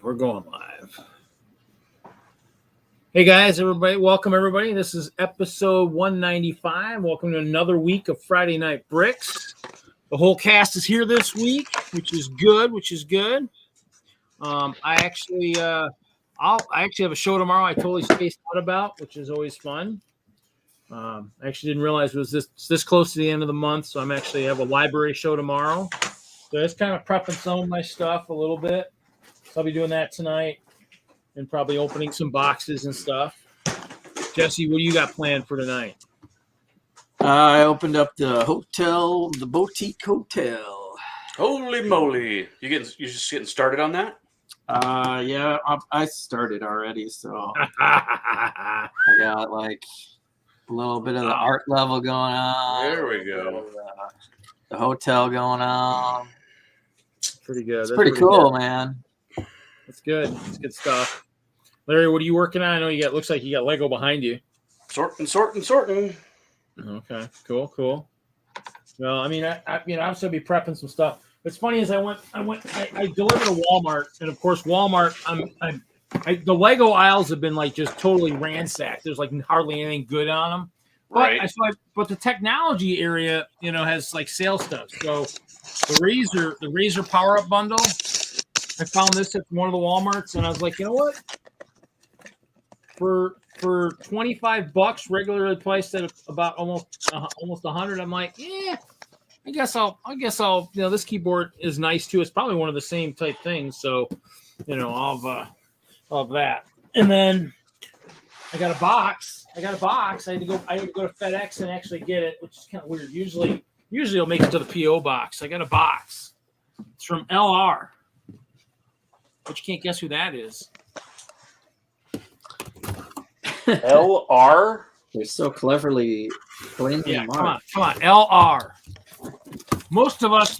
We're going live. Hey guys, everybody, welcome everybody. This is episode 195. Welcome to another week of Friday Night Bricks. The whole cast is here this week, which is good. I actually have a show tomorrow I totally spaced out about, which is always fun. I actually didn't realize it was this close to the end of the month, so I'm actually have a library show tomorrow. So it's kind of prepping some of my stuff a little bit. So I'll be doing that tonight and probably opening some boxes and stuff. Jesse, what do you got planned for tonight? I opened up the boutique hotel. Holy moly! You just getting started on that? Yeah, I started already, so I got like a little bit of the art level going on. There we go. The hotel going on. Pretty good. It's pretty cool, man. That's good. It's good stuff. Larry, what are you working on? I know looks like you got Lego behind you. Sorting. Okay, cool. Well, I mean, I'm still be prepping some stuff. What's funny is I delivered to Walmart, and of course, Walmart, the Lego aisles have been like just totally ransacked. There's like hardly anything good on them. But Right. But the technology area, has like sale stuff. So the Razer Power Up bundle, I found this at one of the Walmarts, and I was like, you know what? For $25, regularly priced at about almost 100, I'm like, I guess I'll. This keyboard is nice too. It's probably one of the same type things. So, of that. And then I got a box. I had to go to FedEx and actually get it, which is kind of weird. Usually I'll make it to the PO box. I got a box. It's from LR. But you can't guess who that is. LR? They're so cleverly putting Yeah, them come on. on, LR. Most of us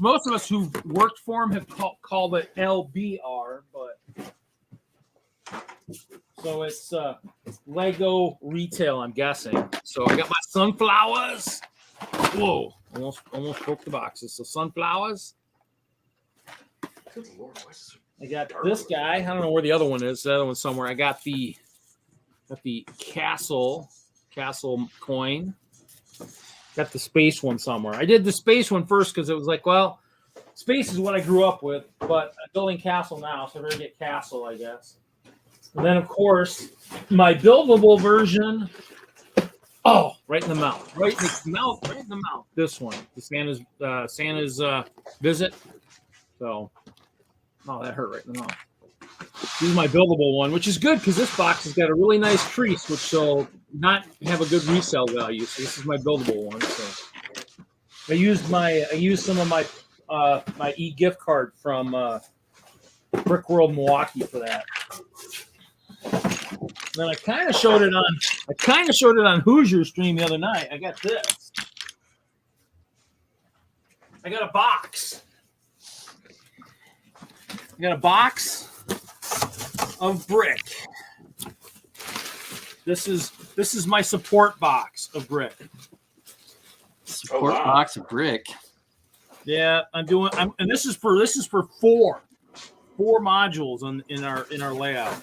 who've worked for them have called it LBR, but so it's Lego retail, I'm guessing. So I got my sunflowers. Whoa, almost broke the boxes. So sunflowers. Good Lord, I got this guy. I don't know where the other one is. The other one's somewhere. I got the castle coin. Got the space one somewhere. I did the space one first because it was like, well, space is what I grew up with, but I'm building castle now, so I better get castle, I guess. And then, of course, my buildable version. Oh, right in the mouth. Right in the mouth. This one. The Santa's visit. So, that hurt right in the mouth. This is my buildable one, which is good because this box has got a really nice crease, which will not have a good resale value. So this is my buildable one. So I used some of my my e-gift card from Brickworld Milwaukee for that. And then I kind of showed it on Hoosier stream the other night. I got this. I got a box. Of brick. This is my support box of brick. Support box of brick. Yeah, and this is for four modules in our layout.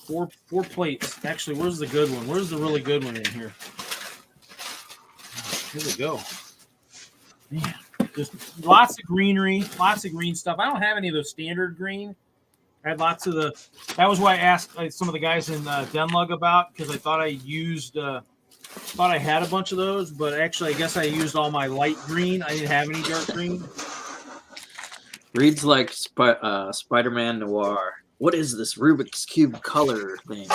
Four plates. Actually, where's the good one? Where's the really good one in here? Here we go. Man, just lots of greenery, lots of green stuff. I don't have any of the standard green. I had lots of that was why I asked some of the guys in DENLUG about, because I thought I had a bunch of those, but actually I guess I used all my light green. I didn't have any dark green. Reads like Spider-Man Noir. What is this Rubik's Cube color thing?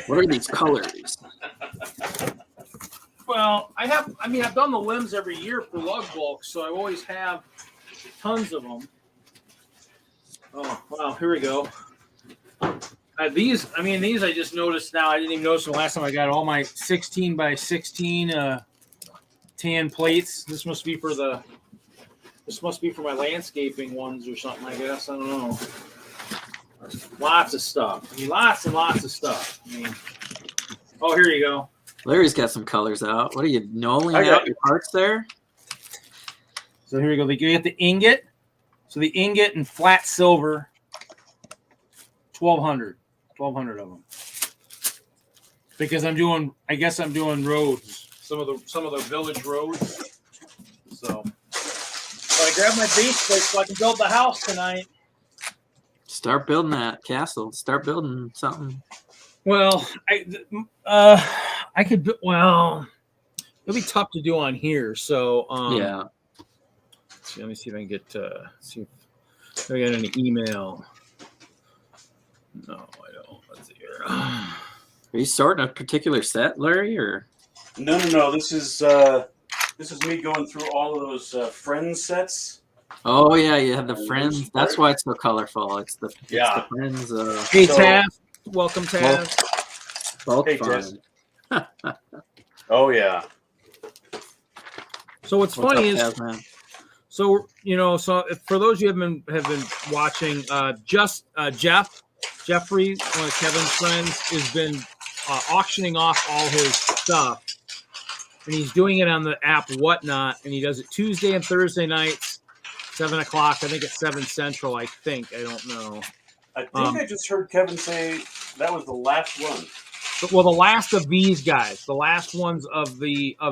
What are these colors? Well, I've done the limbs every year for lug bulk, so I always have tons of them. Oh, wow, here we go. These I just noticed now. I didn't even notice the last time I got all my 16 by 16 tan plates. This must be for my landscaping ones or something, I guess. I don't know. Lots of stuff. Lots and lots of stuff. Oh, here you go. Larry's got some colors out. What are you knolling out your parts there? So here we go. You get the ingot. So the ingot and flat silver 1,200 of them. Because I guess I'm doing roads, some of the village roads. So I grabbed my base plate so I can build the house tonight. Start building that castle. Start building something. Well, I could. Well, it'll be tough to do on here. So Yeah. See, let me see if I can get see if I got any email. No, I don't. Let's see here. Are you sorting a particular set, Larry, or? No. This is me going through all of those Friends sets. Oh yeah, you have the Friends. That's why it's so colorful. It's the Friends. Hey Taz, welcome Taz. Both Hey, fun. Oh yeah. So what's funny is, Taz, man? so for those of you who have been watching, Jeffrey, one of Kevin's friends, has been auctioning off all his stuff, and he's doing it on the app Whatnot, and he does it Tuesday and Thursday nights, 7 o'clock. I think it's 7 Central. I don't know. I think I just heard Kevin say that was the last one. Well, the last of these guys, the last ones of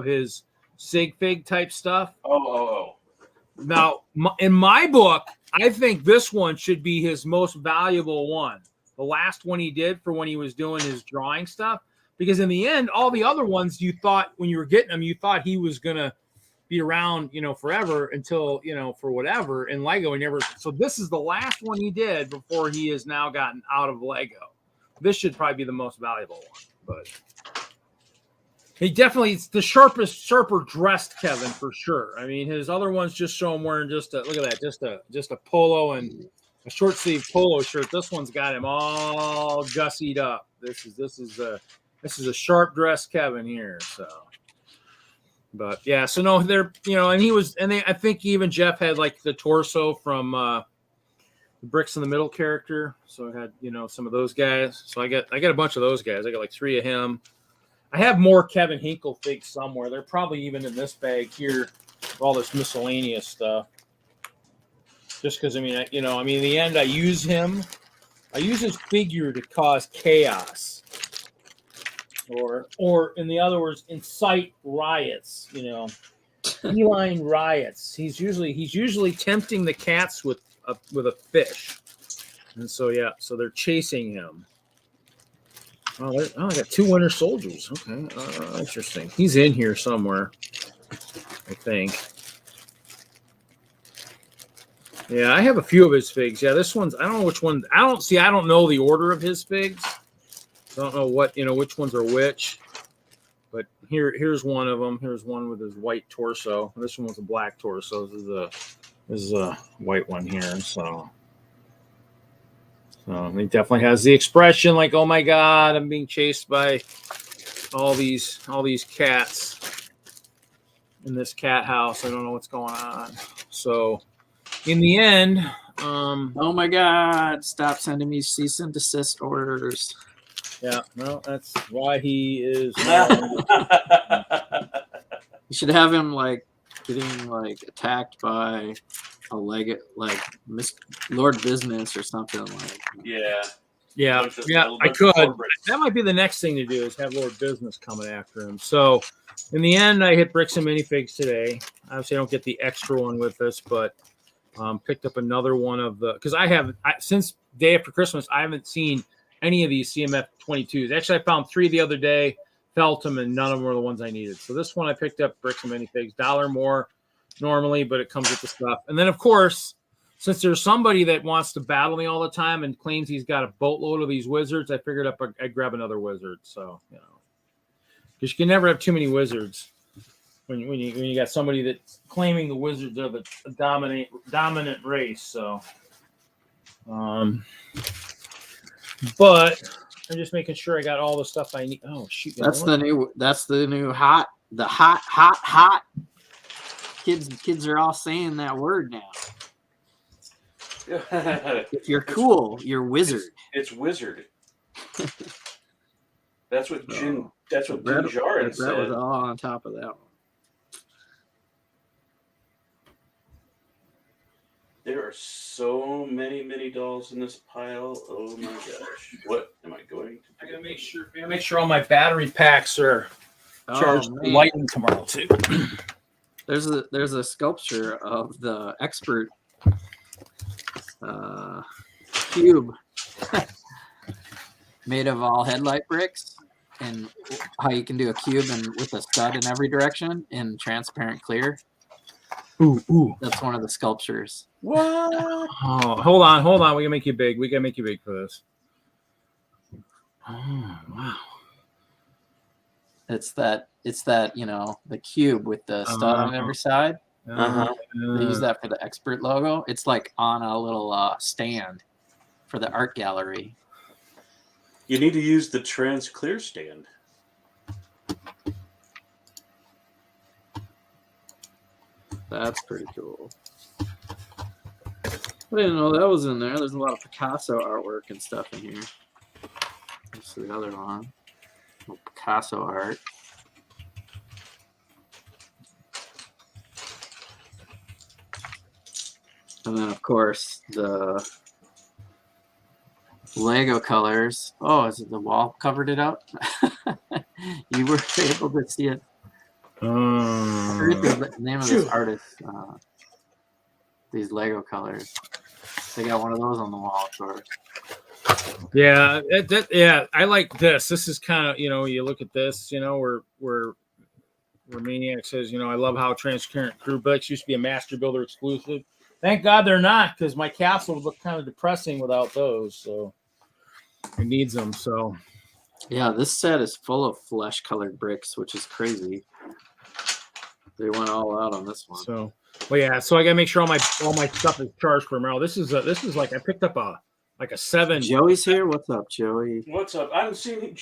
his sig fig type stuff. Oh. Now, in my book, I think this one should be his most valuable one. The last one he did for when he was doing his drawing stuff. Because in the end, all the other ones you thought when you were getting them, you thought he was going to be around, forever until, for whatever. In Lego, he never. So this is the last one he did before he has now gotten out of Lego. This should probably be the most valuable one. But he definitely, it's the sharper dressed Kevin for sure. I mean, his other ones just show him wearing look at that, just a polo and a short sleeve polo shirt. This one's got him all gussied up. This is a sharp dressed Kevin here. So, but yeah, so no, they're I think even Jeff had like the torso from the Bricks in the Middle character. So I had some of those guys. So I got a bunch of those guys. I got like 3 of him. I have more Kevin Hinkle figs somewhere. They're probably even in this bag here, all this miscellaneous stuff. Just because in the end, I use his figure to cause chaos, or in the other words, incite riots. Feline riots. He's usually tempting the cats with a fish, and so they're chasing him. Oh, I got 2 Winter Soldiers. Okay, interesting. He's in here somewhere, I think. Yeah, I have a few of his figs. Yeah, this one's, I don't know which one. I don't know the order of his figs. I don't know which ones are which. But here's one of them. Here's one with his white torso. This one was a black torso. This is a white one here. So he definitely has the expression like, "Oh my God, I'm being chased by all these cats in this cat house. I don't know what's going on." So in the end, oh my God, stop sending me cease and desist orders. Yeah, well, that's why he is. You should have him getting attacked by a Lord Business or something like. Yeah. I could. That might be the next thing to do is have Lord Business coming after him. So in the end, I hit Bricks and Minifigs today. Obviously, I don't get the extra one with this, but picked up another one of because since day after Christmas, I haven't seen any of these CMF 22s. Actually, I found 3 the other day, felt them, and none of them were the ones I needed. So this one I picked up, Bricks and Minifigs, $1 more normally, but it comes with the stuff. And then, of course, since there's somebody that wants to battle me all the time and claims he's got a boatload of these wizards, I figured I'd grab another wizard. So, because you can never have too many wizards when you got somebody that's claiming the wizards are the dominant race. So, but I'm just making sure I got all the stuff I need. Oh shoot! That's the new hot. Kids are all saying that word now. If you're cool, you're wizard. It's wizard. That's what Jin. That's what Din Djarin said. That was all on top of that one. There are so many dolls in this pile. Oh my gosh! What am I going to? I gotta make sure all my battery packs are charged man. lighting tomorrow too. There's a sculpture of the expert cube made of all headlight bricks, and how you can do a cube and with a stud in every direction in transparent clear. Ooh. That's one of the sculptures. What? Oh, hold on. We gotta make you big. We gotta make you big for this. Oh, wow. It's that the cube with the stud on every side. Uh-huh. They use that for the expert logo. It's like on a little stand for the art gallery. You need to use the trans clear stand. That's pretty cool. I didn't know that was in there. There's a lot of Picasso artwork and stuff in here. This is the other one. Picasso art. And then, of course, the Lego colors. Oh, is it the wall covered it up? You were able to see it. I forget the name of this artist. These Lego colors. They got one of those on the wall, of course. Yeah, yeah. I like this. This is kind of, you look at this, where Maniac says, I love how transparent crew bricks used to be a Master Builder exclusive. Thank God they're not, because my castle would look kind of depressing without those. So it needs them. So yeah, this set is full of flesh-colored bricks, which is crazy. They went all out on this one. So, well, yeah. So I gotta make sure all my stuff is charged for tomorrow. This is like I picked up a 7. Joey's here. What's up, Joey? What's up? I haven't seen you.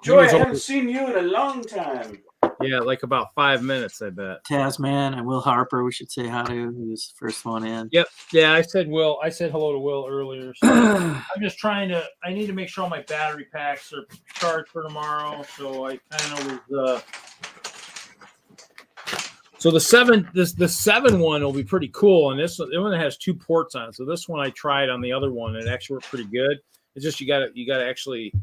Joey, I haven't seen you in a long time. Yeah, like about 5 minutes, I bet. Tasman and Will Harper, we should say hi to. He was the first one in. Yep. Yeah, I said hello to Will earlier. So I'm just I need to make sure all my battery packs are charged for tomorrow. So I kind of was. So the 7 one will be pretty cool, and this one has 2 ports on it. So this one I tried on the other one, and it actually worked pretty good. It's just you gotta actually.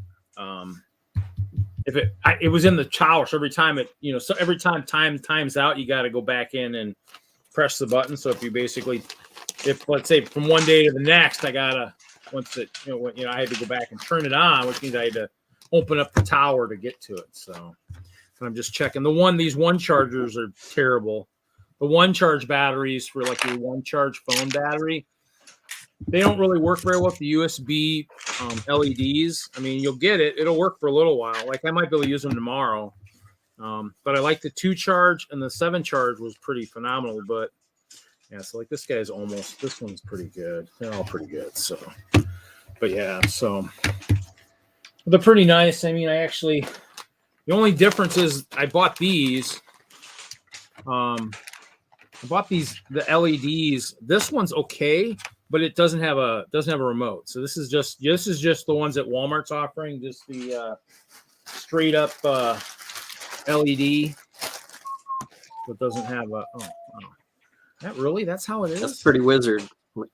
If it was in the tower, so every time every time time's out, you got to go back in and press the button. So if let's say from one day to the next, I gotta I had to go back and turn it on, which means I had to open up the tower to get to it. So I'm just checking these one chargers are terrible. The one charge batteries for like your one charge phone battery, they don't really work very well with the USB LEDs. I mean, you'll get it. It'll work for a little while. Like I might be able to use them tomorrow. But I like the 2 charge, and the 7 charge was pretty phenomenal. But yeah, so like this one's pretty good. They're all pretty good. So, but yeah, so they're pretty nice. I mean, the only difference is I bought these. The LEDs. This one's okay, but it doesn't have a remote. So this is just the ones that Walmart's offering, just the straight up LED. It doesn't have a that's how it is. That's pretty wizard,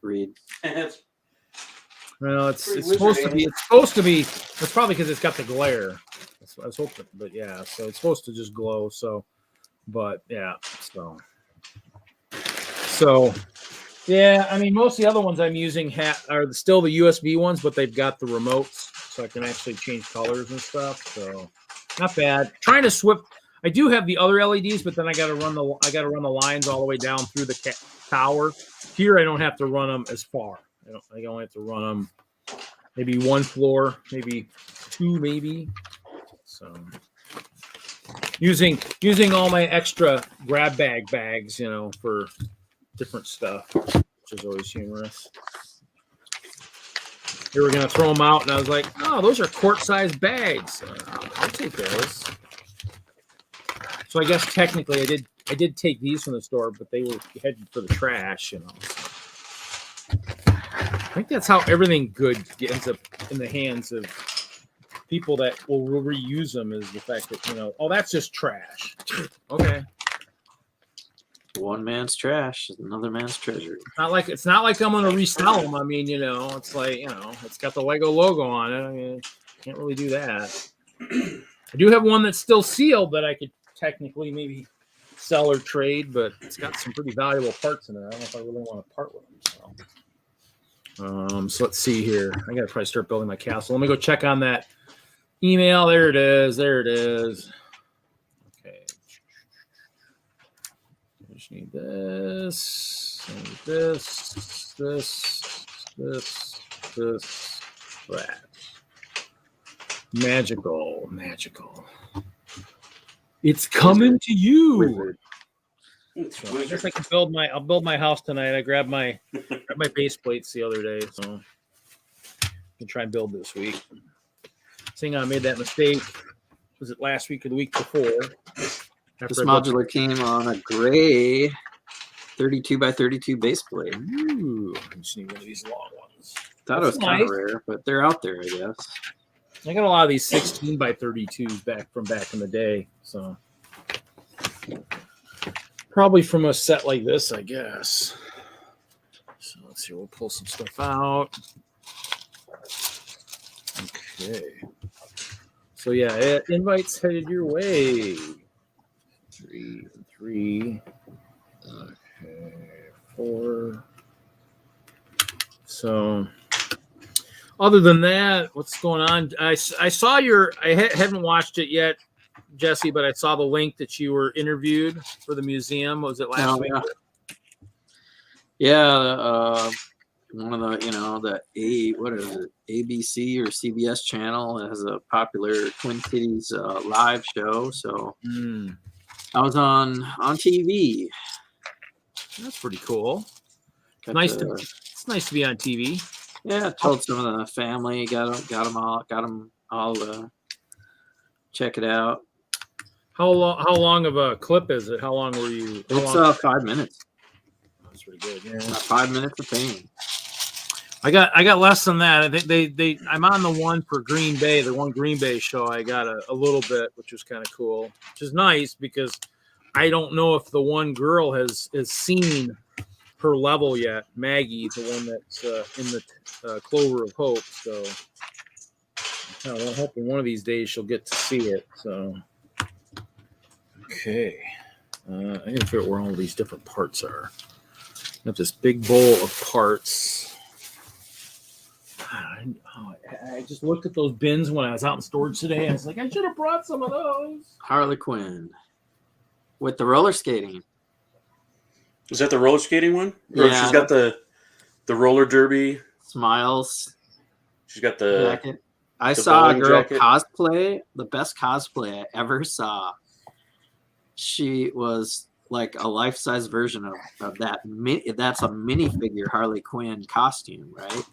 Reed. Well, it's supposed to be. It's probably because it's got the glare. I was hoping, but yeah. So it's supposed to just glow. So, but yeah. So. Yeah, I mean, most of the other ones I'm using are still the USB ones, but they've got the remotes, so I can actually change colors and stuff. So, not bad. Trying to swip. I do have the other LEDs, but then I got to run the lines all the way down through the tower. Here, I don't have to run them as far. I only have to run them maybe 1 floor, maybe 2, maybe. So, using all my extra grab bags, for different stuff, which is always humorous. They were going to throw them out, and I was like, oh, those are quart-sized bags. I'll take those. So I guess technically I did take these from the store, but they were headed for the trash, I think that's how everything good ends up in the hands of people that will reuse them, is the fact that, oh, that's just trash. Okay. One man's trash is another man's treasure. It's not like I'm gonna resell them. I mean, it's like it's got the Lego logo on it. I mean, can't really do that. I do have one that's still sealed that I could technically maybe sell or trade, but it's got some pretty valuable parts in it. I don't know if I really want to part with them. So let's see here. I gotta probably start building my castle. Let me go check on that email. There it is. Okay. I just need this, that. Magical. It's coming to you. So I guess I can I'll build my house tonight. I grabbed my base plates the other day, so I can try and build this week. Seeing I made that mistake, was it last week or the week before? This modular came on a gray 32 by 32 base plate. Ooh, I just need one of these long ones. Thought it was kind of rare, but they're out there, I guess. I got a lot of these 16 by 32s back in the day, so probably from a set like this, I guess. So let's see, we'll pull some stuff out. Okay. So yeah, invites headed your way. 3 and 3. Okay, 4. So other than that, what's going on? I saw I haven't watched it yet, Jesse, but I saw the link that you were interviewed for the museum. Was it last week? Yeah, one of the ABC or CBS channel has a popular Twin Cities live show. So I was on TV. That's pretty cool. It's nice to be on TV. Yeah, told some of the family, got them all to check it out. How long of a clip is it? How long were you? It's 5 minutes. That's pretty good. Yeah, 5 minutes of fame. I got less than that. I think I'm on the one for Green Bay, the one Green Bay show. I got a little bit, which was kind of cool, which is nice because I don't know if the one girl has seen her level yet. Maggie, the one that's in the Clover of Hope. So I'm hoping one of these days she'll get to see it. So okay, I gotta figure out where all these different parts are. I have this big bowl of parts. I just looked at those bins when I was out in storage today. I was like, I should have brought some of those. Harley Quinn with the roller skating. Is that the roller skating one? Or Yeah. She's got the roller derby. Smiles. She's got the jacket. I the saw a bowling girl jacket. cosplay, the best cosplay I ever saw. She was like a life-size version of that. That's a minifigure Harley Quinn costume, right?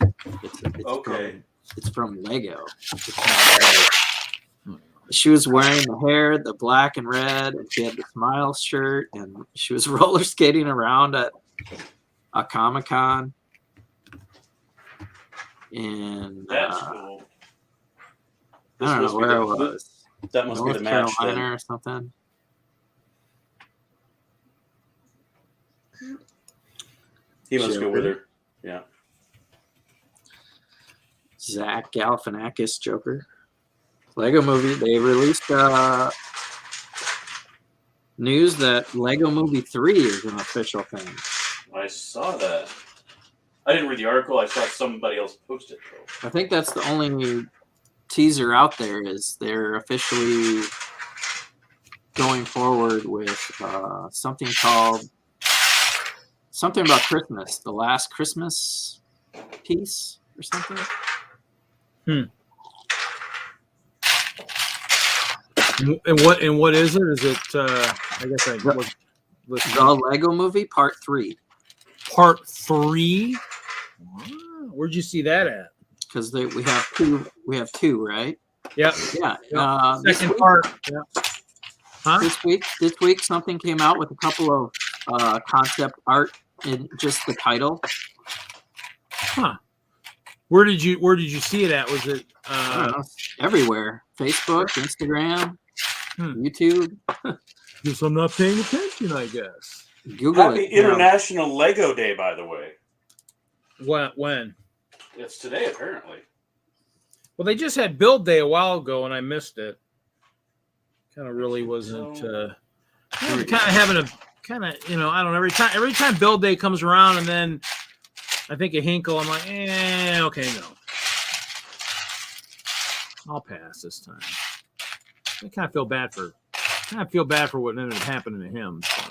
It's Okay. It's from Lego. It's not like, she was wearing the hair, the black and red, and she had the Smiles shirt, and she was roller skating around at a Comic-Con. And That's cool. I don't know where it was. That must North be the match Carolina then. or something. He must go with Joker. her. Yeah. Zach Galifianakis Joker. Lego Movie. They released news that Lego Movie 3 is an official thing. I saw that. I didn't read the article. I saw somebody else post it, though. I think that's the only teaser out there is they're officially going forward with something about Christmas, the last Christmas piece or something. And what is it? Is it? I guess I was The Lego Movie Part 3. Part 3. Where'd you see that at? Because we have two. We have two, right? Yep. Yeah. Second part. Yeah. Huh? This week, something came out with a couple of concept art in just the title. Huh. Where did you see it at? Was it I don't know, everywhere? Facebook, Instagram, YouTube. Guess I'm not paying attention, I guess. Google Happy it. International Lego Day, by the way. When? It's today, apparently. Well, they just had Build Day a while ago, and I missed it. Kind of really wasn't. Kind of having a I don't know. Every time Build Day comes around, and then I think of Hinkle, I'm like, okay, no. I'll pass this time. I kind of feel bad for what ended up happening to him. So.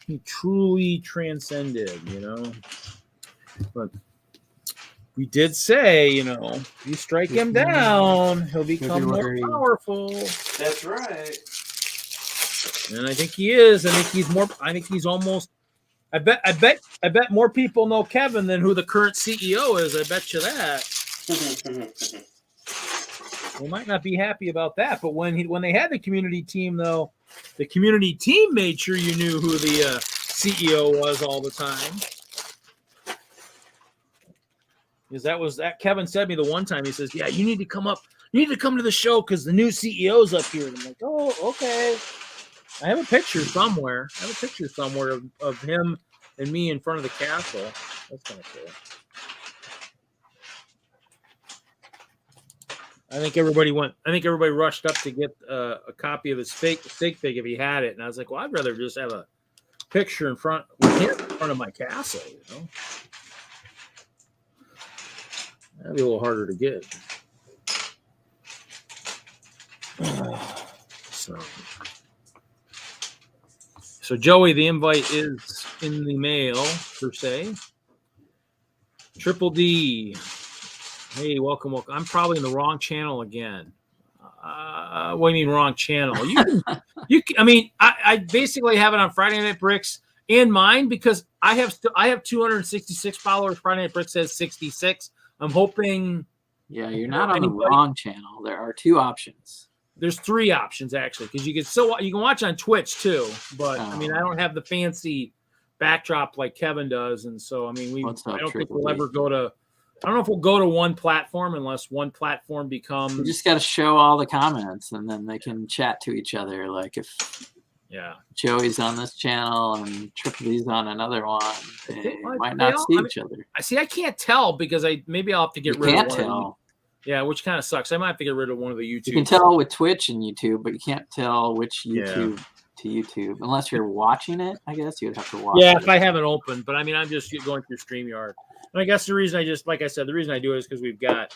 He truly transcended, But we did say, you strike him down, he'll become more powerful. That's right. And I think he is. I think he's almost. I bet more people know Kevin than who the current CEO is. I bet you that. We might not be happy about that, but when they had the community team, though, the community team made sure you knew who the CEO was all the time. Because that Kevin said to me the one time, he says, "Yeah, you need to come up. You need to come to the show because the new CEO's up here." And I'm like, "Oh, okay." I have a picture somewhere. Of him and me in front of the castle. That's kind of cool. I think everybody rushed up to get a copy of his fig if he had it, and I was like, "Well, I'd rather just have a picture with him in front of my castle." That'd be a little harder to get. So Joey, the invite is in the mail, per se. Triple D. Hey, welcome. I'm probably in the wrong channel again. What do you mean wrong channel? I basically have it on Friday Night Bricks and mine because I have 266 followers. Friday Night Bricks has 66. I'm hoping. Yeah, you're not on the wrong channel. There are two options. There's three options actually, because you can watch on Twitch too. But I don't have the fancy backdrop like Kevin does, and so I don't think we'll ever go to. I don't know if we'll go to one platform unless one platform becomes. You just got to show all the comments, and then they can chat to each other. Like if Joey's on this channel and Triple D's on another one, they might not see each other. I can't tell because maybe I'll have to get rid of one. You can't tell. Yeah, which kind of sucks. I might have to get rid of one of the YouTube. You can tell with Twitch and YouTube, but you can't tell which YouTube to YouTube unless you're watching it. I guess you'd have to watch. Yeah, if I haven't opened, but I'm just going through StreamYard. And I guess the reason I do it is because I've got.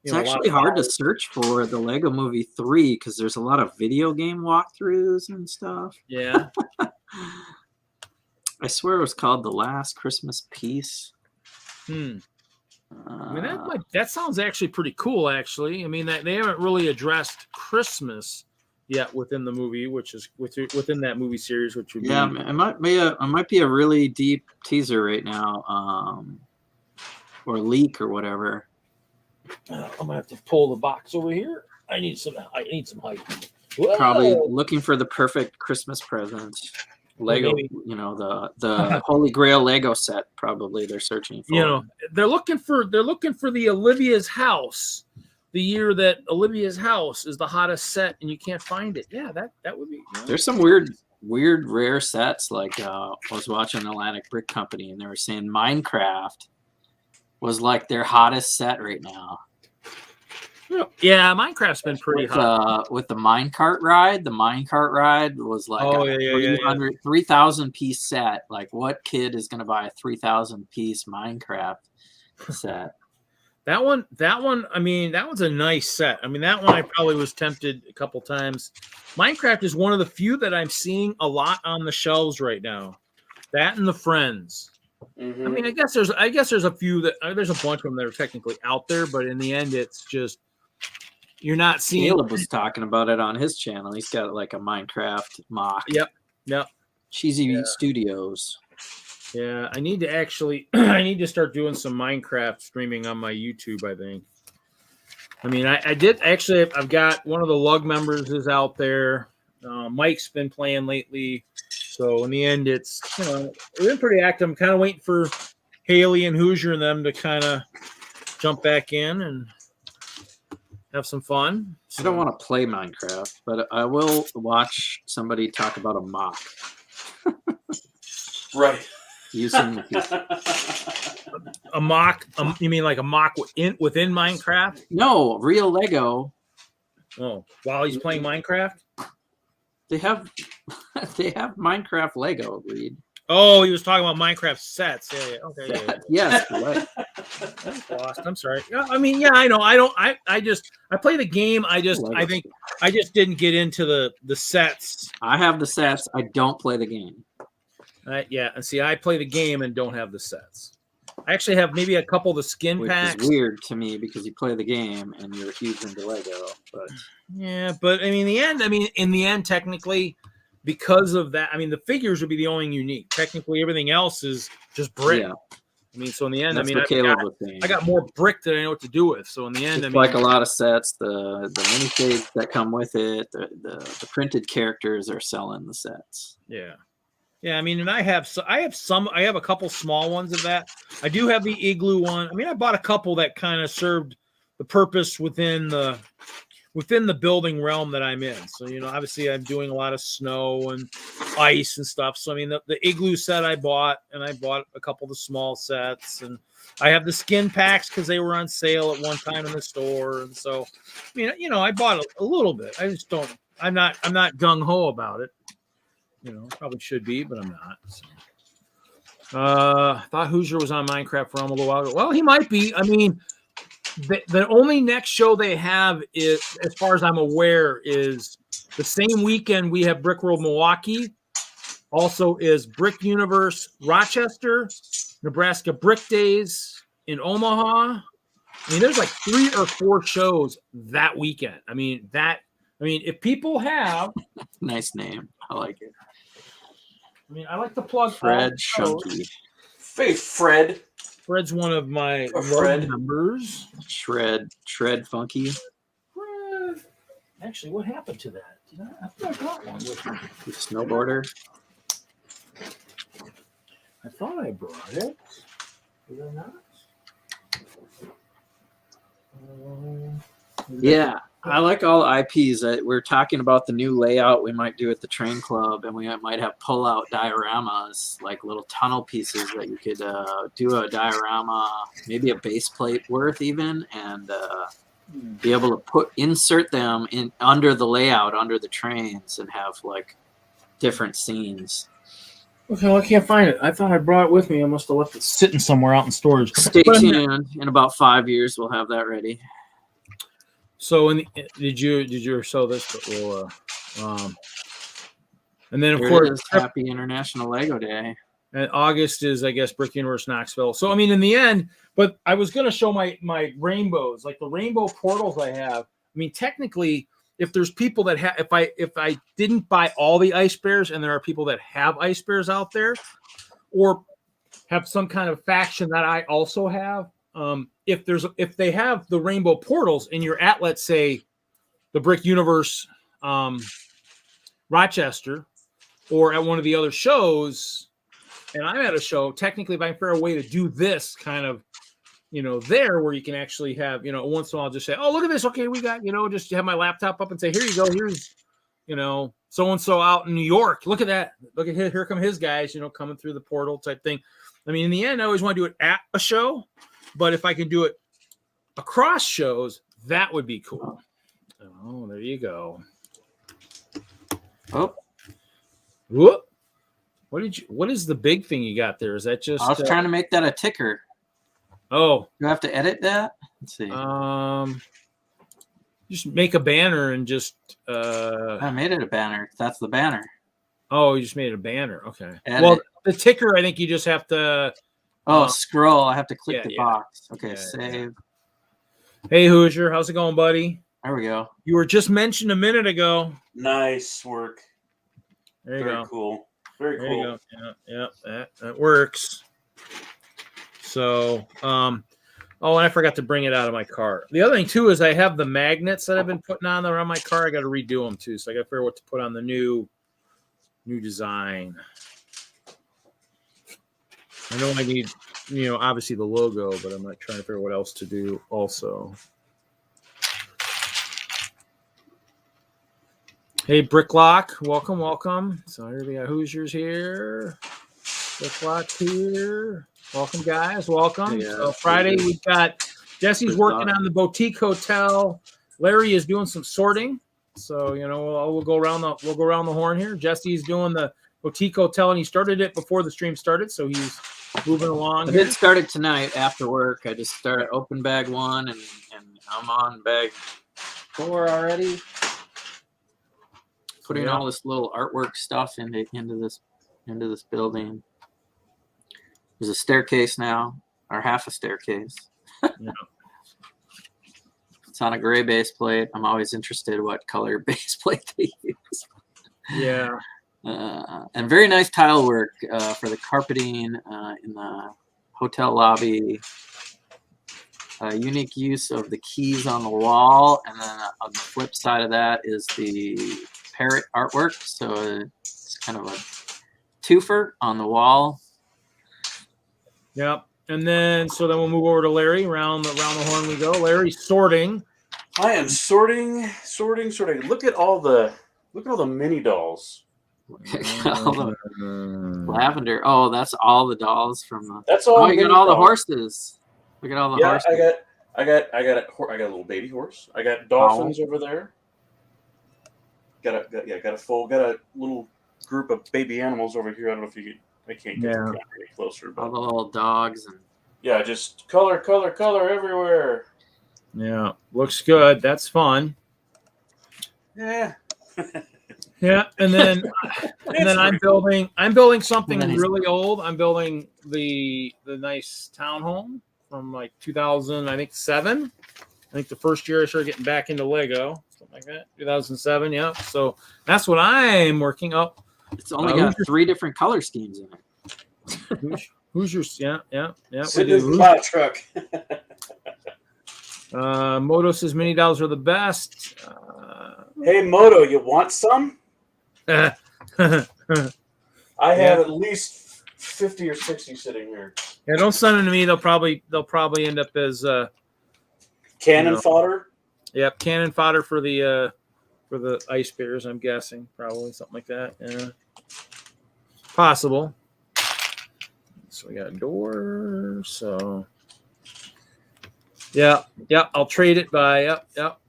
It's actually hard to search for the Lego Movie 3 because there's a lot of video game walkthroughs and stuff. Yeah. I swear it was called The Last Christmas Piece. That sounds actually pretty cool. Actually, they haven't really addressed Christmas yet within the movie, which is within that movie series, which would it might be a really deep teaser right now, or leak or whatever. I'm gonna have to pull the box over here. I need some height. Whoa! Probably looking for the perfect Christmas present. Lego, the Holy Grail Lego set. Probably they're searching for. They're looking for the Olivia's house. The year that Olivia's house is the hottest set, and you can't find it. Yeah, that would be. There's some weird rare sets. Like I was watching Atlantic Brick Company, and they were saying Minecraft was like their hottest set right now. Yeah, Minecraft's been pretty hot. With the minecart ride. The minecart ride was like a 3,000 piece set. Like, what kid is going to buy a 3,000 piece Minecraft set? That one. That one's a nice set. That one I probably was tempted a couple times. Minecraft is one of the few that I'm seeing a lot on the shelves right now. That and the Friends. Mm-hmm. I guess there's a few there's a bunch of them that are technically out there, but in the end, it's just you're not seeing. Caleb was talking about it on his channel. He's got like a Minecraft mock. Yep. Cheesy Studios. Yeah, I need to start doing some Minecraft streaming on my YouTube, I think. I did actually. I've got one of the LUG members is out there. Mike's been playing lately. So in the end, it's we've been pretty active. I'm kind of waiting for Haley and Hoosier and them to kind of jump back in, and have some fun. I don't want to play Minecraft, but I will watch somebody talk about a mock. Right. Using a mock. You mean like a mock within Minecraft? no real Lego. Oh, while he's playing Minecraft. They have Minecraft Lego. Reed. Oh, he was talking about Minecraft sets. Yeah. Okay. Yeah. Yes. Right. That's lost. I'm sorry. Yeah, I mean, yeah, I know. I play the game. I think I just didn't get into the sets. I have the sets. I don't play the game. Yeah, and see, I play the game and don't have the sets. I actually have maybe a couple of the skin Which packs. is weird to me because you play the game and you're huge into Lego. But yeah, but I mean, in the end, technically, because of that, I mean, the figures would be the only unique. Technically, everything else is just brick. yeah, I mean, so in the end, that's I mean, what Caleb was saying. I got more brick than I know what to do with. So in the end, It's I mean, like a lot of sets, the minifigs that come with it, the printed characters are selling the sets. yeah. Yeah, I mean, and I have a couple small ones of that. I do have the igloo one. I mean, I bought a couple that kind of served the purpose within the building realm that I'm in. So, obviously I'm doing a lot of snow and ice and stuff. So, I mean, the igloo set I bought, and I bought a couple of the small sets, and I have the skin packs because they were on sale at one time in the store. And so, I mean, I bought a little bit. I just don't, I'm not gung ho about it. Probably should be, but I'm not. So. Thought Hoosier was on Minecraft for a little while ago. Well, he might be. I mean, the only next show they have is, as far as I'm aware, is the same weekend we have Brickworld Milwaukee. Also is Brick Universe Rochester, Nebraska Brick Days in Omaha. I mean, there's like 3 or 4 shows that weekend. I mean, if people have Nice name. I like it. I mean, I like to plug Fred Shunky. Hey, Fred. Fred's one of my members. Shred Funky. Fred. Actually, what happened to that? I thought I got one with me. Snowboarder. I thought I brought it. Did I not? Yeah, I like all IPs. We're talking about the new layout we might do at the train club, and we might have pull-out dioramas, like little tunnel pieces that you could do a diorama, maybe a base plate worth even, and be able to insert them in under the layout, under the trains, and have like different scenes. Okay, well, I can't find it. I thought I brought it with me. I must have left it sitting somewhere out in storage. Stay tuned. In about 5 years, we'll have that ready. So, did you sell this? And then, of Here course, it is. Happy International Lego Day. And August is, I guess, Brick Universe Knoxville. So, I mean, in the end, but I was going to show my rainbows, like the rainbow portals I have. I mean, technically, if there's people that have, if I didn't buy all the ice bears, and there are people that have ice bears out there, or have some kind of faction that I also have. If they have the rainbow portals and you're at, let's say, the Brick Universe Rochester, or at one of the other shows, and I'm at a show, technically, if I can figure a way to do this kind of, there where you can actually have, once in a while just say, oh, look at this. Okay, we got, just have my laptop up and say, here you go. Here's, so-and-so out in New York. Look at that. Look at here come his guys, coming through the portal type thing. I mean, in the end, I always want to do it at a show. But if I can do it across shows, that would be cool. Oh, there you go. Oh, whoop! What is the big thing you got there? Is that just? I was trying to make that a ticker. Oh, you have to edit that. Let's see. Just make a banner and just. I made it a banner. That's the banner. Oh, you just made it a banner. Okay. Edit. Well, the ticker, I think you just have to. Oh, scroll. I have to click the box. Okay, save. Yeah. Hey, Hoosier. How's it going, buddy? There we go. You were just mentioned a minute ago. Nice work. There you Very go. Cool. Very there cool. You go. Yeah, that works. So, and I forgot to bring it out of my car. The other thing, too, is I have the magnets that I've been putting on there on my car. I got to redo them, too. So I got to figure out what to put on the new design. I know I need, obviously the logo, but I'm not trying to figure out what else to do also. Hey, Bricklock, welcome, welcome. So here we got Hoosiers here. Bricklock here. Welcome, guys. Welcome. Yeah, So Friday we've got Jesse's working on the boutique hotel. Larry is doing some sorting. So we'll go around the horn here. Jesse's doing the boutique hotel, and he started it before the stream started, so he's moving along. I did start it tonight after work. I just started open bag 1, and I'm on bag 4 already. Putting all this little artwork stuff into this building. There's a staircase now, or half a staircase. Yeah. It's on a gray base plate. I'm always interested in what color base plate they use. Yeah. And very nice tile work for the carpeting in the hotel lobby. Unique use of the keys on the wall, and then on the flip side of that is the parrot artwork. So it's kind of a twofer on the wall. Yep. And then we'll move over to Larry. Around the horn we go. Larry's sorting. I am sorting. Look at all the mini dolls. All the lavender. Oh, that's all the dolls from the. That's all. Oh, you got all the horses. Look at all the horses. I got a little baby horse. I got dolphins over there. Got a little group of baby animals over here. I don't know if you could. I can't get the camera any closer. But all the little dogs and. Yeah, just color everywhere. Yeah, looks good. That's fun. Yeah. Yeah, and then I'm building something really old. I'm building the nice townhome from like 2007. I think the first year I started getting back into Lego, something like that. 2007, yeah. So that's what I'm working up. It's only got 3 different color schemes in it. Hoosiers, yeah. Sitting in the plow truck. Moto says mini dolls are the best. Hey Moto, you want some? I have at least 50 or 60 sitting here. Yeah, don't send them to me. They'll probably end up as cannon fodder. Yep, cannon fodder for the ice bears. I'm guessing probably something like that. Yeah, possible. So we got a door. So yeah. I'll trade it by yep.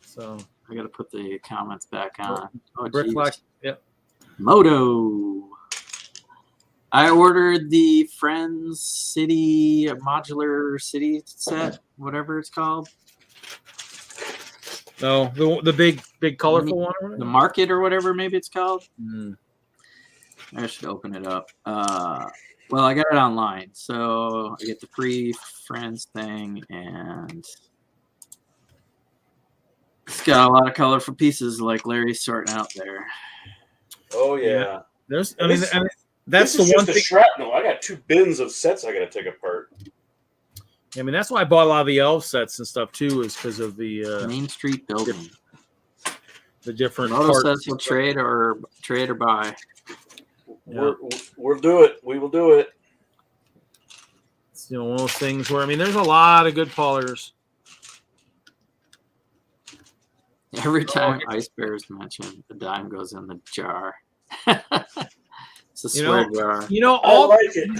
So I got to put the comments back on. Oh, Bricklock. Yep. Moto. I ordered the Friends City modular city set, whatever it's called. No, the big colorful one. The market or whatever maybe it's called. I should open it up. Well, I got it online, so I get the free Friends thing, and it's got a lot of colorful pieces like Larry's sorting out there. Oh yeah. There's that's the one thing. Shrapnel. I got 2 bins of sets I got to take apart. I mean, that's why I bought a lot of the elf sets and stuff too, is because of the Main Street building. The different Moto sets will trade or buy. Yeah. We'll do it. We will do it. It's one of those things where there's a lot of good pollers. Every time Ice Bears mentioned, the dime goes in the jar. It's a swear jar. All I like it.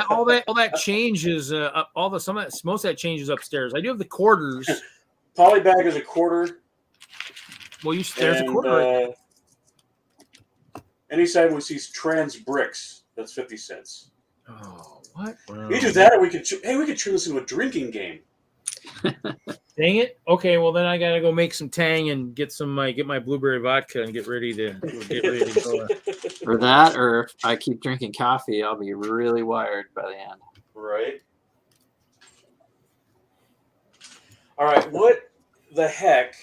all that changes. Most of that changes upstairs. I do have the quarters. Polybag is a quarter. Well, there's a quarter. Right? Anytime we see trans bricks, that's 50 cents. Oh, what? Wow. Either that, or we could turn this into a drinking game. Dang it! Okay, well then I gotta go make some tang and get my blueberry vodka and get ready to go. For that, or if I keep drinking coffee, I'll be really wired by the end. Right. All right. What the heck?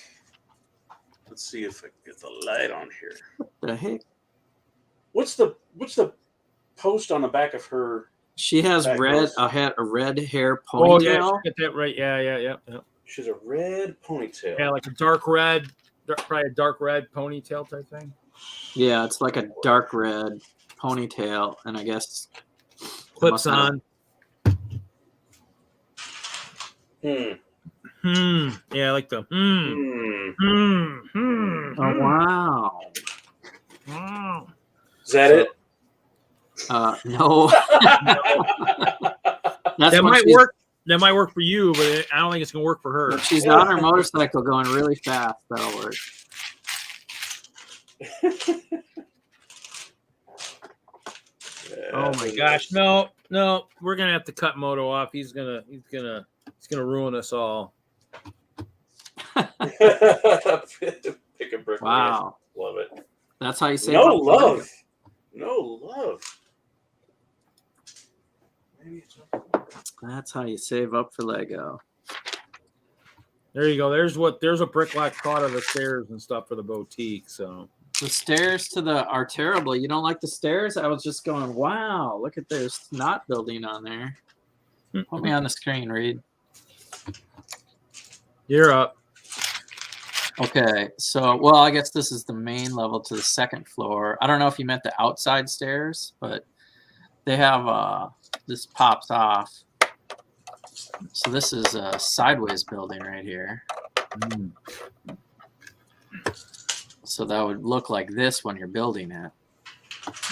Let's see if I can get the light on here. What the heck? What's the post on the back of her? She has a red hair ponytail. Oh yeah, get that right. Yeah. She has a red ponytail. Yeah, like a probably a dark red ponytail type thing. Yeah, it's like a dark red ponytail, and I guess clips on. Yeah, I like the Oh, wow. Wow. Is that it? No. That's That when might she's- work. That might work for you, but I don't think it's gonna work for her. If she's on her motorcycle going really fast, that'll work. Oh my gosh, no, we're gonna have to cut Moto off. He's gonna ruin us all. Pick a brick. Wow. Love it. That's how you say No love. No love. That's how you save up for Lego. There you go. There's what Brickworld thought of the stairs and stuff for the boutique. So The stairs to the are terrible. You don't like the stairs? I was just going, wow, look at this knot building on there. Put me on the screen, Reed. you're up. Okay, so, well, I guess this is the main level to the second floor. I don't know if you meant the outside stairs, but they have, this pops off. So this is a sideways building right here. So that would look like this when you're building it.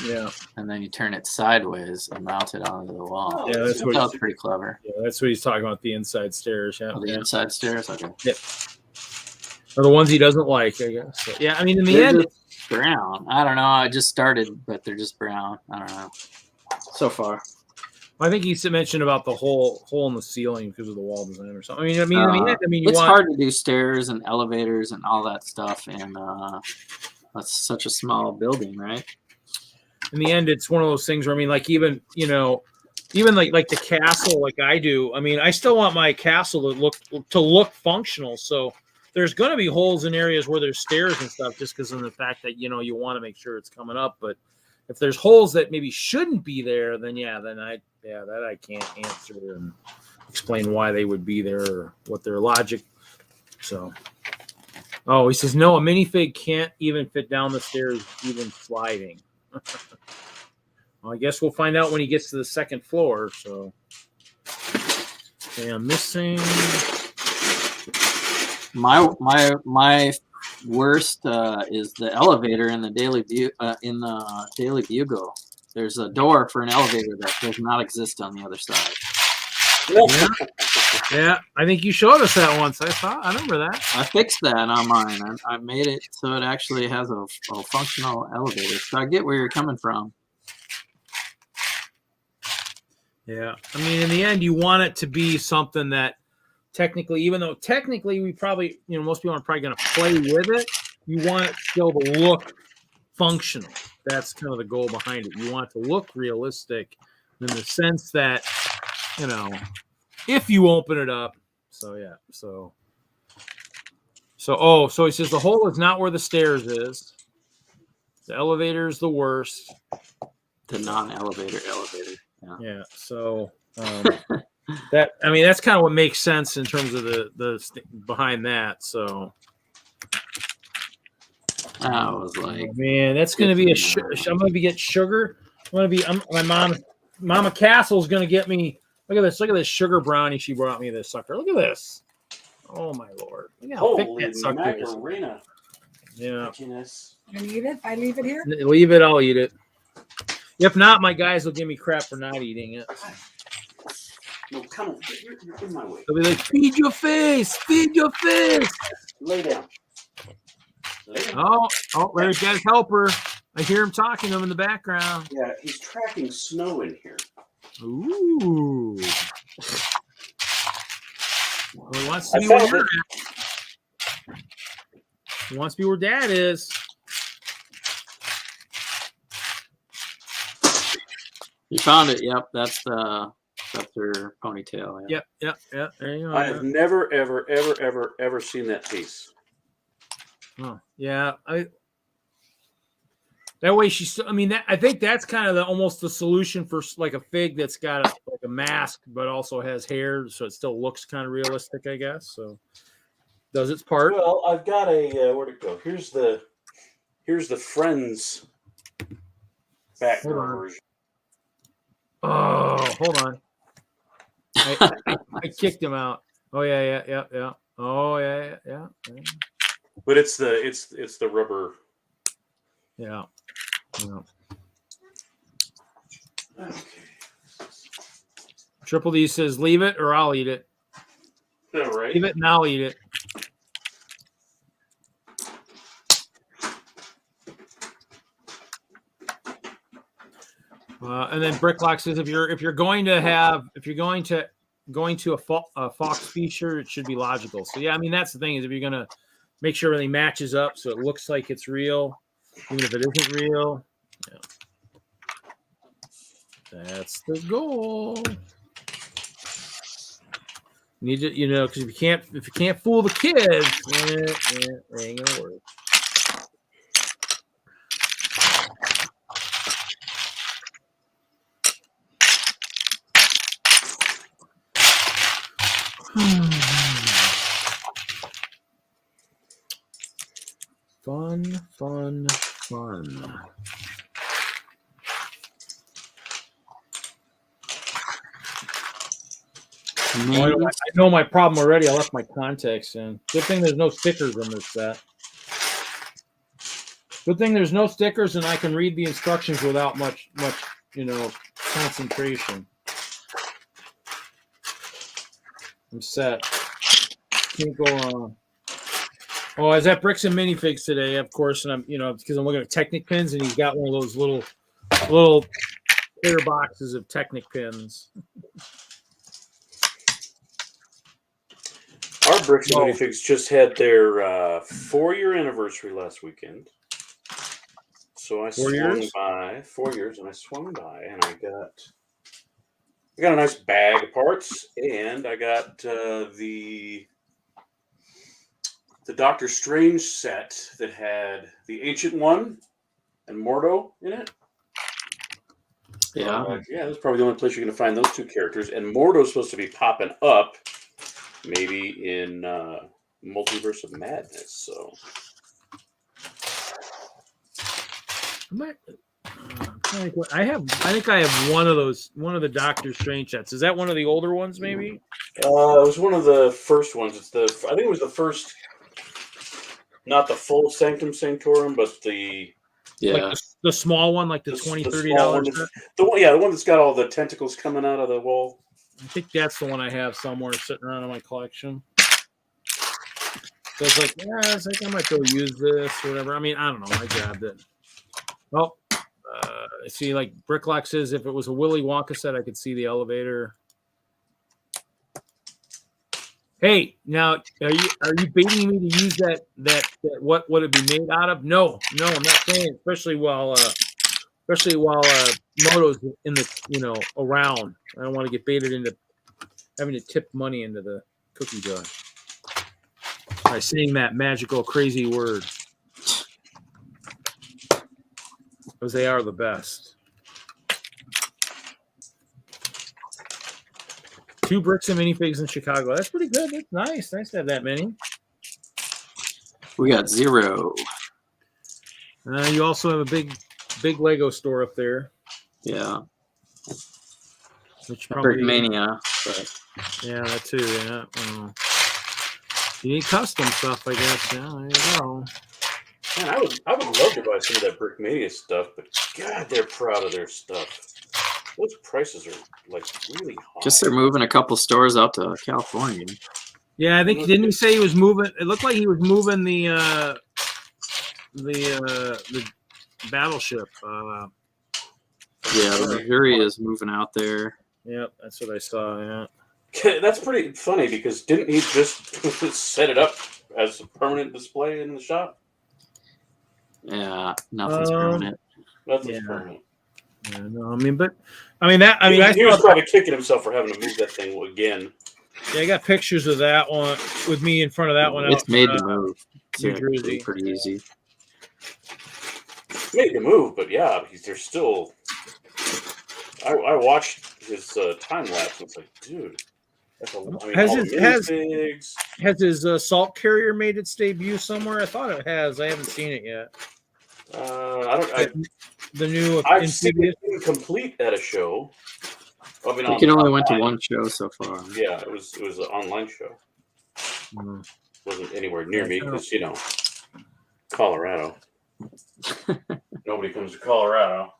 Yeah, And then you turn it sideways and mount it onto the wall. Yeah, that's what- That was pretty clever. yeah, that's what he's talking about. The inside stairs. Yeah, Oh, the yeah. inside stairs? Okay. Or the ones he doesn't like, I guess. So, yeah, I mean, in the They're end, just brown. I don't know. I just started, but they're just brown. I don't know. So far. I think he mentioned about the hole in the ceiling because of the wall design or something. I mean, you It's want, hard to do stairs and elevators and all that stuff, and that's such a small building, right? in the end, it's one of those things where I mean, like even like the castle, like I do. I mean, I still want my castle to look functional. So there's going to be holes in areas where there's stairs and stuff, just because of the fact that you want to make sure it's coming up. But if there's holes that maybe shouldn't be there, then that I can't answer and explain why they would be there or what their logic. So, oh, he says no, a minifig can't even fit down the stairs, even sliding. Well, I guess we'll find out when he gets to the second floor. So, okay, I'm missing. My worst is the elevator in the Daily Bugle. There's a door for an elevator that does not exist on the other side. Yeah, I think you showed us that once. I remember that. I fixed that on mine. I made it so it actually has a functional elevator. So I get where you're coming from. Yeah, I mean, in the end, you want it to be something that technically, even though technically we probably, most people are probably going to play with it, you want it still to look functional. That's kind of the goal behind it. You want it to look realistic in the sense that, if you open it up. So, yeah. So he says the hole is not where the stairs is. The elevator is the worst. The non-elevator elevator. Yeah. So that's kind of what makes sense in terms of the behind that. So I was like, man, that's going to be I'm going to get sugar. My Mama Castle's going to get me. Look at this sugar brownie she brought me. This sucker. Look at this. Oh my Lord. Look how thick Holy that sucker is. macarena. Yeah. Goodness. You gonna eat it? If I leave it here? Leave it. I'll eat it. If not, my guys will give me crap for not eating it. No, come on. You're in my way. They'll be like, feed your face. Feed your face. Lay down. Lay down. Oh, there's Dad's helper. I hear him talking to him in the background. Yeah, he's tracking snow in here. Ooh. Well, he wants to I be where found you're it. at. He wants to be where Dad is. you found it. Yep, that's her ponytail. Yeah. Yep. There you go. I have never, ever, ever, ever, ever seen that piece. Oh, yeah. That way she's. I think that's kind of almost the solution for like a fig that's got a mask, but also has hair, so it still looks kind of realistic, I guess. So does its part. Well, I've got a where'd it go? Here's the Friends backdoor Hold on. version. Oh, hold on. I kicked him out. Oh yeah. Oh yeah. But it's the rubber. Yeah. Okay. Triple D says, leave it or I'll eat it. All right. Leave it and I'll eat it. And then Bricklock says, if you're going to a Fox feature, it should be logical. So yeah, I mean that's the thing is if you're gonna make sure everything matches up so it looks like it's real, even if it isn't real. Yeah. That's the goal. Need to, because if you can't fool the kids, it ain't gonna work. Fun. I know my problem already. I left my contacts in. Good thing there's no stickers in this set. Good thing there's no stickers, and I can read the instructions without much, concentration. I'm set. Can't go wrong. Oh, I was at Bricks and Minifigs today, of course, and I'm, because I'm looking at Technic pins, and he's got one of those little clear boxes of Technic pins. Our Bricks and Minifigs just had their 4-year anniversary last weekend. So I swung by 4 years, and I swung by, and I got a nice bag of parts, and I got the Doctor Strange set that had the Ancient One and Mordo in it. Yeah. That's probably the only place you're going to find those two characters. And Mordo's supposed to be popping up maybe in Multiverse of Madness. So I think I have one of the Doctor Strange sets. Is that one of the older ones, maybe? It was one of the first ones. I think it was the first, not the full Sanctum Sanctorum, but the the small one, like the $20, $30. The one that's got all the tentacles coming out of the wall. I think that's the one I have somewhere sitting around in my collection. So it's like I might go use this or whatever. I mean, I don't know. I grabbed it. Well, see, like Bricklock says, if it was a Willy Wonka set, I could see the elevator. Hey, now are you baiting me to use that what would it be made out of? No, I'm not saying. Especially while Moto's in the around. I don't want to get baited into having to tip money into the cookie jar by saying that magical crazy word. Because they are the best. 2 Bricks and Minifigs in Chicago. That's pretty good. That's nice. Nice to have that many. We got 0. You also have a big Lego store up there. Yeah. Which probably Mania. But... yeah, that too. Yeah. You need custom stuff, I guess. Yeah, there you go. Man, I would love to buy some of that Brickmania stuff, but God, they're proud of their stuff. Those prices are like really high. Just they're moving a couple stores out to California. Yeah, I think didn't he say he was moving? It looked like he was moving the battleship. Yeah, the Missouri is moving out there. Yep, that's what I saw. Yeah, that's pretty funny because didn't he just set it up as a permanent display in the shop? Yeah, nothing's permanent. Nothing's permanent. Yeah, no, I mean, he was probably kicking himself for having to move that thing again. Yeah, I got pictures of that one with me in front of that one. It's made to move. New Jersey. Pretty easy. It's made to move, but yeah, they're still. I watched his time lapse. And it's like, dude, that's has his salt carrier made its debut somewhere? I thought it has. I haven't seen it yet. The new. I've seen it incomplete at a show. I mean, I think it only went to one show so far. Yeah, it was an online show. Wasn't anywhere near me because, Colorado. Nobody comes to Colorado.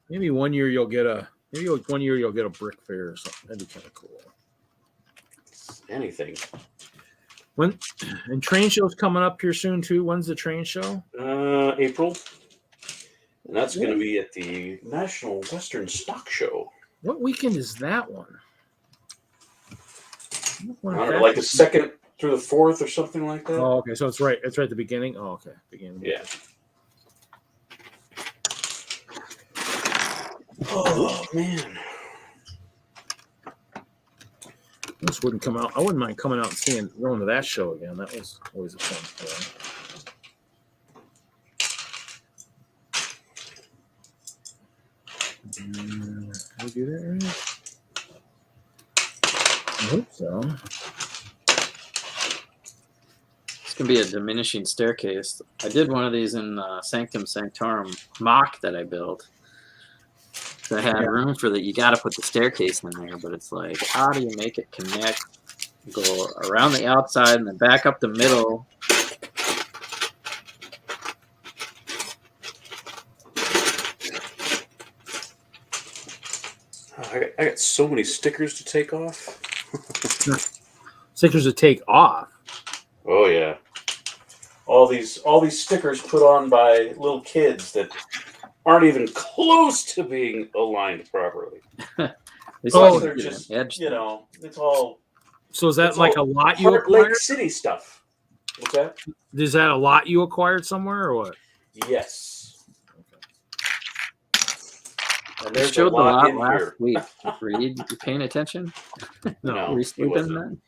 Maybe one year you'll get a brick fair or something. That'd be kind of cool. Anything. And train show's coming up here soon too. When's the train show? April. And that's going to be at the National Western Stock Show. What weekend is that one? I don't know, like the 2nd through the 4th or something like that. Oh, okay. So it's right. It's right at the beginning. Oh, okay. Beginning. Yeah. Oh man. This wouldn't come out. I wouldn't mind coming out and going to that show again. That was always a fun thing. Did we do that right? I hope so. It's gonna be a diminishing staircase. I did one of these in Sanctum Sanctorum mock that I built. So I had room for that. You got to put the staircase in there, but it's like, how do you make it connect? Go around the outside and then back up the middle. I got so many stickers to take off. Stickers to take off. Oh yeah. All these stickers put on by little kids that aren't even close to being aligned properly. They're just, it's all. So is that like a lot you acquired? Lake City stuff. What's that? Is that a lot you acquired somewhere or what? Yes. And There's showed a lot last week. Reed, you paying attention? No. Were you sleeping then?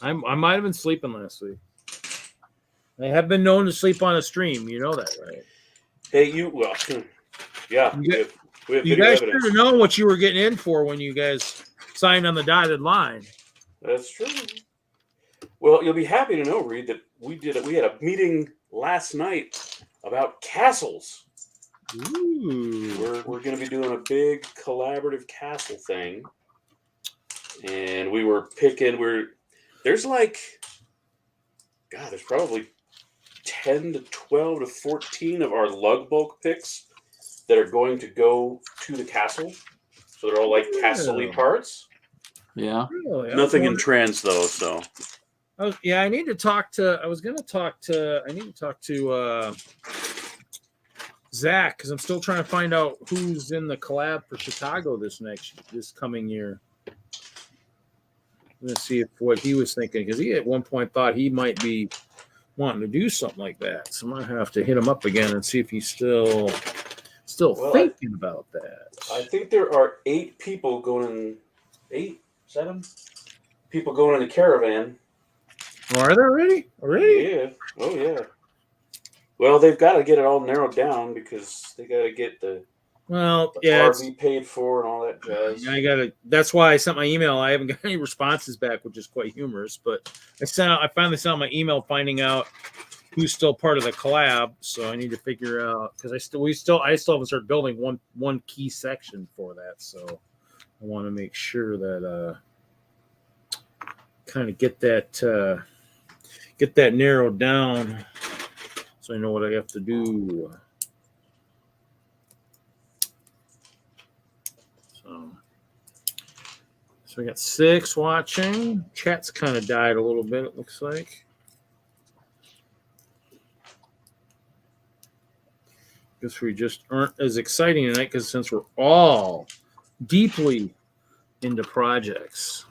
I might have been sleeping last week. I have been known to sleep on a stream. You know that, right? Hey, yeah. We have you guys should have known what you were getting in for when you guys signed on the dotted line. That's true. Well, you'll be happy to know, Reed, that we had a meeting last night about castles. Ooh. We're going to be doing a big collaborative castle thing, and we were picking. There's probably 10 to 12 to 14 of our lug bulk picks that are going to go to the castle. So they're all like castle-y parts. Yeah. Really? Nothing in trans though. So. Yeah, I need to talk to. I need to talk to Zach because I'm still trying to find out who's in the collab for Chicago this coming year. I'm gonna see what he was thinking because he at one point thought he might be wanting to do something like that. So I might have to hit him up again and see if he's still thinking about that. I think there are 8 people going in 7 people going in the caravan. Oh, are there already? Yeah. Oh yeah. Well, they've got to get it all narrowed down because they got to get the RV paid for and all that jazz. That's why I sent my email. I haven't got any responses back, which is quite humorous. But I finally sent out my email finding out who's still part of the collab. So I need to figure out because I still haven't started building one key section for that. So I want to make sure that kind of get that narrowed down so I know what I have to do. So we got 6 watching. Chat's kind of died a little bit, it looks like. Guess we just aren't as exciting tonight because since we're all deeply into projects.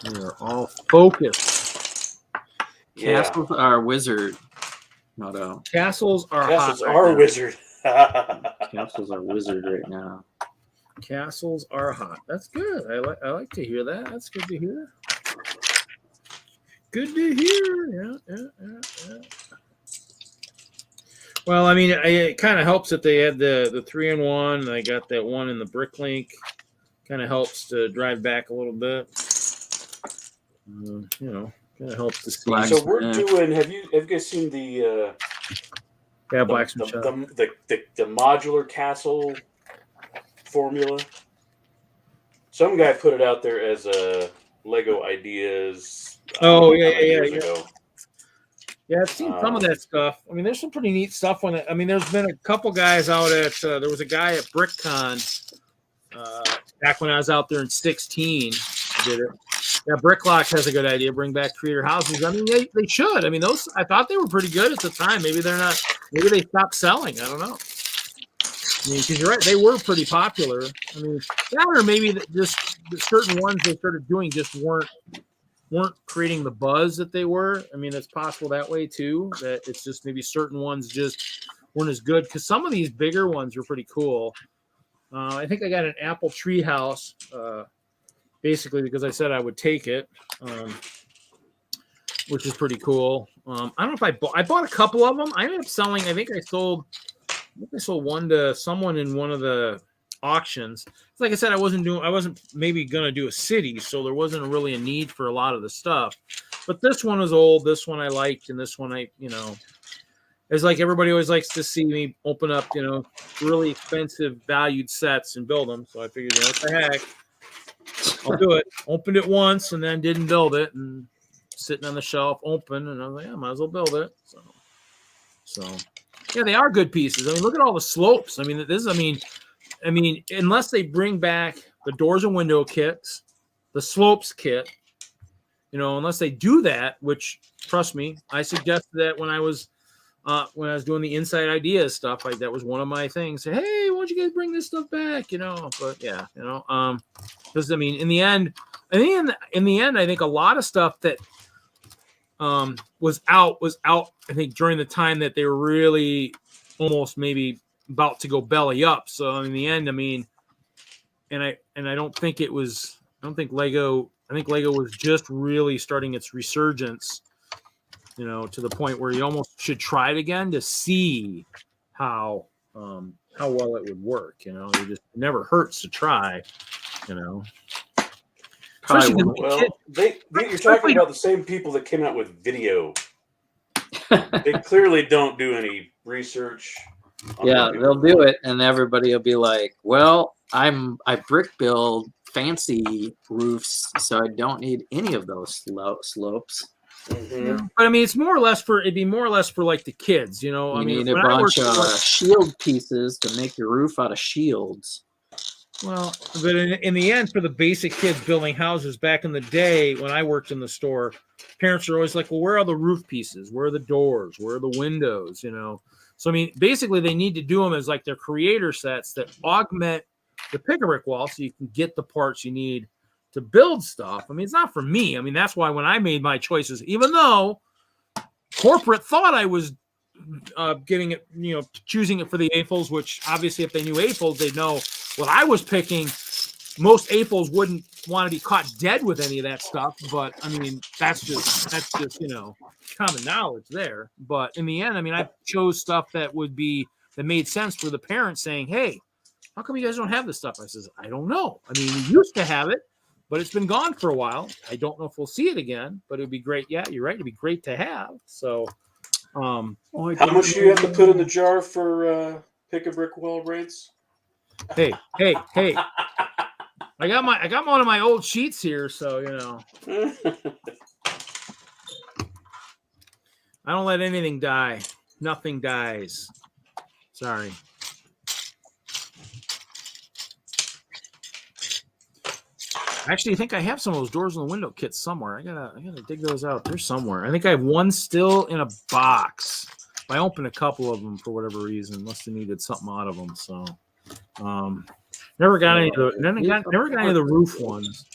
We are all focused. Castles are wizard. Motto. Castles are wizard. Castles are wizard right now. Castles are hot. That's good. I like to hear that. That's good to hear. Good to hear. Yeah. Well, I mean, it kind of helps that they had the 3-in-1. And I got that one in the Bricklink. Kind of helps to drive back a little bit. Kind of helps to see. So we're doing. Have you guys seen the Yeah, the, blacksmith shop. the modular castle formula. Some guy put it out there as a Lego ideas. Oh, how many yeah. years ago. Yeah, I've seen some of that stuff. I mean, there's some pretty neat stuff on it. I mean, there's been a couple guys out at. There was a guy at BrickCon back when I was out there in 16. Did it? Yeah, Bricklock has a good idea. Bring back creator houses. I mean, they should. I mean, those I thought they were pretty good at the time. Maybe they're not. Maybe they stopped selling. I don't know. I mean, because you're right, they were pretty popular. I mean, that or maybe just the certain ones they started doing just weren't creating the buzz that they were. I mean, it's possible that way too. That it's just maybe certain ones just weren't as good because some of these bigger ones were pretty cool. I think I got an apple tree house, basically because I said I would take it, which is pretty cool. I don't know if I bought a couple of them. I ended up selling. I think I sold one to someone in one of the auctions. It's like I said, I wasn't maybe gonna do a city, so there wasn't really a need for a lot of the stuff. But this one was old. This one I liked, and this one it's like everybody always likes to see me open up, really expensive valued sets and build them. So I figured, what the heck, I'll do it. Opened it once and then didn't build it, and sitting on the shelf open, and I was like, I might as well build it. So yeah, they are good pieces. I mean, look at all the slopes. I mean, unless they bring back the doors and window kits, the slopes kit, unless they do that, which trust me, I suggested that when I was doing the inside ideas stuff, that was one of my things. Say, hey, why don't you guys bring this stuff back? But yeah, because I mean, in the end, I think a lot of stuff that was out. I think during the time that they were really almost maybe about to go belly up. So in the end, I mean, and I don't think it was. I think Lego was just really starting its resurgence. To the point where you almost should try it again to see how well it would work. It never hurts to try. Well, you're talking about the same people that came out with video. They clearly don't do any research. Yeah, they'll do it, and everybody will be like, "Well, I brick build fancy roofs, so I don't need any of those slopes." Mm-hmm. But I mean, it'd be more or less for like the kids, You need a bunch of shield pieces to make your roof out of shields. Well, but in the end, for the basic kids building houses back in the day when I worked in the store, parents are always like, well, where are the roof pieces? Where are the doors? Where are the windows? So, I mean, basically they need to do them as like their creator sets that augment the pick-a-brick wall so you can get the parts you need to build stuff. I mean, it's not for me. I mean, that's why when I made my choices, even though corporate thought I was getting it, choosing it for the AFOLs, which obviously if they knew AFOLs, they'd know what I was picking. Most AFOLs wouldn't want to be caught dead with any of that stuff. But I mean, that's just common knowledge there. But in the end, I mean, I chose stuff that made sense for the parents saying, hey, how come you guys don't have this stuff? I says, I don't know. I mean, we used to have it, but it's been gone for a while. I don't know if we'll see it again, but it'd be great. Yeah, you're right. It'd be great to have. So, how much do you have to put in the jar for pick-a-brick wall rates? Hey! I got one of my old sheets here, so I don't let anything die. Nothing dies. Sorry. Actually, I think I have some of those doors and the window kits somewhere. I gotta dig those out. They're somewhere. I think I have one still in a box. I opened a couple of them for whatever reason. Must have needed something out of them. So, never got any of the roof ones.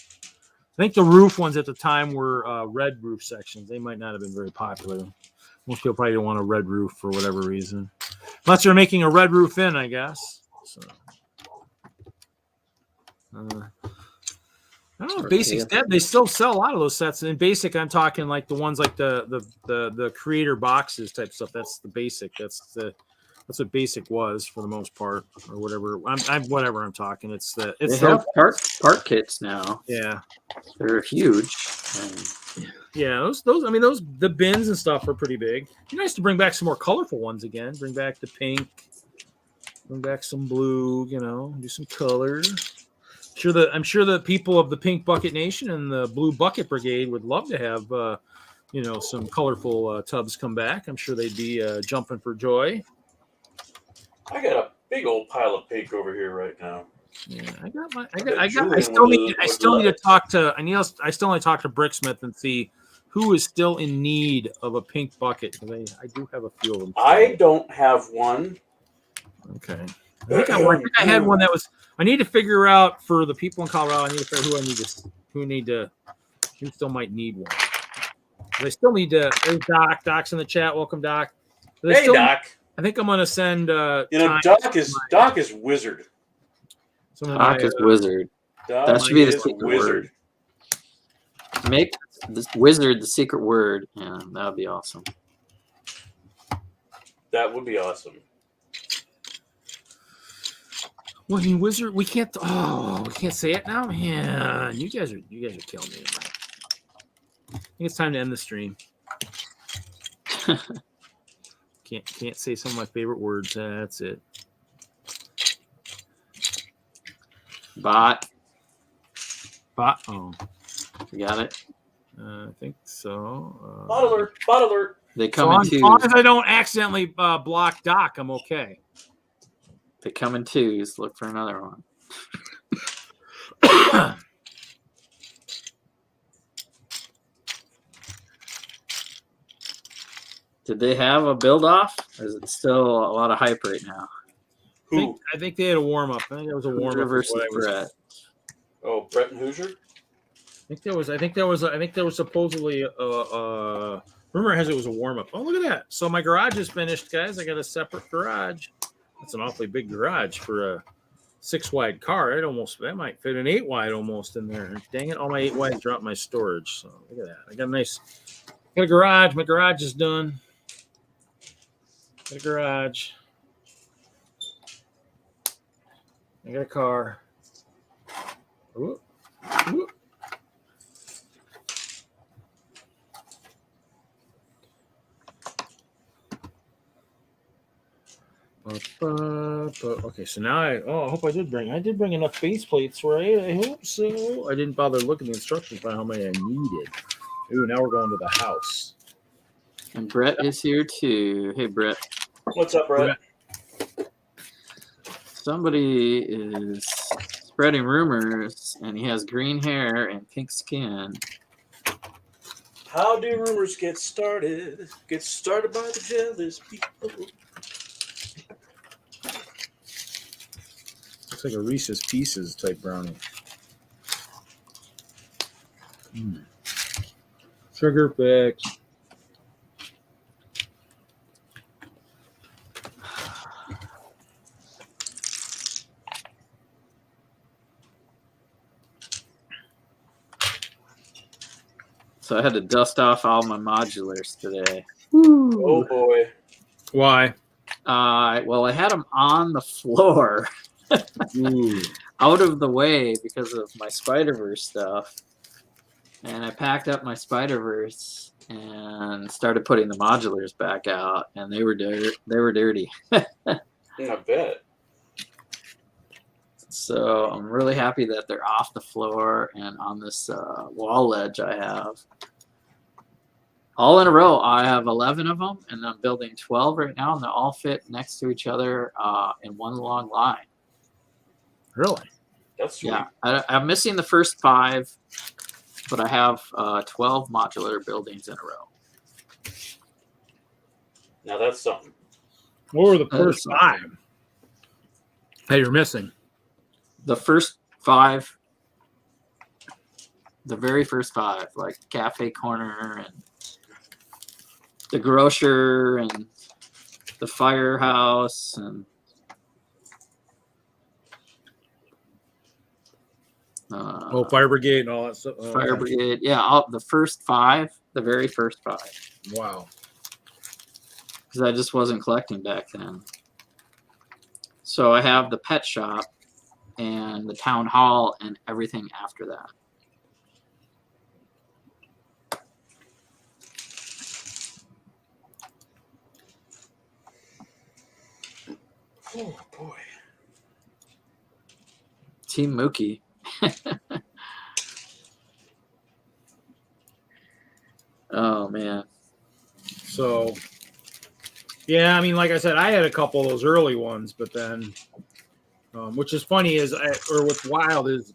I think the roof ones at the time were red roof sections. They might not have been very popular. Most people probably don't want a red roof for whatever reason, unless they're making a red roof in, I guess. So. I don't know. Basic's dead. They still sell a lot of those sets. In Basic, I'm talking like the ones like the creator boxes type stuff. That's the Basic. That's the That's what basic was for the most part, or whatever. Whatever I'm talking. It's They those, have part kits now. yeah. They're huge. And Yeah, those. I mean, the bins and stuff are pretty big. It'd be nice to bring back some more colorful ones again. Bring back the pink. Bring back some blue. You know, do some color. I'm sure the people of the Pink Bucket Nation and the Blue Bucket Brigade would love to have, some colorful tubs come back. I'm sure they'd be jumping for joy. I got a big old pile of pink over here right now. Yeah, I still need to talk to Bricksmith and see who is still in need of a pink bucket. I do have a few of them. I don't have one. Okay. I think I had one that was. I need to figure out for the people in Colorado. I need to figure who still might need one. But I still need to. There's Doc. Doc's in the chat. Welcome, Doc. Hey, Doc. I think I'm gonna send. Doc is wizard. Doc is wizard. That should be the secret word. Make this wizard the secret word. Yeah, that would be awesome. That would be awesome. Well, he wizard. We can't. Oh, we can't say it now. Yeah, you guys are killing me. I think it's time to end the stream. Can't say some of my favorite words. That's it. Bot. Oh, You got it. I think so. Bot alert! Bot alert! They come in twos. As long as I don't accidentally block Doc, I'm okay. They come in twos. Look for another one. Did they have a build off? Or is it still a lot of hype right now? I think they had a warm up. I think there was a warm up versus Brett. Oh, Brett and Hoosier. I think there was supposedly rumor has it was a warm up. Oh, look at that! So my garage is finished, guys. I got a separate garage. That's an awfully big garage for a 6-wide car. That might fit an 8-wide almost in there. Dang it! All my 8-wides dropped my storage. So look at that. I got a garage. My garage is done. Got a garage. I got a car. Ooh. Ooh. Okay, so now I hope I did bring enough base plates, right? I hope so. I didn't bother looking at the instructions by how many I needed. Ooh, now we're going to the house. And Brett is here too. Hey, Brett. What's up, Brett? Somebody is spreading rumors, and he has green hair and pink skin. How do rumors get started? Get started by the jealous people. Looks like a Reese's Pieces type brownie. Sugar fix. So I had to dust off all my modulars today. Oh boy. Why? Well, I had them on the floor, out of the way because of my Spider-Verse stuff. And I packed up my Spider-Verse and started putting the modulars back out, and they were dirty. I bet. So I'm really happy that they're off the floor and on this wall ledge I have. All in a row, I have 11 of them, and I'm building 12 right now, and they all fit next to each other in one long line. Really? That's sweet. Yeah, I'm missing the first 5, but I have 12 modular buildings in a row. Now that's something. What were the first 5 that you're missing? The first 5, the very first 5, like Cafe Corner and the Grocer and the Firehouse and Fire Brigade and all that stuff. Fire Brigade, yeah, the first 5, the very first 5. Wow. Because I just wasn't collecting back then. So I have the pet shop and the town hall and everything after that. Oh boy. Team Mookie. Oh man. So, yeah, I mean, like I said, I had a couple of those early ones, but then, which is funny is, or what's wild is,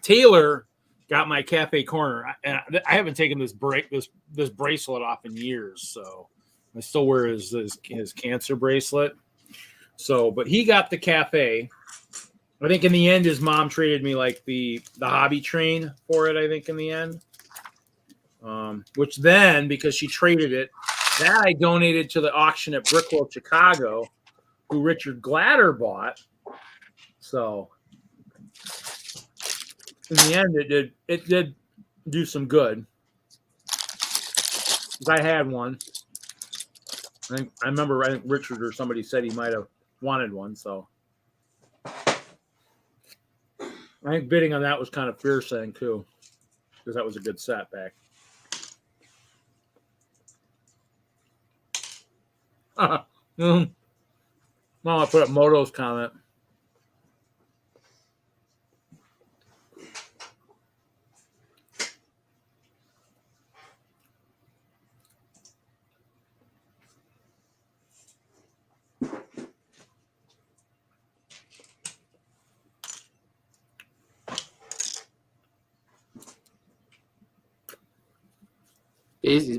Taylor got my cafe corner, and I haven't taken this bracelet off in years, so I still wear his cancer bracelet. So, but he got the cafe. I think in the end, his mom traded me like the hobby train for it. I think in the end, which then because she traded it, that I donated to the auction at Brickworld, Chicago, who Richard Gladder bought. So in the end, it did do some good. Because I had one. I remember Richard or somebody said he might have wanted one. So I think bidding on that was kind of fierce thing too, because that was a good set back. Well, I put up Moto's comment.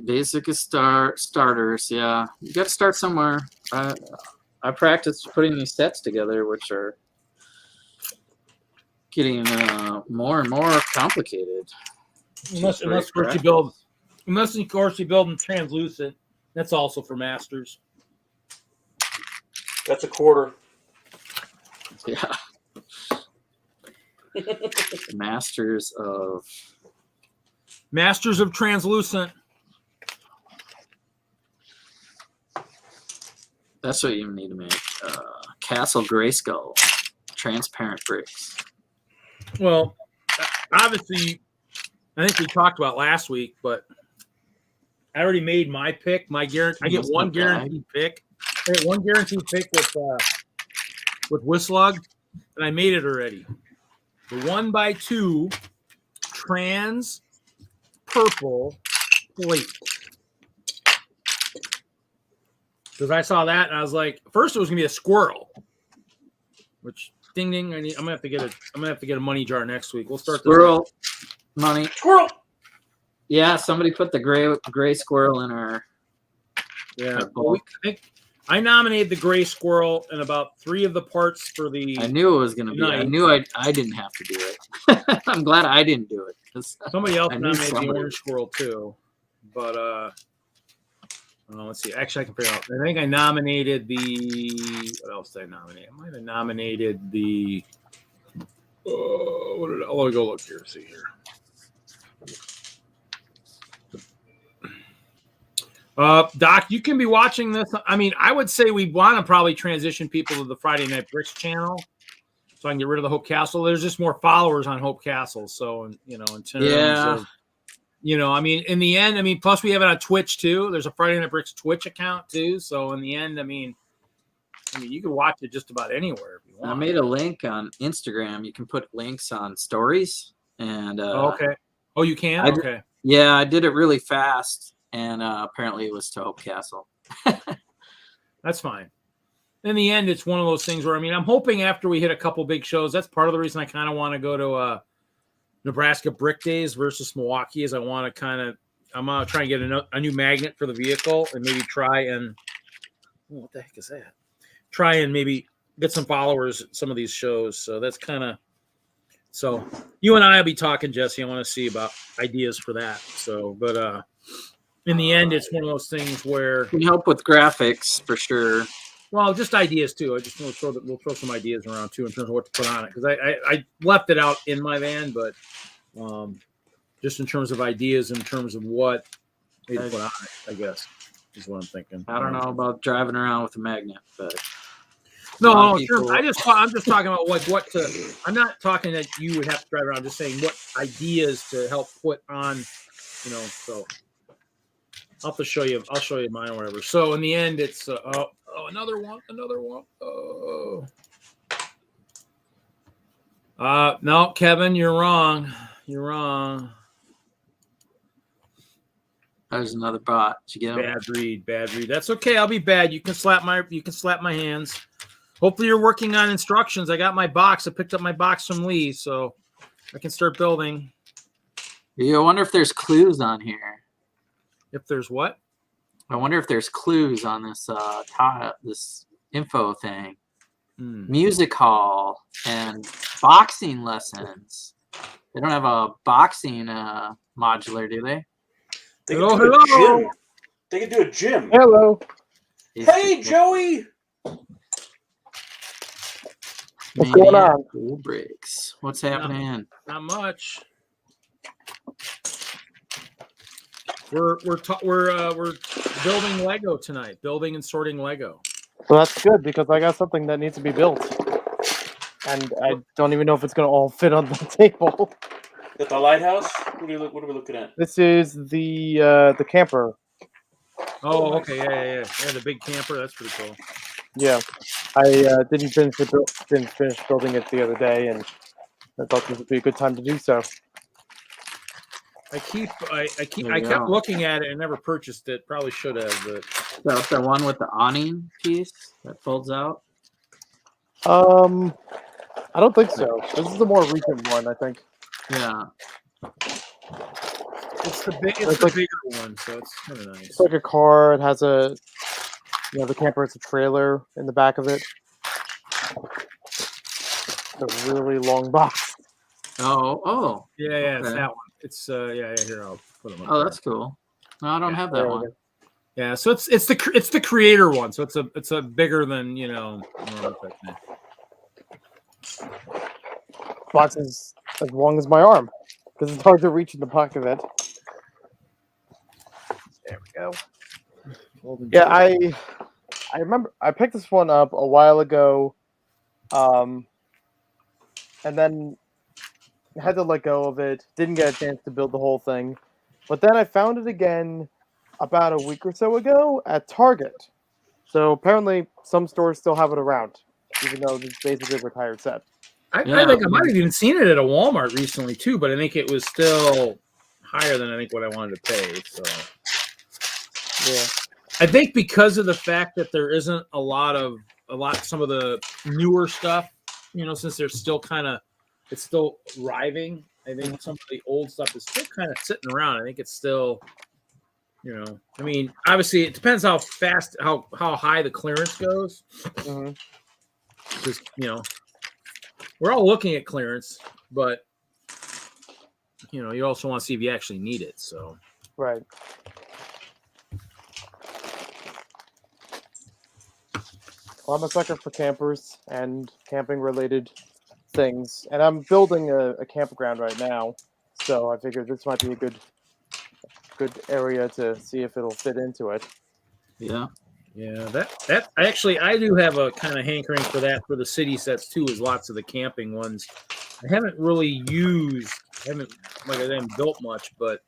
Basic is starters. Yeah, you got to start somewhere. I practiced putting these sets together, which are getting more and more complicated. Unless of course you build in translucent, that's also for masters. That's a quarter. Yeah. Masters of translucent. That's what you need to make. Castle Grayskull, transparent bricks. Well, obviously, I think we talked about last week, but I already made my pick. I get one guaranteed pick. I get one guaranteed pick with WISLUG, and I made it already. The 1x2 trans purple plate. Because I saw that and I was like, first it was gonna be a squirrel, which ding ding. I'm gonna have to get a money jar next week. We'll start squirrel money. Squirrel. Yeah, somebody put the gray squirrel in our. Yeah, I nominated the gray squirrel and about 3 of the parts for the. I knew it was gonna be. I knew I didn't have to do it. I'm glad I didn't do it. Somebody else nominated the orange squirrel too, but let's see. Actually, I can figure out. I think I nominated the. What else did I nominate? I might have nominated the. Let me go look here. See here. Doc, you can be watching this. I mean, I would say we want to probably transition people to the Friday Night Bricks channel, so I can get rid of the Hope Castle. There's just more followers on Hope Castle, so in terms of. I mean, in the end, plus we have it on Twitch too. There's a Friday Night Bricks Twitch account too. So in the end, I mean, you can watch it just about anywhere if you want. I made a link on Instagram. You can put links on stories and. Okay. Oh, you can. Okay. Yeah, I did it really fast, and apparently it was to Hope Castle. That's fine. In the end, it's one of those things where I'm hoping after we hit a couple big shows. That's part of the reason I kind of want to go to. Nebraska Brick Days versus Milwaukee is I'm going to try and get a new magnet for the vehicle and maybe try and what the heck is that? Try and maybe get some followers at some of these shows. So that's so you and I will be talking, Jesse. I want to see about ideas for that. So, but in the end, it's one of those things where can help with graphics for sure. Well, just ideas too. I just want to we'll throw some ideas around too in terms of what to put on it because I left it out in my van, but just in terms of ideas, in terms of what they put on it, I guess is what I'm thinking. I don't know about driving around with a magnet, but No, sure. I'm just talking about like what to. I'm not talking that you would have to drive around. I'm just saying what ideas to help put on. So I'll have to show you. I'll show you mine or whatever. So in the end, it's another one. Oh. No, Kevin, you're wrong. You're wrong. There's another bot. Did you get him? Bad read. That's okay. I'll be bad. You can slap my hands. Hopefully you're working on instructions. I got my box. I picked up my box from Lee, so I can start building. Yeah, I wonder if there's clues on here. If there's what? I wonder if there's clues on this this info thing. Music hall and boxing lessons. They don't have a boxing modular, do they? Hello. They can do a gym. Hello. Hey, Joey. What's going on? Cool breaks. What's happening? Not much. We're building Lego tonight. Building and sorting Lego. Well, that's good because I got something that needs to be built, and I don't even know if it's going to all fit on the table. At the lighthouse? What are we looking at? This is the camper. Oh, okay, yeah. The big camper. That's pretty cool. Yeah, I didn't finish building it the other day, and I thought this would be a good time to do so. I kept looking at it and never purchased it. Probably should have, but that's the one with the awning piece that folds out. I don't think so. This is the more recent one, I think. Yeah. It's the bigger one, so it's kind of nice. It's like a car. It has the camper has a trailer in the back of it. It's a really long box. Oh. Yeah, okay. It's that one. It's here I'll put them up. Oh, that's cool. No, I don't have that one. Yeah, so it's the creator one, so it's a bigger than Box is as long as my arm because it's hard to reach in the back of it. There we go. Yeah, I remember I picked this one up a while ago, and then had to let go of it. Didn't get a chance to build the whole thing, but then I found it again about a week or so ago at Target. So apparently some stores still have it around, even though it's basically a retired set. I think I might have even seen it at a Walmart recently too, but I think it was still higher than I think what I wanted to pay. So yeah, I think because of the fact that there isn't some of the newer stuff, since they're still it's still arriving. I think some of the old stuff is still kind of sitting around. I think it's still, I mean, obviously it depends how fast, how high the clearance goes. Because, we're all looking at clearance, but, you also want to see if you actually need it. So, right. Well, I'm a sucker for campers and camping related things, and I'm building a campground right now, so I figured this might be a good area to see if it'll fit into it. Yeah, that I do have a kind of hankering for that for the city sets too. Is lots of the camping ones I haven't really used. I haven't built much, but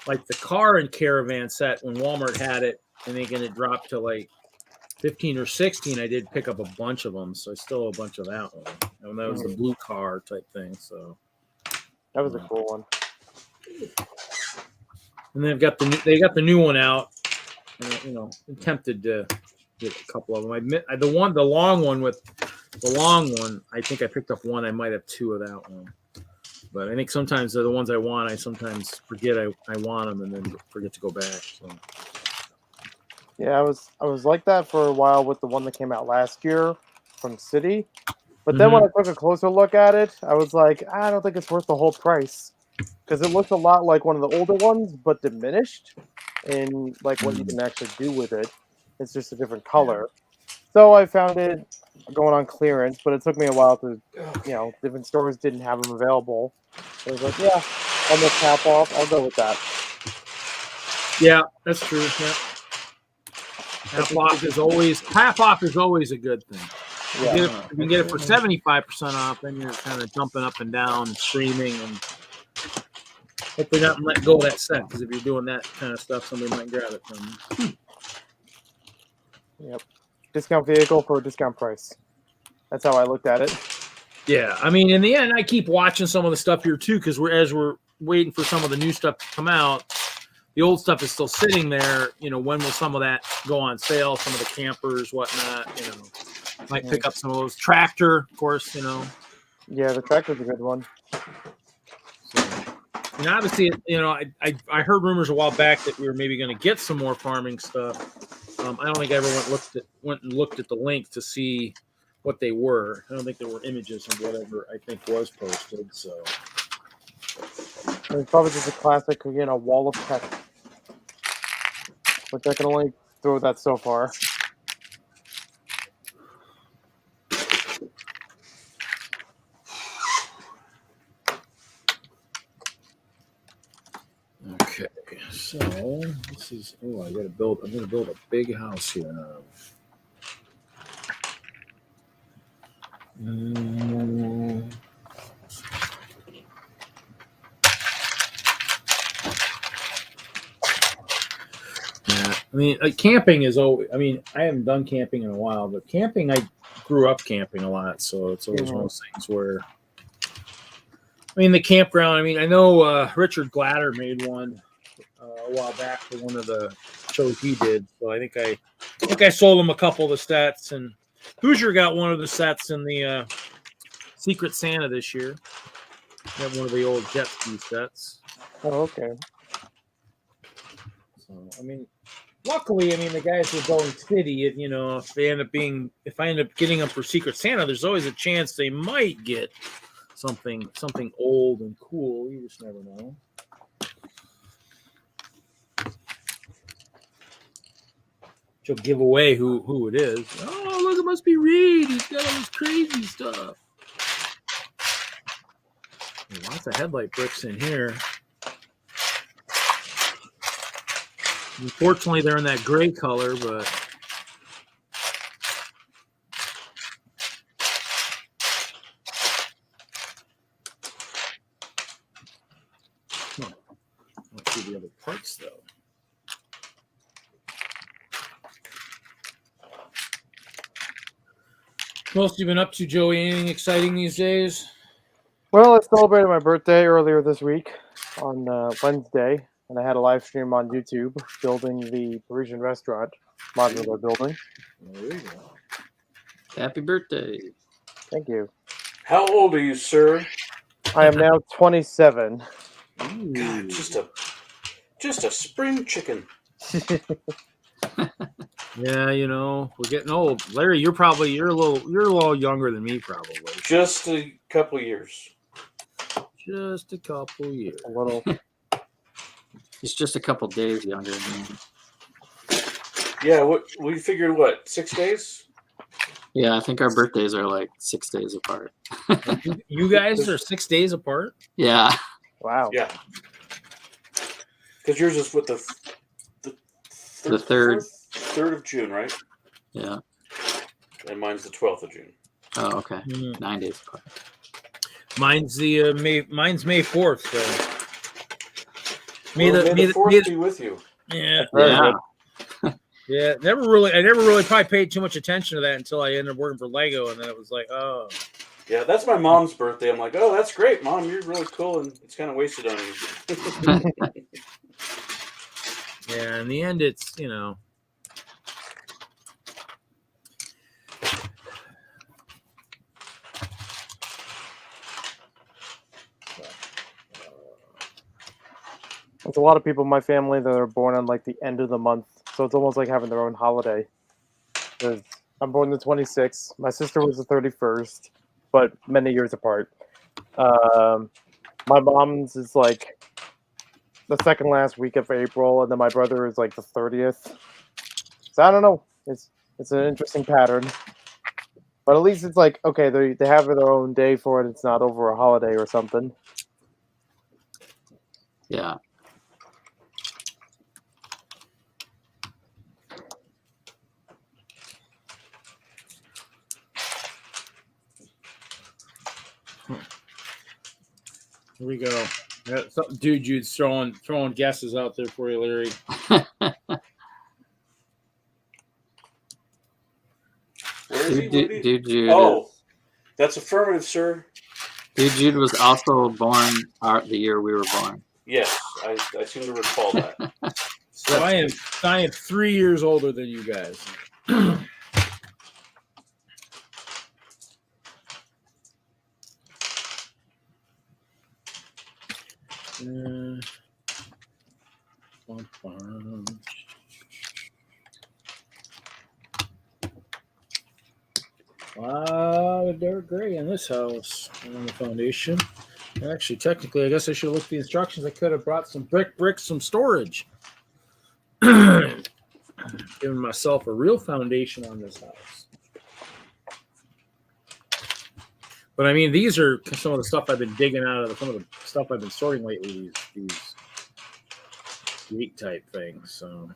like the car and caravan set when Walmart had it, and it dropped to like 15 or 16, I did pick up a bunch of them, so I still have a bunch of that one. And that was the blue car type thing. So that was a cool one. And they got the new one out. I'm tempted to get a couple of them. The long one with the long one. I think I picked up one. I might have two of that one. But I think sometimes the ones I want, I sometimes forget I want them and then forget to go back. So. Yeah, I was like that for a while with the one that came out last year from City. But then when I took a closer look at it, I was like, I don't think it's worth the whole price. Because it looks a lot like one of the older ones, but diminished in like what you can actually do with it. It's just a different color. So I found it going on clearance, but it took me a while to, different stores didn't have them available. So I was like, yeah, almost half off. I'll go with that. Yeah, that's true. Yeah. Half off is always a good thing. Yeah. If you can get it for 75% off, then you're kind of jumping up and down and screaming and hopefully not let go of that set, because if you're doing that kind of stuff, somebody might grab it from you. Yep. Discount vehicle for a discount price. That's how I looked at it. Yeah, I mean, in the end, I keep watching some of the stuff here too, because as we're waiting for some of the new stuff to come out, the old stuff is still sitting there. You know, when will some of that go on sale? Some of the campers, whatnot. You know, might pick up some of those. Tractor, of course. You know. Yeah, the tractor's a good one. So, and obviously, you know, I heard rumors a while back that we were maybe going to get some more farming stuff. I don't think I ever went and looked at the link to see what they were. I don't think there were images of whatever I think was posted. So It's probably just a classic, wall of text. Which I can only throw that so far. okay, so this is. Oh, I'm gonna build a big house here now. Yeah, I mean, camping is always. I mean, I haven't done camping in a while, but camping, I grew up camping a lot, so it's always one of those things where. I mean, the campground. I mean, I know Richard Gladder made one a while back for one of the shows he did. So I think I sold him a couple of the sets, and Hoosier got one of the sets in the Secret Santa this year. Got one of the old jet ski sets. Oh, okay. So I mean, luckily, I mean the guys who are going city. You know, if I end up getting them for Secret Santa, there's always a chance they might get something old and cool. You just never know. She'll give away who it is. Oh, look, it must be Reed. He's got all this crazy stuff. Lots of headlight bricks in here. Unfortunately, they're in that gray color, but let's see the other parts though. What else you been up to, Joey? Anything exciting these days? Well, I celebrated my birthday earlier this week on Wednesday, and I had a live stream on YouTube building the Parisian restaurant modular building. There you go. Happy birthday. Thank you. How old are you, sir? I am now 27. God, just a spring chicken. Yeah, you know, we're getting old. Larry, you're a little younger than me, probably. Just a couple years. Just a couple years. A little. He's just a couple days younger than me. Yeah, what we figured 6 days? Yeah, I think our birthdays are like 6 days apart. You guys are 6 days apart? Yeah. Wow. Yeah. Because yours is with the third. 3rd of June, right? Yeah. And mine's the 12th of June. Oh, okay. 9 days apart. Mine's May 4th. So. May the 4th be with you. Yeah. Yeah. Yeah. I never really probably paid too much attention to that until I ended up working for Lego, and then it was like, oh. Yeah, that's my mom's birthday. I'm like, oh, that's great, Mom. You're really cool, and it's kind of wasted on you. Yeah, in the end, it's, you know. There's a lot of people in my family that are born on like the end of the month, so it's almost like having their own holiday. Because I'm born the 26th. My sister was the 31st, but many years apart. My mom's is like the second last week of April, and then my brother is like the 30th. So I don't know. It's an interesting pattern. But at least it's like, okay, they have their own day for it. It's not over a holiday or something. Yeah. Here we go. Yeah, dude, Jude's throwing guesses out there for you, Larry. Where is he? Dude Jude. Oh, that's affirmative, sir. Dude Jude was also born the year we were born. Yes, I seem to recall that. So I am 3 years older than you guys. They're gray in this house on the foundation. Actually, technically, I guess I should look at the instructions. I could have brought some bricks, some storage. Giving myself a real foundation on this house. But I mean, these are some of the stuff I've been digging out of some of the stuff I've been sorting lately. These gate type things. So.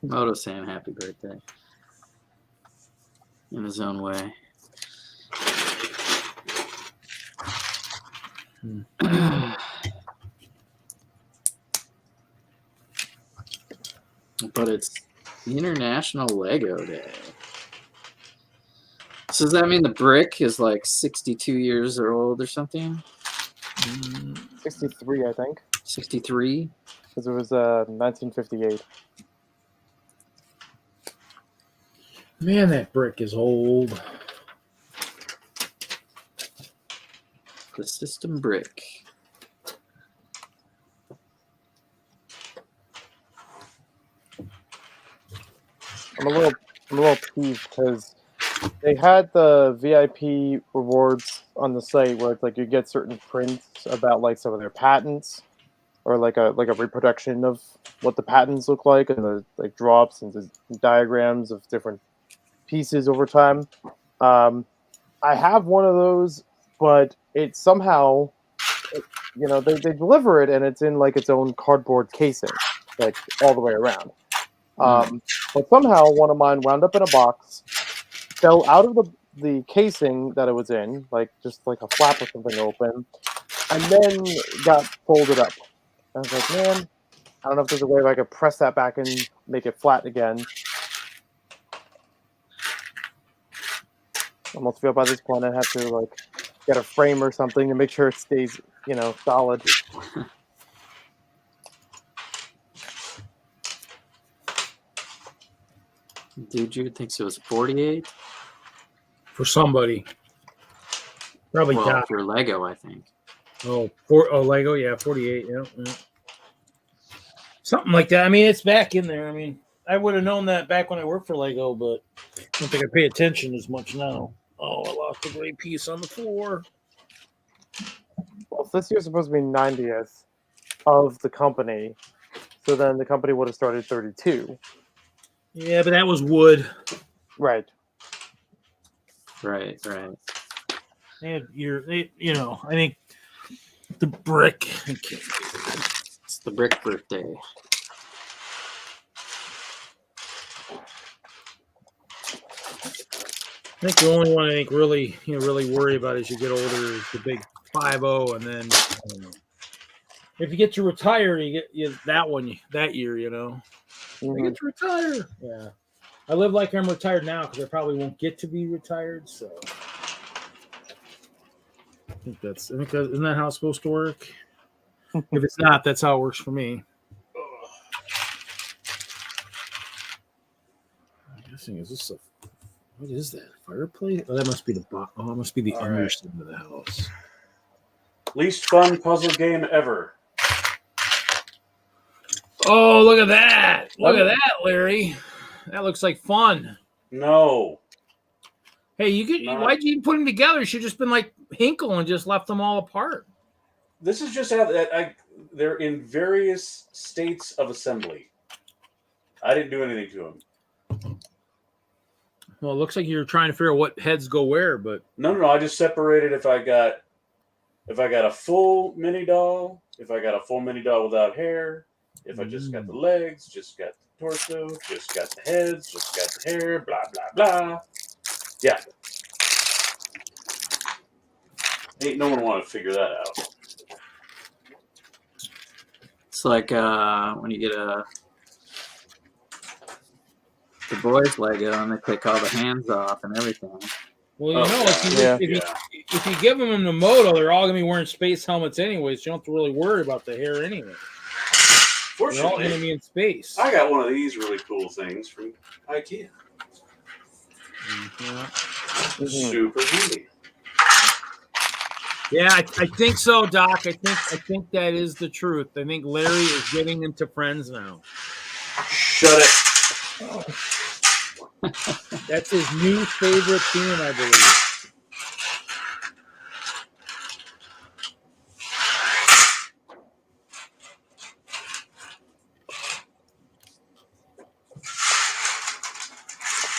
Moto saying happy birthday in his own way. But it's International Lego Day. So does that mean the brick is like 62 years old or something? 63, I think. 63? Because it was 1958. Man, that brick is old. The system brick. I'm a little peeved because they had the VIP rewards on the site where it's like you get certain prints about like some of their patents, or like a reproduction of what the patents look like, and the like drops and the diagrams of different pieces over time. I have one of those, but it somehow, they deliver it and it's in like its own cardboard casing, like all the way around. But somehow one of mine wound up in a box, fell out of the casing that it was in, like just like a flap or something open, and then got folded up. I was like, man, I don't know if there's a way if I could press that back and make it flat again. I almost feel by this point I'd have to like get a frame or something to make sure it stays, solid. Dude, you thinks it was 48? For somebody. Probably well, for Lego, I think. Lego, yeah, 48, yeah. Something like that. I mean, it's back in there. I mean, I would have known that back when I worked for Lego, but I don't think I pay attention as much now. Oh, I lost a great piece on the floor. Well, this year's supposed to be 90th of the company, so then the company would have started 32. Yeah, but that was wood. Right. Right. And I think the brick. It's the brick birthday. I think the only one I think really worry about as you get older is the big 5-0, and then if you get to retire, you get that one that year. Mm-hmm. I get to retire. Yeah, I live like I'm retired now because I probably won't get to be retired. So I think isn't that how it's supposed to work? If it's not, that's how it works for me. I'm guessing what is that? Fireplace? Oh, that must be the bottom. Oh, it must be the underside of the house. Least fun puzzle game ever. Oh, look at that! Look at that, Larry. That looks like fun. No. Hey, why'd you even put them together? You should have just been like Hinkle and just left them all apart. This is just how they're in various states of assembly. I didn't do anything to them. Well, it looks like you're trying to figure out what heads go where, but No. I just separated if I got a full mini doll, if I got a full mini doll without hair, if I just got the legs, just got the torso, just got the heads, just got the hair, blah, blah, blah. Yeah. Ain't no one want to figure that out. It's like when you get the boys Lego and they take all the hands off and everything. Well, you know, if you give them the Moto, they're all going to be wearing space helmets anyways. So you don't have to really worry about the hair anyway. Fortunately, they're all going to be in space. I got one of these really cool things from IKEA. Super handy. Yeah, I think so, Doc. I think that is the truth. I think Larry is getting into friends now. Shut it. That's his new favorite team, I believe.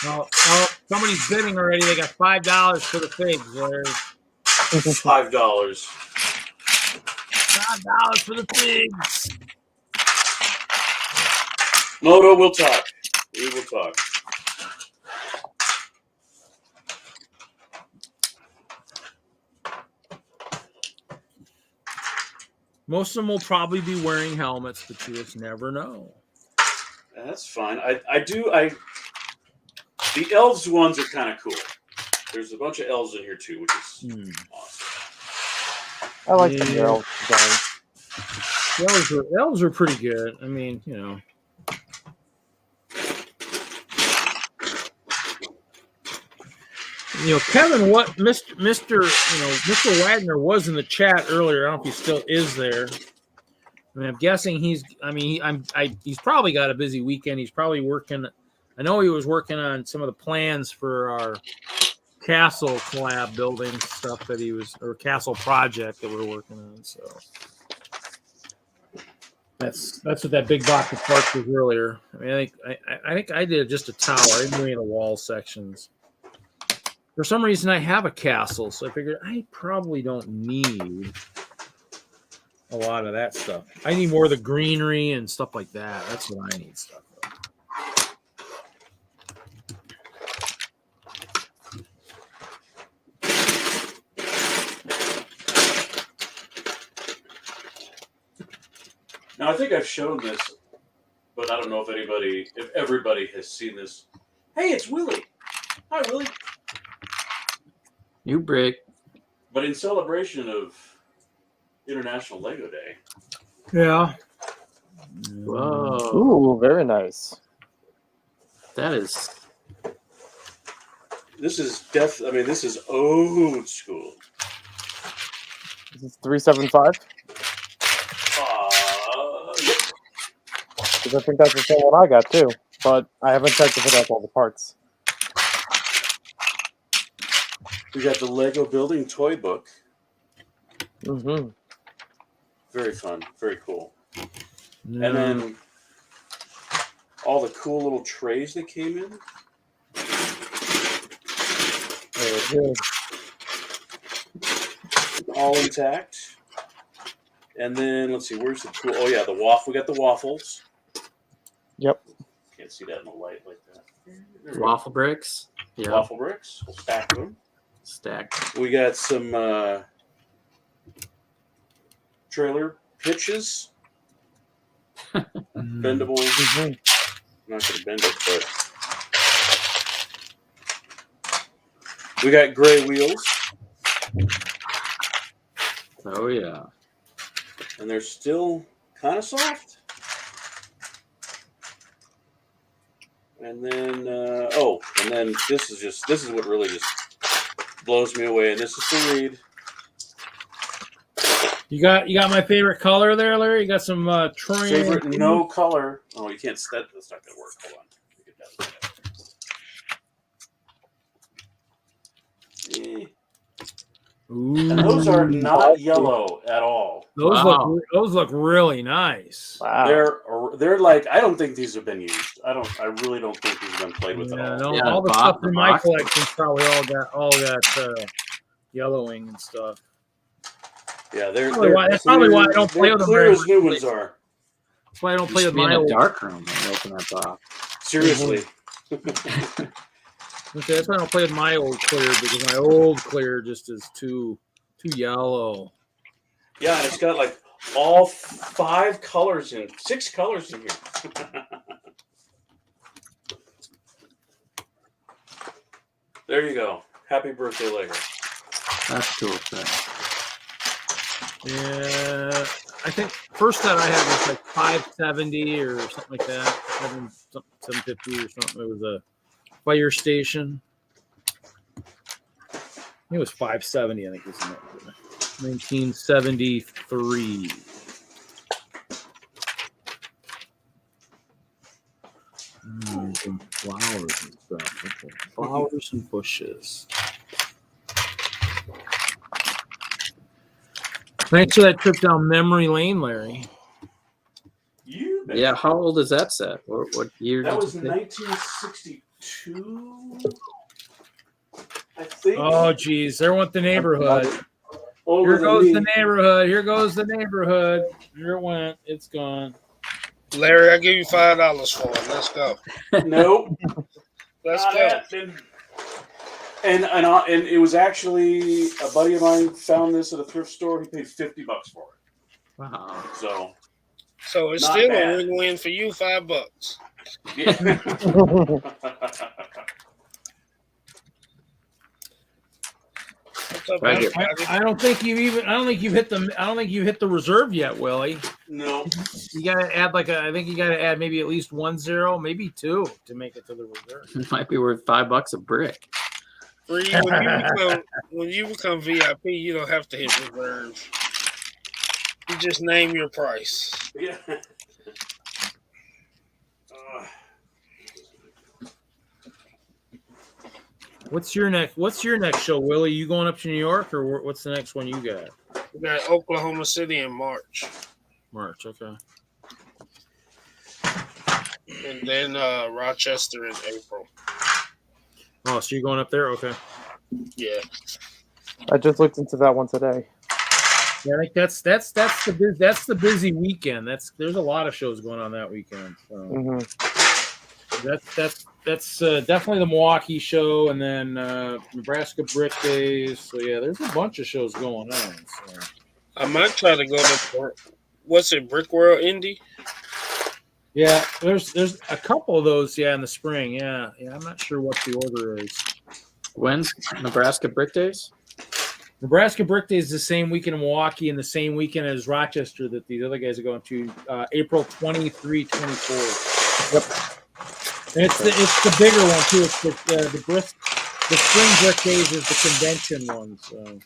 Oh, somebody's bidding already. They got $5 for the figs, Larry. $5. $5 for the figs. Moto, we'll talk. We will talk. Most of them will probably be wearing helmets, but you just never know. That's fine. The elves ones are kind of cool. There's a bunch of elves in here too, which is awesome. I like the elves design. Elves are pretty good. I mean, you know. You know, Kevin, what Mr. Wagner was in the chat earlier. I don't know if he still is there. I mean, I'm guessing he's probably got a busy weekend. He's probably working. I know he was working on some of the plans for our castle collab building stuff or castle project that we're working on. So that's what that big box of parts was earlier. I mean, I think I did just a tower. I didn't do any of the wall sections. For some reason, I have a castle, so I figured I probably don't need a lot of that stuff. I need more of the greenery and stuff like that. That's what I need stuff of. Now, I think I've shown this, but I don't know if everybody has seen this. Hey, it's Willie. Hi, Willie. New brick. But in celebration of International Lego Day. Yeah. Whoa. Ooh, very nice. That is. This is old school. This is 375. Yep. Because I think that's the same one I got too, but I haven't checked if it has all the parts. We got the Lego building toy book. Mm-hmm. Very fun. Very cool. Yeah. And then all the cool little trays that came in. All intact. And then, let's see, where's the cool... Oh, yeah, the waffle. We got the waffles. Yep. Can't see that in the light like that. Waffle bricks. Yeah. Waffle bricks. We'll stack them. Stacked. We got some trailer hitches. Bendable. Mm-hmm. I'm not going to bend it, but we got gray wheels. Oh, yeah. And they're still kind of soft. And then, this is what really just blows me away. And this is the read. You got my favorite color there, Larry. You got some Troy. Favorite no color. Oh, you can't. That's not going to work. Hold on. Ooh. And those are not yellow at all. Those look really nice. Wow. They're like, I don't think these have been used. I really don't think these have been played with at all. No, Yeah, all the stuff in my collection probably all got yellowing and stuff. Yeah, That's probably why I don't play with them clear very as much. new ones are. That's why I don't You play should with be in my a old. dark room when you open that box. Seriously. Okay, that's why I don't play with my old clear, because my old clear just is too yellow. Yeah, and it's got like all 6 colors in here. There you go. Happy birthday, Legend. That's cool stuff. Yeah, I think first set I had was like 570 or something like that, 750 or something. It was a fire station. It was 570, I think it was 1973. Some flowers and stuff. Okay. Flowers and bushes. Thanks for that trip down memory lane, Larry. You bet. Yeah, how old is that set? What year? That did was you say? 1962, I think. Oh, geez. There went the neighborhood. Older Here than goes me. the neighborhood. Here goes the neighborhood. Here it went. It's gone. Larry, I'll give you $5 for it. Let's go. Nope. Let's Not go. happening. And it was actually a buddy of mine found this at a thrift store. He paid $50 for it. Wow. So it's Not still bad. a win-win for you, $5. Yeah. What's up, Right man? here. I don't think you've hit the reserve yet, Willie. No. You gotta add I think you gotta add maybe at least 1 0, maybe 2 to make it to the reserve. It might be worth $5 a brick. When you become VIP, you don't have to hit reserve. You just name your price. Yeah. What's your next show, Willie? You going up to New York, or what's the next one you got? We got Oklahoma City in March. March, okay. And then Rochester in April. Oh, so you're going up there? Okay. Yeah. I just looked into that one today. Yeah, I think that's the busy weekend. There's a lot of shows going on that weekend. So that's definitely the Milwaukee show, and then Nebraska Brick Days. So yeah, there's a bunch of shows going on. So. I might try to go to Brickworld Indy? Yeah, there's a couple of those. Yeah, in the spring. Yeah. I'm not sure what the order is. When's Nebraska Brick Days? Nebraska Brick Days is the same weekend in Milwaukee and the same weekend as Rochester that these other guys are going to. April 23, 24. Yep. And it's the bigger one too. It's the spring Brick Days is the convention one. So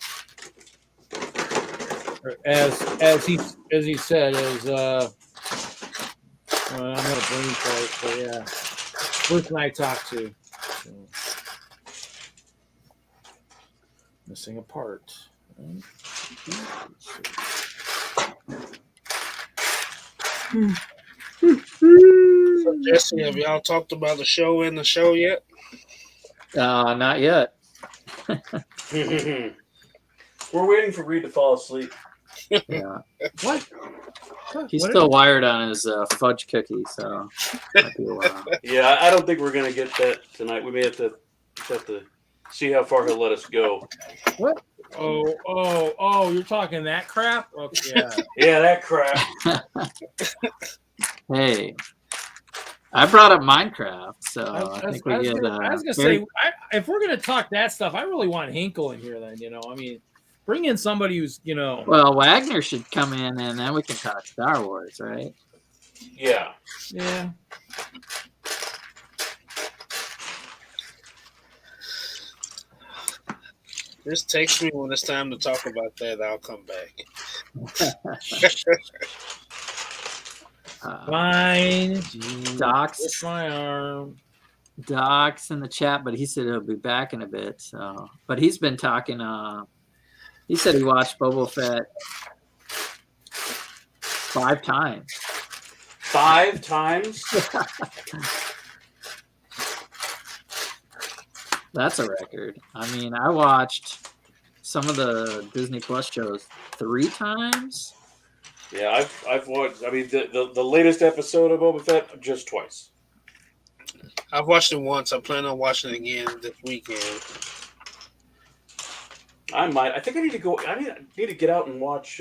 as he said, I'm gonna brain fight, but yeah, person I talked to. So. Missing a part. So Jesse, have y'all talked about the show in the show yet? Not yet. We're waiting for Reed to fall asleep. Yeah. What? He's still wired on his fudge cookie, so might be a while. Yeah, I don't think we're gonna get that tonight. We may have to see how far he'll let us go. What? Oh! You're talking that crap? Okay, yeah. Yeah, that crap. Hey, I brought up Minecraft, so I think we I was get. gonna say, if we're gonna talk that stuff, I really want Hinkle in here. Then I mean, bring in somebody who's Well, Wagner should come in, and then we can talk Star Wars, right? Yeah. Yeah. Just text me when it's time to talk about that. I'll come back. Fine. Doc's Lift my arm. Doc's in the chat, but he said he'll be back in a bit. So, but he's been talking. He said he watched Boba Fett 5 times. 5 times? That's a record. I mean, I watched some of the Disney Plus shows 3 times. Yeah, I've watched. I mean, the latest episode of Boba Fett just twice. I've watched it once. I plan on watching it again this weekend. I think I need to go. I need to get out and watch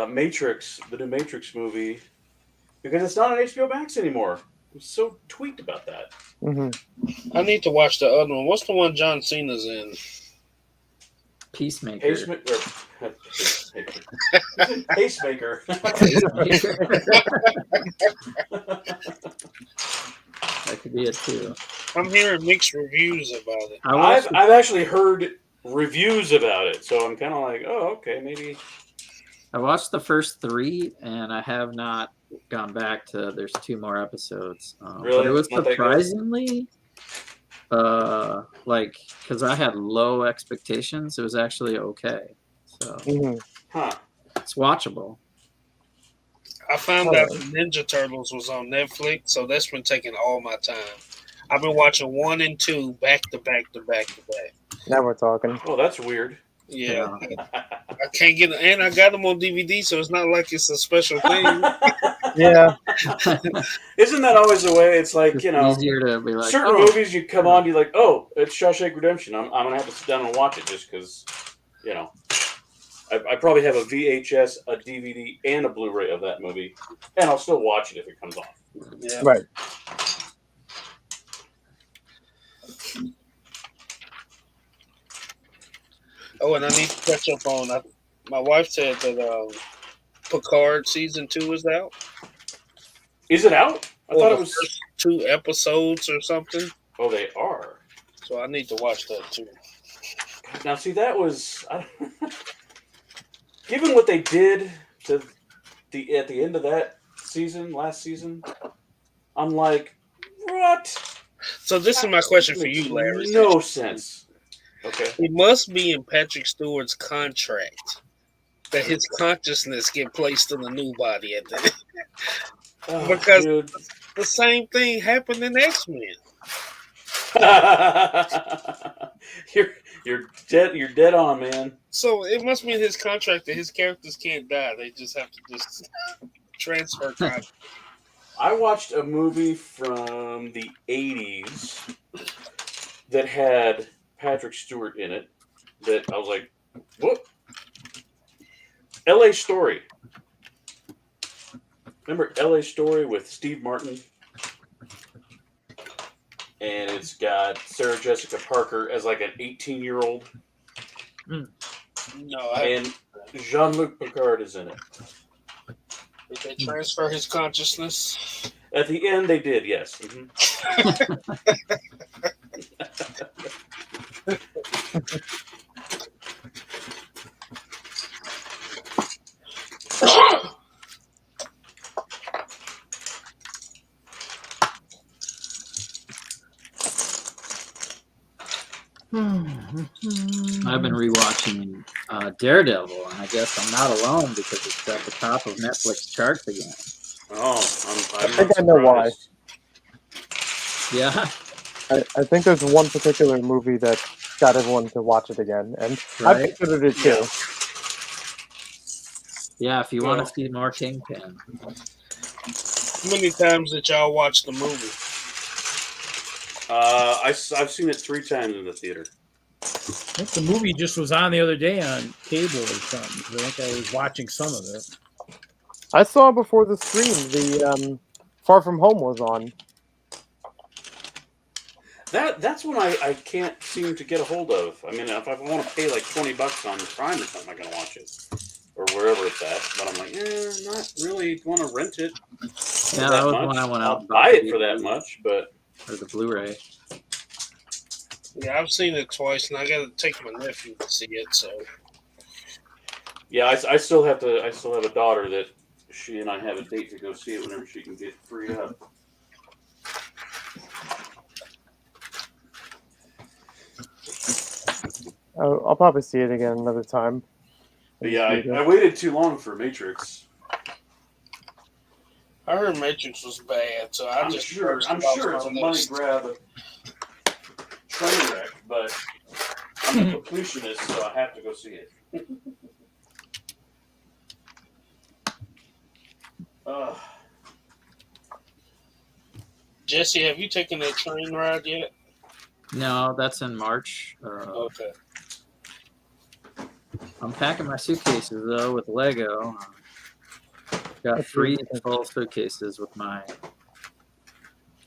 Matrix, the new Matrix movie, because it's not on HBO Max anymore. I'm so tweaked about that. Mm-hmm. I need to watch the other one. What's the one John Cena's in? Peacemaker. Pacemaker. That could be it too. I'm hearing mixed reviews about it. I've actually heard reviews about it, so I'm kind of like, oh, okay, maybe. I watched the first 3, and I have not gone back to. There's 2 more episodes. Really? But it was Not that good? surprisingly, because I had low expectations. It was actually okay. So Huh. it's watchable. I found out the Ninja Turtles was on Netflix, so that's been taking all my time. I've been watching 1 and 2 back to back to back to back. Now we're talking. Oh, that's weird. Yeah. I can't get it, and I got them on DVD, so it's not like it's a special thing. Yeah. Isn't that always the way? It's like, It's you know, easier to be like, certain movies you come on, you're like, oh, it's Shawshank Redemption. I'm gonna have to sit down and watch it just because, you know, I probably have a VHS, a DVD, and a Blu-ray of that movie, and I'll still watch it if it comes on. Yeah. Right. Oh, and I need to catch up on. My wife said that Picard season 2 is out. Is it out? I thought it was first 2 episodes or something. Oh, they are. So I need to watch that too. Now, see, that was given what they did to at the end of that season, last season. I'm like, what? So this is my question for you, Larry. No sense. Okay. It must be in Patrick Stewart's contract that his consciousness get placed in a new body at the Oh, because dude. the same thing happened in X-Men. You're dead on, man. So it must be in his contract that his characters can't die. They just have to just transfer consciousness. I watched a movie from the 80s that had Patrick Stewart in it that I was like, what? L.A. Story. Remember L.A. Story with Steve Martin? And it's got Sarah Jessica Parker as like an 18-year-old. No, And Jean-Luc Picard is in it. did they transfer his consciousness? At the end, they did, yes. Mm-hmm. I've been rewatching Daredevil, and I guess I'm not alone because it's at the top of Netflix charts again. Oh, I'm I think I know why. Yeah, I think there's one particular movie that got everyone to watch it again, and I right. considered it too. Yeah, if you want to see more Kingpin. How many times did y'all watch the movie? I've seen it 3 times in the theater. I think the movie just was on the other day on cable or something. 'Cause I think I was watching some of it. I saw before the stream the Far From Home was on. That's one I can't seem to get a hold of. I mean, if I want to pay like $20 on Prime or something, I'm gonna watch it or wherever it's at. But I'm like, not really want to rent it. Yeah, that was when I went out. I'll buy it for that much, but or the Blu-ray. Yeah, I've seen it twice, and I got to take my nephew to see it. So yeah, I still have a daughter that she and I have a date to go see it whenever she can get free up. I'll probably see it again another time. But yeah, I waited too long for Matrix. I heard Matrix was bad, so I'm sure it's a money grab train wreck, but I'm a completionist, so I have to go see it. Jesse, have you taken that train ride yet? No, that's in March. Okay. I'm packing my suitcases though with Lego. Got 3 full suitcases with my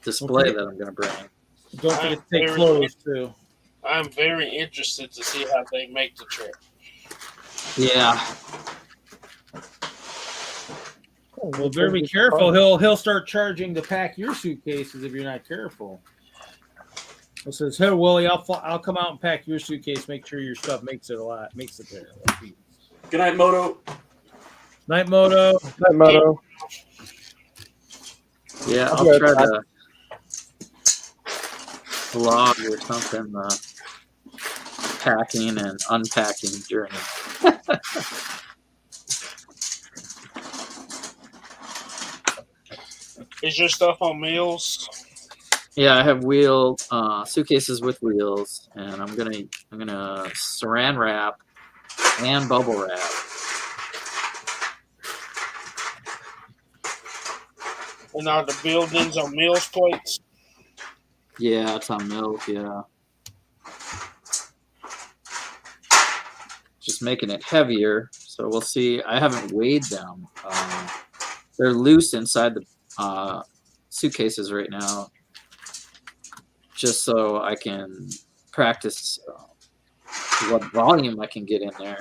display that I'm going to bring. Don't forget to take clothes too. I'm very interested to see how they make the trip. Yeah. Well, better be careful. He'll start charging to pack your suitcases if you're not careful. He says, "Hey, Willie, I'll come out and pack your suitcase. Make sure your stuff makes it there." Good night, Moto. Night, Moto. Night, Moto. Yeah, I'll try to vlog or something, packing and unpacking journey. Is your stuff on wheels? Yeah, I have suitcases with wheels, and I'm gonna saran wrap and bubble wrap. And are the buildings on Mills plates? Yeah, it's on milk. Yeah, just making it heavier. So we'll see. I haven't weighed them. They're loose inside the suitcases right now, just so I can practice what volume I can get in there.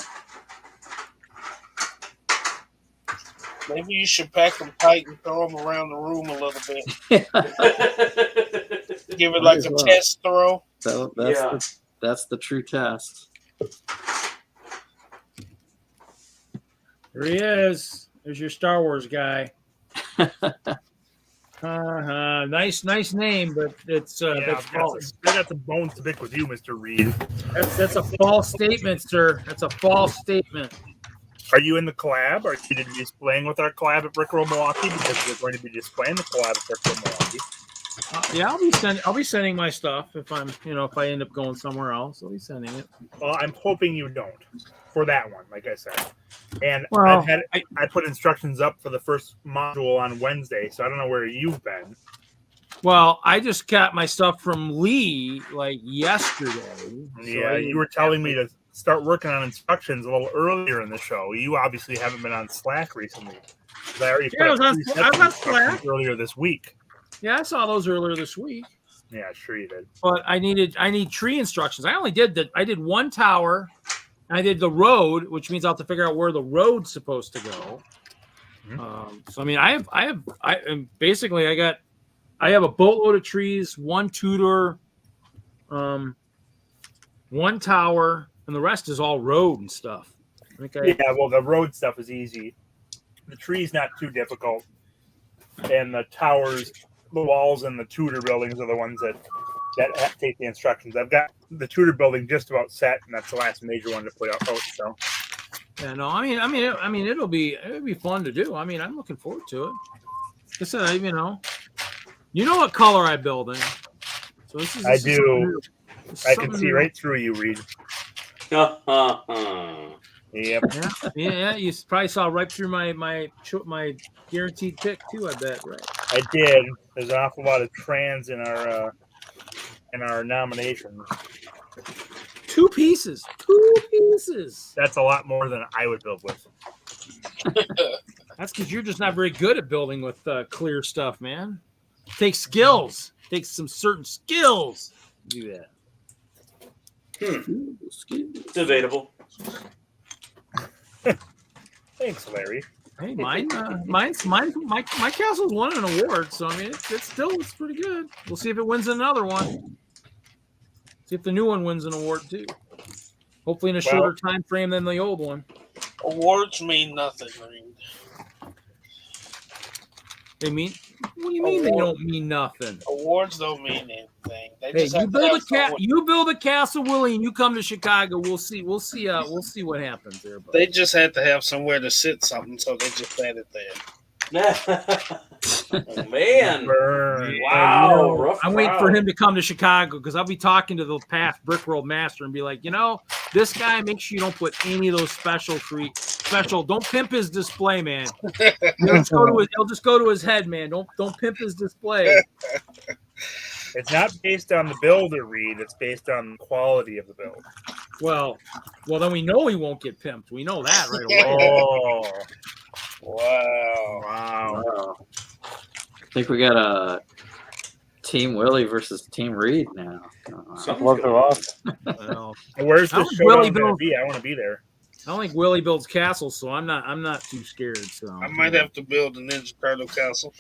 Maybe you should pack them tight and throw them around the room a little bit. Give it like a test throw. So that's the true test. There he is. There's your Star Wars guy. Nice name, but it's that's false. I got some bones to pick with you, Mr. Reed. That's a false statement, sir. That's a false statement. Are you in the collab? Are you displaying with our collab at Brickworld Milwaukee? Because we're going to be displaying the collab at Brickworld Milwaukee. Yeah, I'll be sending my stuff if if I end up going somewhere else. I'll be sending it. Well, I'm hoping you don't for that one, like I said. And well, I put instructions up for the first module on Wednesday, so I don't know where you've been. Well, I just got my stuff from Lee like yesterday. Yeah, you were telling me to start working on instructions a little earlier in the show. You obviously haven't been on Slack recently. I was on Slack earlier this week. Yeah, I saw those earlier this week. Yeah, sure you did. But I need tree instructions. I only did I did one tower. I did the road, which means I'll have to figure out where the road's supposed to go. Mm-hmm. So I mean, I have a boatload of trees, one tutor, one tower, and the rest is all road and stuff. Yeah, well, the road stuff is easy. The tree's not too difficult, and the towers, the walls, and the tutor buildings are the ones that take the instructions. I've got the tutor building just about set, and that's the last major one to put out. So, yeah, no, I mean, it'll be fun to do. I mean, I'm looking forward to it. Like I said, you know what color I'm building. So this is. I do. I can see right through you, Reed. Yep. Yeah. You probably saw right through my guaranteed pick too. I bet, right? I did. There's an awful lot of trans in our nominations. Two pieces. That's a lot more than I would build with. That's because you're just not very good at building with clear stuff, man. Takes skills. Takes some certain skills to do that. It's debatable. Thanks, Larry. Hey, my castle's won an award, so I mean it's pretty good. We'll see if it wins another one. See if the new one wins an award too. Hopefully in a shorter time frame than the old one. Awards mean nothing, Reed. They mean? What do you mean they don't mean nothing? Awards don't mean anything. You build a castle, Willie, and you come to Chicago. We'll see what happens there. Buddy. They just had to have somewhere to sit something, so they just had it there. Oh, man. Burn. Wow. Rough I'm waiting for crowd. him to come to Chicago because I'll be talking to the past Brickworld master and be like, this guy, make sure you don't put any of those special. Don't pimp his display, man. He'll just go to his head, man. Don't pimp his display. It's not based on the builder, Reed. It's based on the quality of the build. Well, then we know he won't get pimped. We know that right away. Oh, Wow. wow. I think we got a Team Willie versus Team Reed now. Something's Gloves going are on. off. Well, Where's I the don't show really going to build- be? I want to be there. I don't think Willie builds castles, so I'm not too scared. So I might have to build a Ninja Turtle castle.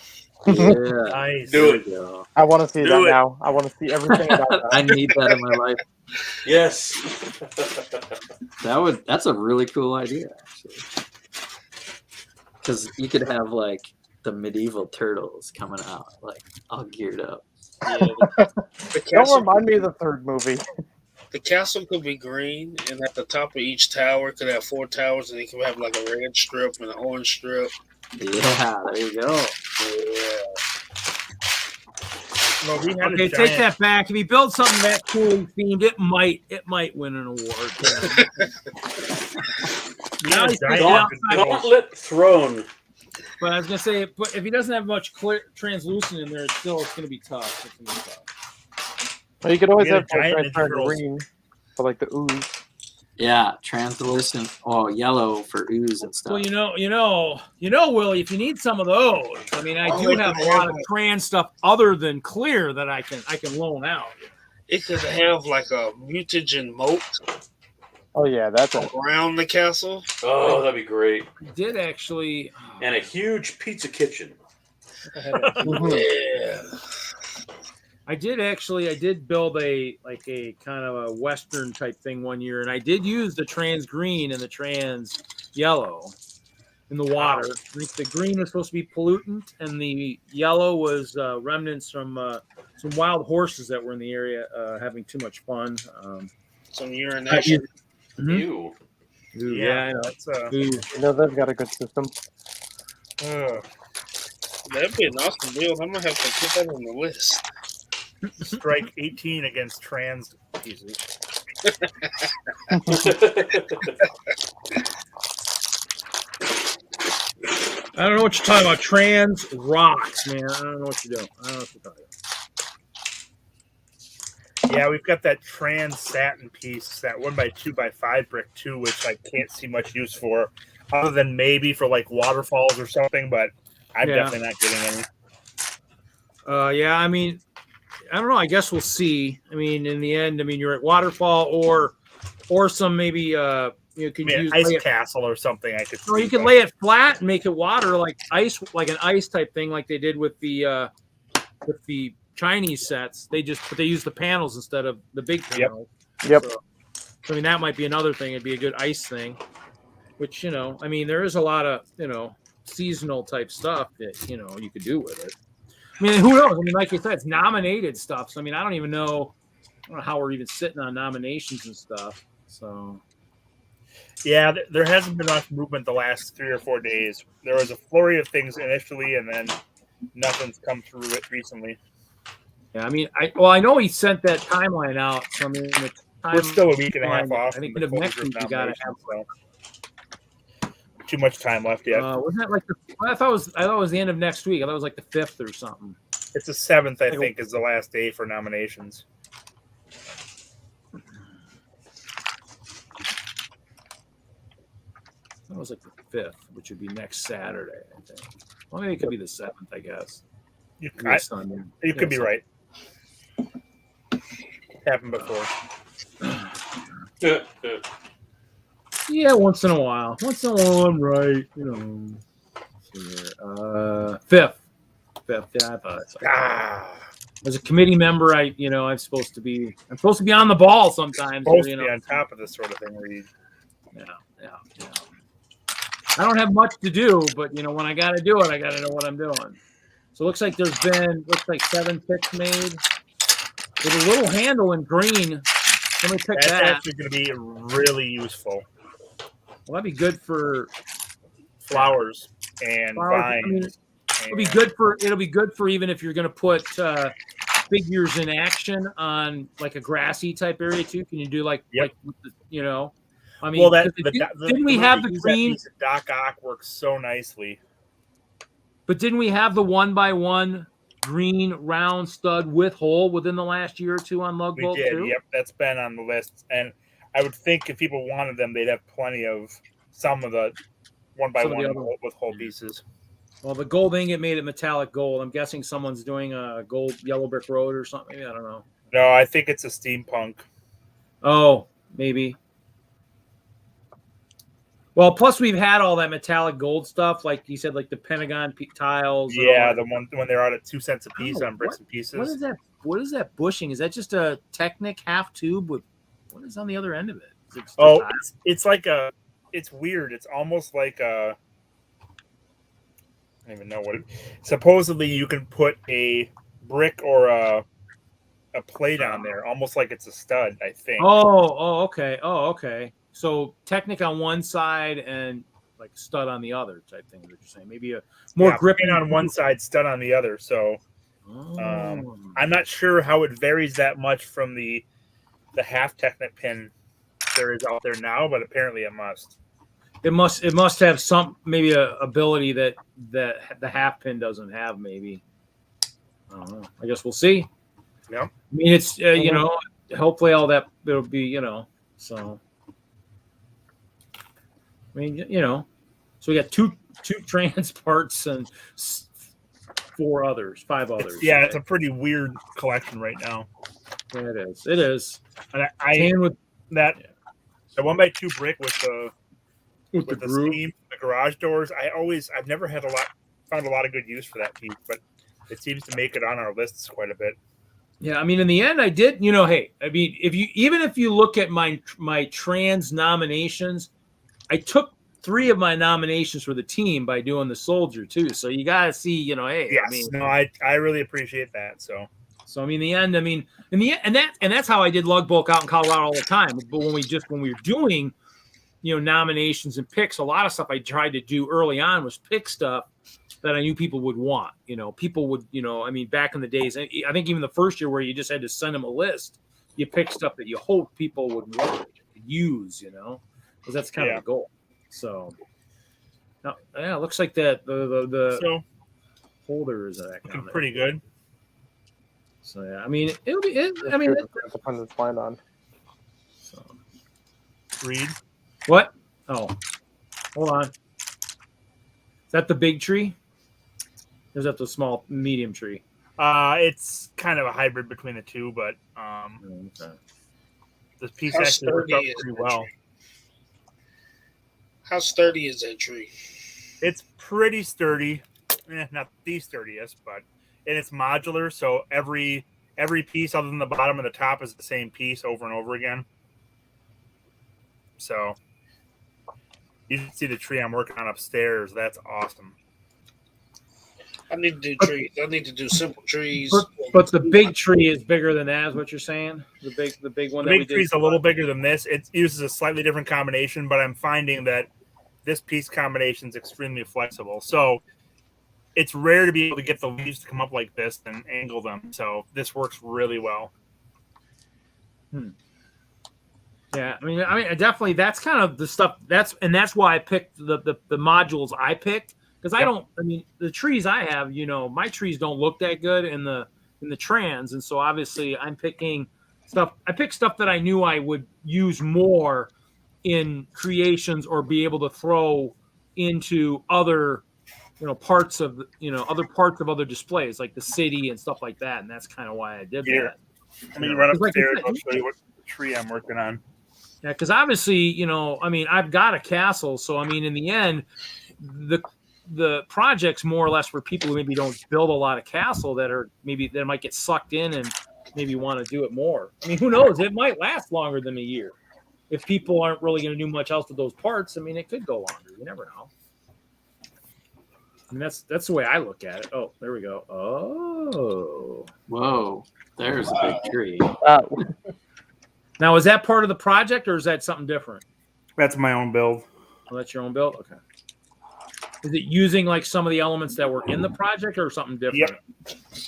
Yeah. Nice. Do it. Go. I want to see Do that it. now. I want to see everything about that. I need that in my life. Yes. That's a really cool idea, actually. Because you could have like the medieval turtles coming out, like all geared up. Yeah, the Don't castle, remind me of the third movie. the castle could be green, and at the top of each tower could have 4 towers, and it could have like a red strip and an orange strip. Yeah, there you go. Yeah. Well, we had okay, a take giant, that back. If he builds something that cool themed, it might win an award. we had a Nice. giant Gauntlet throne. But I was gonna say, but if he doesn't have much clear translucent in there, it's gonna be tough. It's gonna be tough. Well, you could always We had have a giant transparent Ninja green for like the ooze. Yeah, translucent. Oh, yellow for ooze and stuff. Well, Willie, if you need some of those, I mean, I do have a lot of trans stuff other than clear that I can loan out. It could have like a mutagen moat Oh yeah, that's it. around the castle. Oh, that'd be great. I did actually. And a huge pizza kitchen. Yeah. I did build a kind of a Western type thing one year, and I did use the trans green and the trans yellow in the water. I think the green was supposed to be pollutant, and the yellow was remnants from some wild horses that were in the area having too much fun. Some urination. Mhm. Ew. Ooh, Yeah, I know. that's Ooh. They've got a good system. That'd be an awesome build. I'm gonna have to put that on the list. strike 18 against trans pieces. I don't know what you're talking about. Trans rocks, man. I don't know what you're doing. I don't know what you're talking about. Yeah, we've got that trans satin piece, that 1x2x5 brick too, which I can't see much use for, other than maybe for like waterfalls or something. But I'm Yeah. definitely not getting any. Yeah, I mean, I don't know. I guess we'll see. I mean, in the end, I mean, you're at waterfall or some maybe you can use Ice lay it, castle or something. I could. or you see, can but- lay it flat and make it water like ice, like an ice type thing, like they did with the Chinese sets. They use the panels instead of the big panels. Yep. So, I mean, that might be another thing. It'd be a good ice thing, which I mean, there is a lot of seasonal type stuff that you could do with it. I mean, who knows? I mean, like you said, it's nominated stuff. So I mean, I don't know how we're even sitting on nominations and stuff. So Yeah, there hasn't been much movement the last 3 or 4 days. There was a flurry of things initially, and then nothing's come through it recently. yeah, I mean, I know he sent that timeline out. So I mean, We're still a week and a half off. I think from the end of next closure of week you got to have. nominations, so too much time left yet. Wasn't that like I thought it was the end of next week. I thought it was like the 5th or something. It's the 7th, I think, is the last day for nominations. That was like the 5th, which would be next Saturday, I think. Well, maybe it could be the 7th, I guess. You, Maybe Sunday. you could be Yeah, right. Happened before. Yeah, once in a while. Once in a while, I'm right. Let's see here. 5th. Yeah, I thought it's as a committee member, I'm supposed to be on the ball sometimes. Supposed to be on top of this sort of thing, Reed. Yeah. I don't have much to do, but when I got to do it, I got to know what I'm doing. So it looks like there's been 7 picks made with a little handle in green. Let me pick That's that. actually going to be really useful. Well, that'd be good for Flowers and flowers. I vines. mean, It'll be good for even if you're going to put figures in action on like a grassy type area too. Can you do like you know? I mean, well, didn't we have the green? Doc Ock works so nicely. But didn't we have the 1x1 green round stud with hole within the last year or two on lug bolt too? Yep, that's been on the list. And I would think if people wanted them, they'd have plenty of some of the 1x1 with hole pieces. Well, the gold ingot made it metallic gold. I'm guessing someone's doing a gold yellow brick road or something. Maybe, I don't know. No, I think it's a steampunk. Oh, maybe. Well, plus we've had all that metallic gold stuff, like you said, like the Pentagon tiles. Yeah, the one when they're out at 2 cents a piece on bricks and pieces. What is that? What is that bushing? Is that just a Technic half tube with what is on the other end of it? It's like a. It's weird. It's almost like a. I don't even know what it. Supposedly, you can put a brick or a plate on there, almost like it's a stud. I think. Okay. So Technic on one side and like stud on the other type thing. That you're saying maybe a more gripping on one side, stud on the other. So I'm not sure how it varies that much from the half Technic pin there is out there now, but apparently it must. It must have some maybe a ability that the half pin doesn't have. Maybe I don't know. I guess we'll see. Yeah. I mean, it's you know, hopefully all that it'll be, you know, so. I mean, you know, so we got two trans parts and 5 others. It's a pretty weird collection right now. Yeah, it is. And I with that the 1x2 brick with the steam, the garage doors. I've never found a lot of good use for that piece, but it seems to make it on our lists quite a bit. Yeah, I mean, in the end, I did. You know, hey, I mean, if you look at my trans nominations, I took 3 of my nominations for the team by doing the soldier too. So you got to see, you know, hey, yes, I mean, no, I really appreciate that. So I mean, in the end, and that's how I did lug bulk out in Colorado all the time. But when we were doing, you know, nominations and picks, a lot of stuff I tried to do early on was pick stuff that I knew people would want. You know, people would, you know, I mean, back in the days, I think even the first year where you just had to send them a list, you pick stuff that you hope people would want to use, you know. Because that's kind of the goal. So, now, yeah, it looks like that the holder is looking pretty good. So yeah, I mean, it'll be. I mean, it depends what's planned on. So, read what? Oh, hold on. Is that the big tree? Or is that the small, medium tree? It's kind of a hybrid between the two, but okay. This piece actually worked out pretty well. How sturdy is that tree? It's pretty sturdy. Not the sturdiest, but and it's modular, so every piece other than the bottom and the top is the same piece over and over again. So you can see the tree I'm working on upstairs. That's awesome. I need to do trees. I need to do simple trees. But the big tree is bigger than that, is what you're saying? The big one. The big tree's a little bigger than this. It uses a slightly different combination, but I'm finding that this piece combination is extremely flexible. So it's rare to be able to get the leaves to come up like this and angle them. So this works really well. Yeah, I mean, definitely that's kind of the stuff that's why I picked the modules I picked. Because the trees I have, you know, my trees don't look that good in the trans, and so obviously I'm picking stuff. I picked stuff that I knew I would use more in creations or be able to throw into other, you know, parts of other displays like the city and stuff like that, and that's kind of why I did that. I mean, run upstairs. I'll show you what tree I'm working on. Yeah, because obviously, you know, I mean, I've got a castle, so I mean, in the end, the project's more or less for people who maybe don't build a lot of castle that might get sucked in and maybe want to do it more. I mean, who knows? It might last longer than a year. If people aren't really going to do much else with those parts, I mean, it could go longer. You never know. I mean, that's the way I look at it. Oh, there we go. Oh. Whoa. There's a big tree. Now, is that part of the project or is that something different? That's my own build. Oh, that's your own build? Okay. Is it using like some of the elements that were in the project or something different?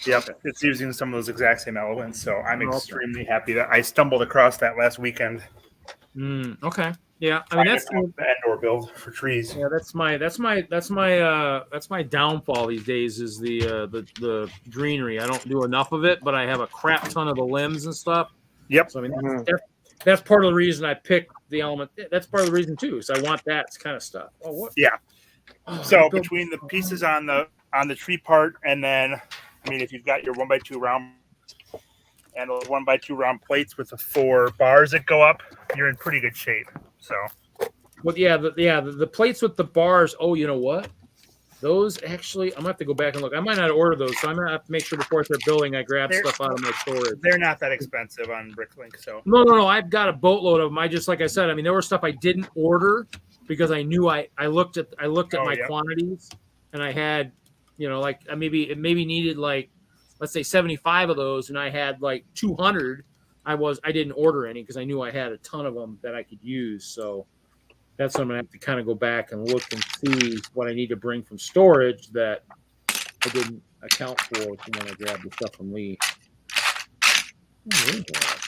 Yep. It's using some of those exact same elements. So I'm Okay. extremely happy that I stumbled across that last weekend. Okay. Yeah. I mean, that's the indoor build for trees. Yeah, that's my downfall these days is the greenery. I don't do enough of it, but I have a crap ton of the limbs and stuff. Yep. So I mean, that's part of the reason I picked the element. That's part of the reason too. So I want that kind of stuff. Oh, what? Yeah. So between the pieces on the tree part, and then I mean, if you've got your 1x2 round and those 1x2 round plates with the 4 bars that go up, you're in pretty good shape. So. Well, the plates with the bars. Oh, you know what? Those actually, I'm gonna have to go back and look. I might not order those, so I'm gonna have to make sure before I start building, I grab stuff out of my storage. They're not that expensive on Bricklink, so. No. I've got a boatload of them. I just, like I said, I mean, there was stuff I didn't order because I knew I looked at my quantities, and I had, like it maybe needed like, let's say 75 of those, and I had like 200. I didn't order any because I knew I had a ton of them that I could use. So that's what I'm gonna have to kind of go back and look and see what I need to bring from storage that I didn't account for when I grabbed the stuff from Lee. Oh, where is that?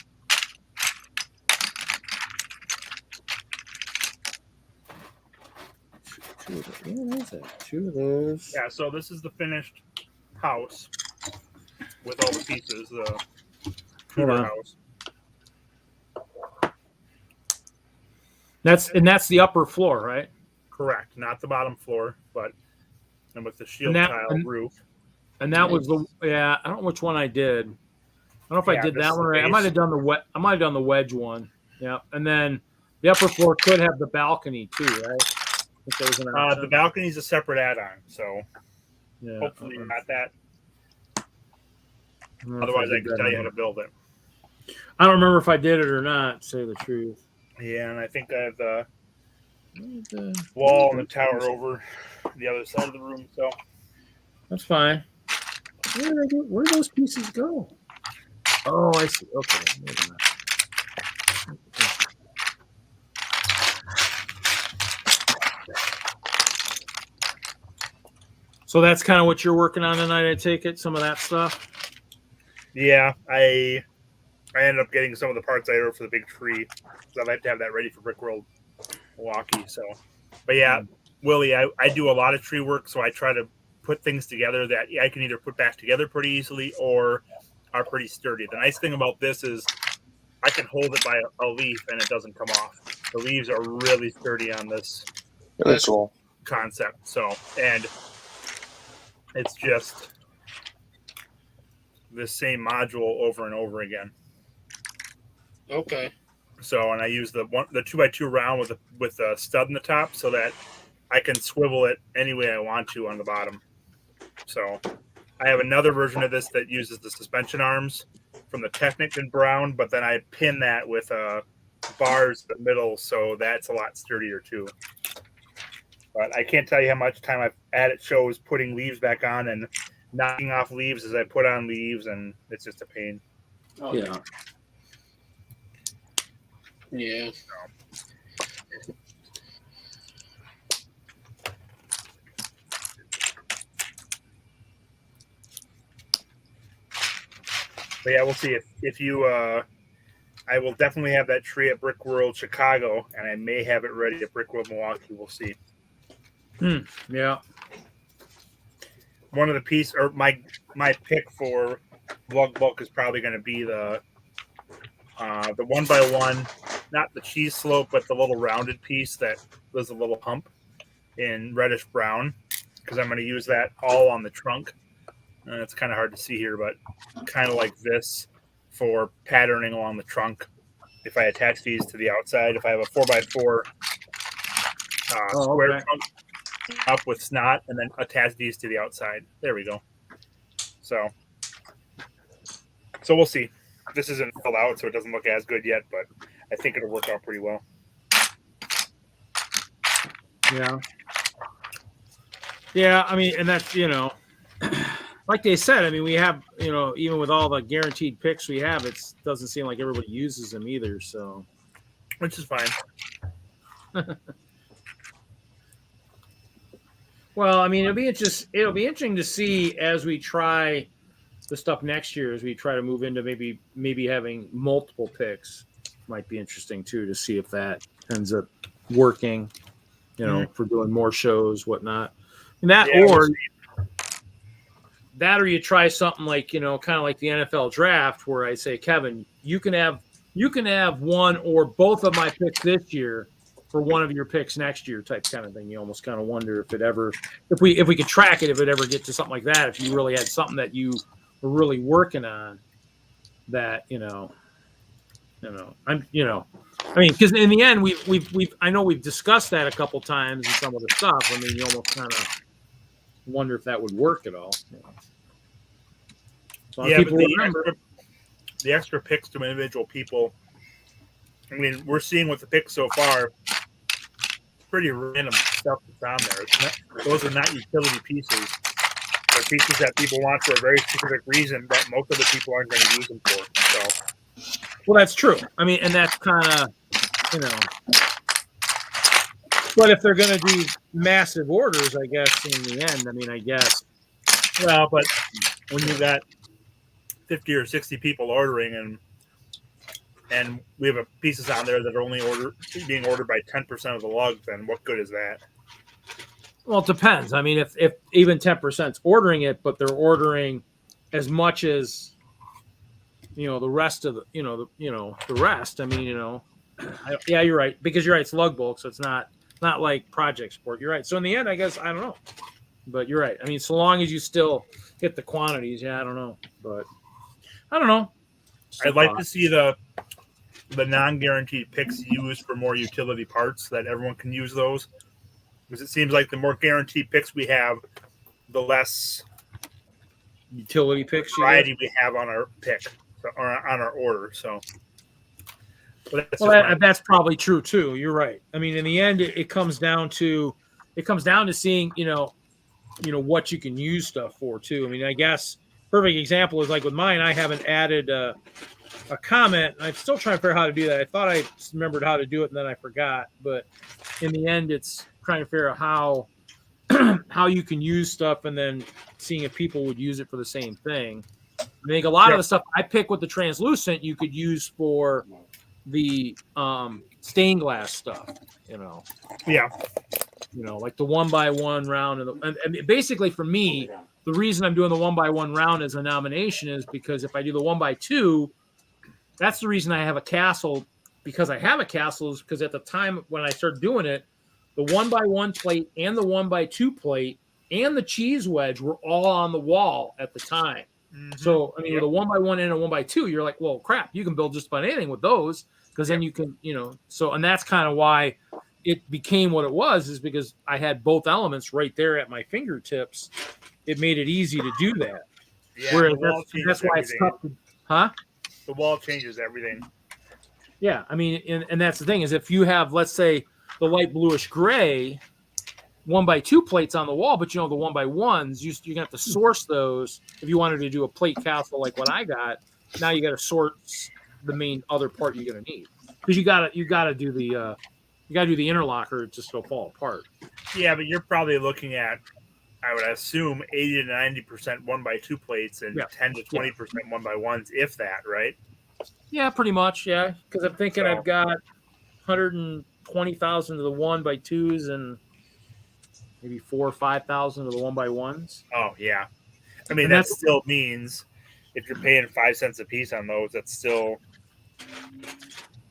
Where is that? 2 of those. Yeah, so this is the finished house with all the pieces. The Tudor house. That's the upper floor, right? Correct, not the bottom floor, but and with the shield tile roof. And that was I don't know which one I did. I don't know if I did that one right. I might have done the wedge one. Yeah, and then the upper floor could have the balcony too, right? If there was an the balcony is a separate add-on, so hopefully not that. Otherwise, I could tell you how to build it. I don't remember if I did it or not. To say the truth. Yeah, and I think I have the wall and the tower over the other side of the room, so that's fine. Where do those pieces go? Oh, I see. Okay. So that's kind of what you're working on tonight, I take it? Some of that stuff? Yeah, I ended up getting some of the parts I ordered for the big tree. So I'd like to have that ready for Brickworld Milwaukee. So, but yeah, Willie, I do a lot of tree work, so I try to put things together that I can either put back together pretty easily or are pretty sturdy. The nice thing about this is I can hold it by a leaf and it doesn't come off. The leaves are really sturdy on this cool concept. So, and it's just the same module over and over again. Okay. So, and I use the 2x2 round with a stud in the top so that I can swivel it any way I want to on the bottom. So, I have another version of this that uses the suspension arms from the Technic in brown, but then I pin that with bars in the middle, so that's a lot sturdier too. But I can't tell you how much time I've had it shows putting leaves back on and knocking off leaves as I put on leaves, and it's just a pain. Oh, yeah. Yeah. But yeah, we'll see if you. I will definitely have that tree at Brickworld Chicago, and I may have it ready at Brickworld Milwaukee. We'll see. Yeah. One of the piece or my pick for Vlog Bulk is probably going to be the 1x1, not the cheese slope, but the little rounded piece that was a little hump in reddish brown, because I'm going to use that all on the trunk. And it's kind of hard to see here, but kind of like this for patterning along the trunk. If I attach these to the outside, if I have a 4x4 square trunk up with snot, and then attach these to the outside. There we go. So we'll see. This isn't filled out, so it doesn't look as good yet, but I think it'll work out pretty well. Yeah. Yeah, I mean, and that's, like they said, I mean, we have, even with all the guaranteed picks we have, it doesn't seem like everybody uses them either, so. Which is fine. Well, I mean, it'll be interesting to see as we try the stuff next year, as we try to move into maybe having multiple picks. Might be interesting too to see if that ends up working. You know, for doing more shows, whatnot, and that or you try something like, you know, kind of like the NFL draft, where I say, Kevin, you can have one or both of my picks this year for one of your picks next year, type kind of thing. You almost kind of wonder if we could track it, if it ever get to something like that, if you really had something that you were really working on that, I mean, because in the end, I know we've discussed that a couple times in some of the stuff. I mean, you almost kind of wonder if that would work at all. So yeah, but the extra picks to individual people. I mean, we're seeing with the picks so far, pretty random stuff that's on there. Those are not utility pieces. They're pieces that people want for a very specific reason that most of the people aren't going to use them for. So. Well, that's true. I mean, and that's kind of, but if they're going to do massive orders, I guess, in the end, I mean, well, but when you got 50 or 60 people ordering and we have pieces on there that are only being ordered by 10% of the lugs, then what good is that? Well, it depends. I mean, if even 10%'s ordering it, but they're ordering as much as, the rest of the rest. I mean, yeah, you're right, because you're right. It's lug bulk, so it's not like project sport. You're right. So in the end, I guess I don't know, but you're right. I mean, so long as you still hit the quantities, yeah, I don't know, but I don't know. I'd like to see the non-guaranteed picks used for more utility parts, that everyone can use those, because it seems like the more guaranteed picks we have, the less utility picks variety we have on our pick. Or on our order, so. That's probably true too. You're right. I mean, in the end, it comes down to seeing, what you can use stuff for too. I mean, I guess perfect example is like with mine. I haven't added a comment. I'm still trying to figure out how to do that. I thought I remembered how to do it, and then I forgot. But in the end, it's trying to figure out how you can use stuff, and then seeing if people would use it for the same thing. I think a lot of the stuff I pick with the translucent you could use for the stained glass stuff, Yeah. Like the 1x1 round. And basically for me, the reason I'm doing the 1x1 round as a nomination is because if I do the 1x2, that's the reason I have a castle. Because I have a castle is because at the time when I started doing it, the 1x1 plate and the 1x2 plate and the cheese wedge were all on the wall at the time. So, I mean, with a 1x1 and a 1x2, you're like, well, crap, you can build just about anything with those, because then you can, and that's kind of why it became what it was, is because I had both elements right there at my fingertips. It made it easy to do that. Yeah, whereas that's why it's tough to, the wall changes everything. Yeah, I mean, and that's the thing, is if you have, let's say, the light bluish gray 1x2 plates on the wall, but the 1x1s, you're gonna have to source those if you wanted to do a plate castle like what I got. Now you got to source the main other part you're gonna need, because you gotta do the interlocker just to fall apart. Yeah, but you're probably looking at, I would assume, 80 to 90% 1x2 plates and 10 to 20% 1x1s, if that, right? Yeah, pretty much. Yeah, because I'm thinking I've got 120,000 of the 1x2s and maybe 4,000 or 5,000 of the 1x1s. Oh yeah, I mean that still means if you're paying 5 cents a piece on those, that still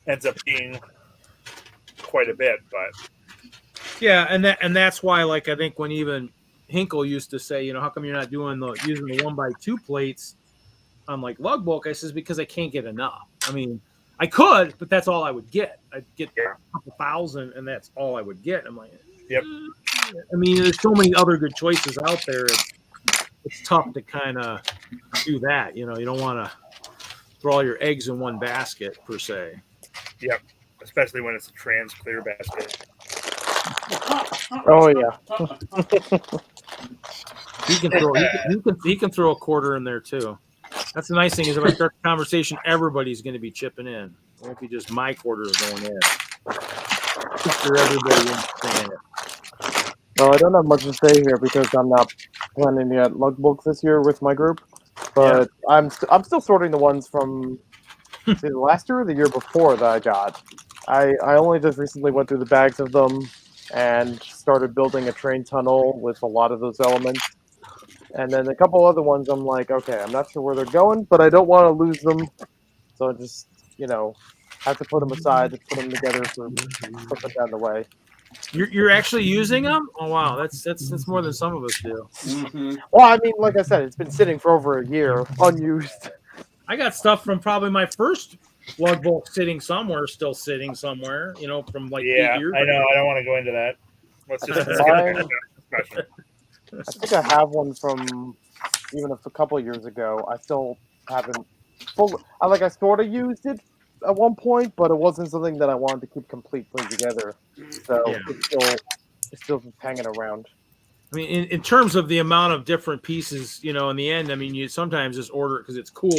ends up being quite a bit. But yeah, and that's why, like, I think when even Hinkle used to say, how come you're not using the 1x2 plates on like lug bulk? I says, because I can't get enough. I mean, I could, but that's all I would get. I'd get a couple thousand, and that's all I would get. I'm like, yep. I mean, there's so many other good choices out there. It's tough to kind of do that. You don't want to throw all your eggs in one basket, per se. Yep, especially when it's a trans clear basket. Oh yeah. He can throw a quarter in there too. That's the nice thing, is if I start the conversation, everybody's going to be chipping in. It won't be just my quarter going in. For everybody understand it. No, I don't have much to say here because I'm not planning to get lug books this year with my group. But I'm still sorting the ones from the last year or the year before that I got. I only just recently went through the bags of them and started building a train tunnel with a lot of those elements. And then a couple other ones, I'm like, okay, I'm not sure where they're going, but I don't want to lose them. So I just, have to put them aside to put them together for something down the way. You're actually using them? Oh wow, that's more than some of us do. Mm-hmm. Well, I mean, like I said, it's been sitting for over a year, unused. I got stuff from probably my first lug bolt still sitting somewhere, from like 8 years I know. ago. I don't want to go into that. Let's just Mine- discussion. I think I have one from even a couple of years ago. I still haven't I sort of used it at one point, but it wasn't something that I wanted to keep completely together. So Yeah. it's still just hanging around. I mean, in terms of the amount of different pieces, in the end, I mean, you sometimes just order it because it's cool.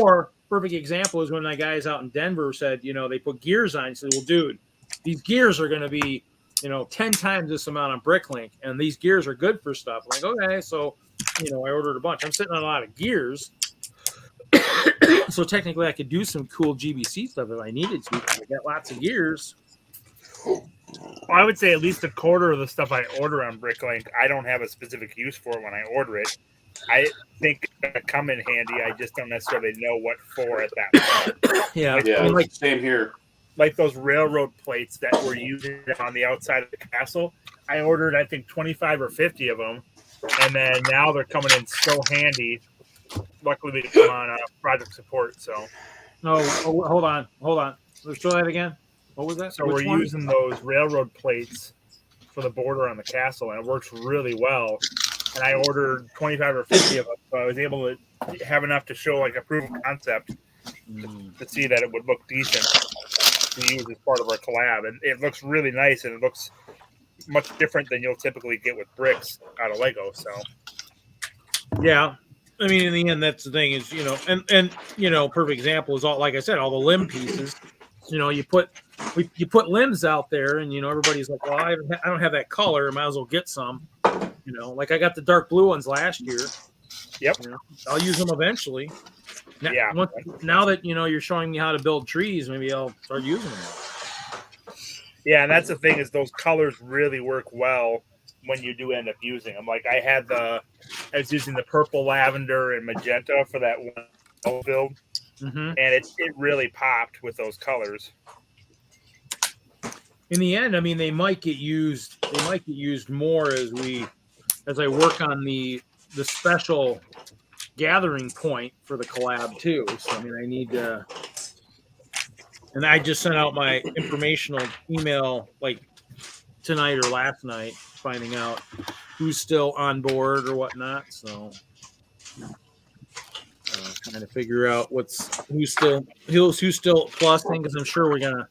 Or perfect example is when my guys out in Denver said, they put gears on. He said, well, dude, these gears are going to be, 10 times this amount on Bricklink, and these gears are good for stuff. I'm like, okay, so, I ordered a bunch. I'm sitting on a lot of gears. So technically I could do some cool GBC stuff if I needed to. I got lots of gears. Well, I would say at least a quarter of the stuff I order on Bricklink, I don't have a specific use for when I order it. I think it come in handy. I just don't necessarily know what for at that point. Yeah. Yeah, same here. Like those railroad plates that were using on the outside of the castle. I ordered, I think, 25 or 50 of them. And then now they're coming in so handy. Luckily, they come on project support. So, hold on. Let's try that again. What was that? So we're using those railroad plates for the border on the castle, and it works really well. And I ordered 25 or 50 of them, so I was able to have enough to show like a proof of concept to see that it would look decent to use as part of our collab. And it looks really nice, and it looks much different than you'll typically get with bricks out of Lego. So, yeah. I mean, in the end, that's the thing is, and perfect example is all, like I said, all the limb pieces. You put limbs out there, and everybody's like, well, I don't have that color. I might as well get some. Like I got the dark blue ones last year. Yep. I'll use them eventually. Now that you're showing me how to build trees, maybe I'll start using them. Yeah, and that's the thing is those colors really work well when you do end up using them. Like I was using the purple, lavender, and magenta for that one build, and it really popped with those colors. In the end, I mean, they might get used more as I work on the special gathering point for the collab too. So I mean, I need to, and I just sent out my informational email like tonight or last night, finding out who's still on board or whatnot. So trying to figure out who's still plusing, because I'm sure we're gonna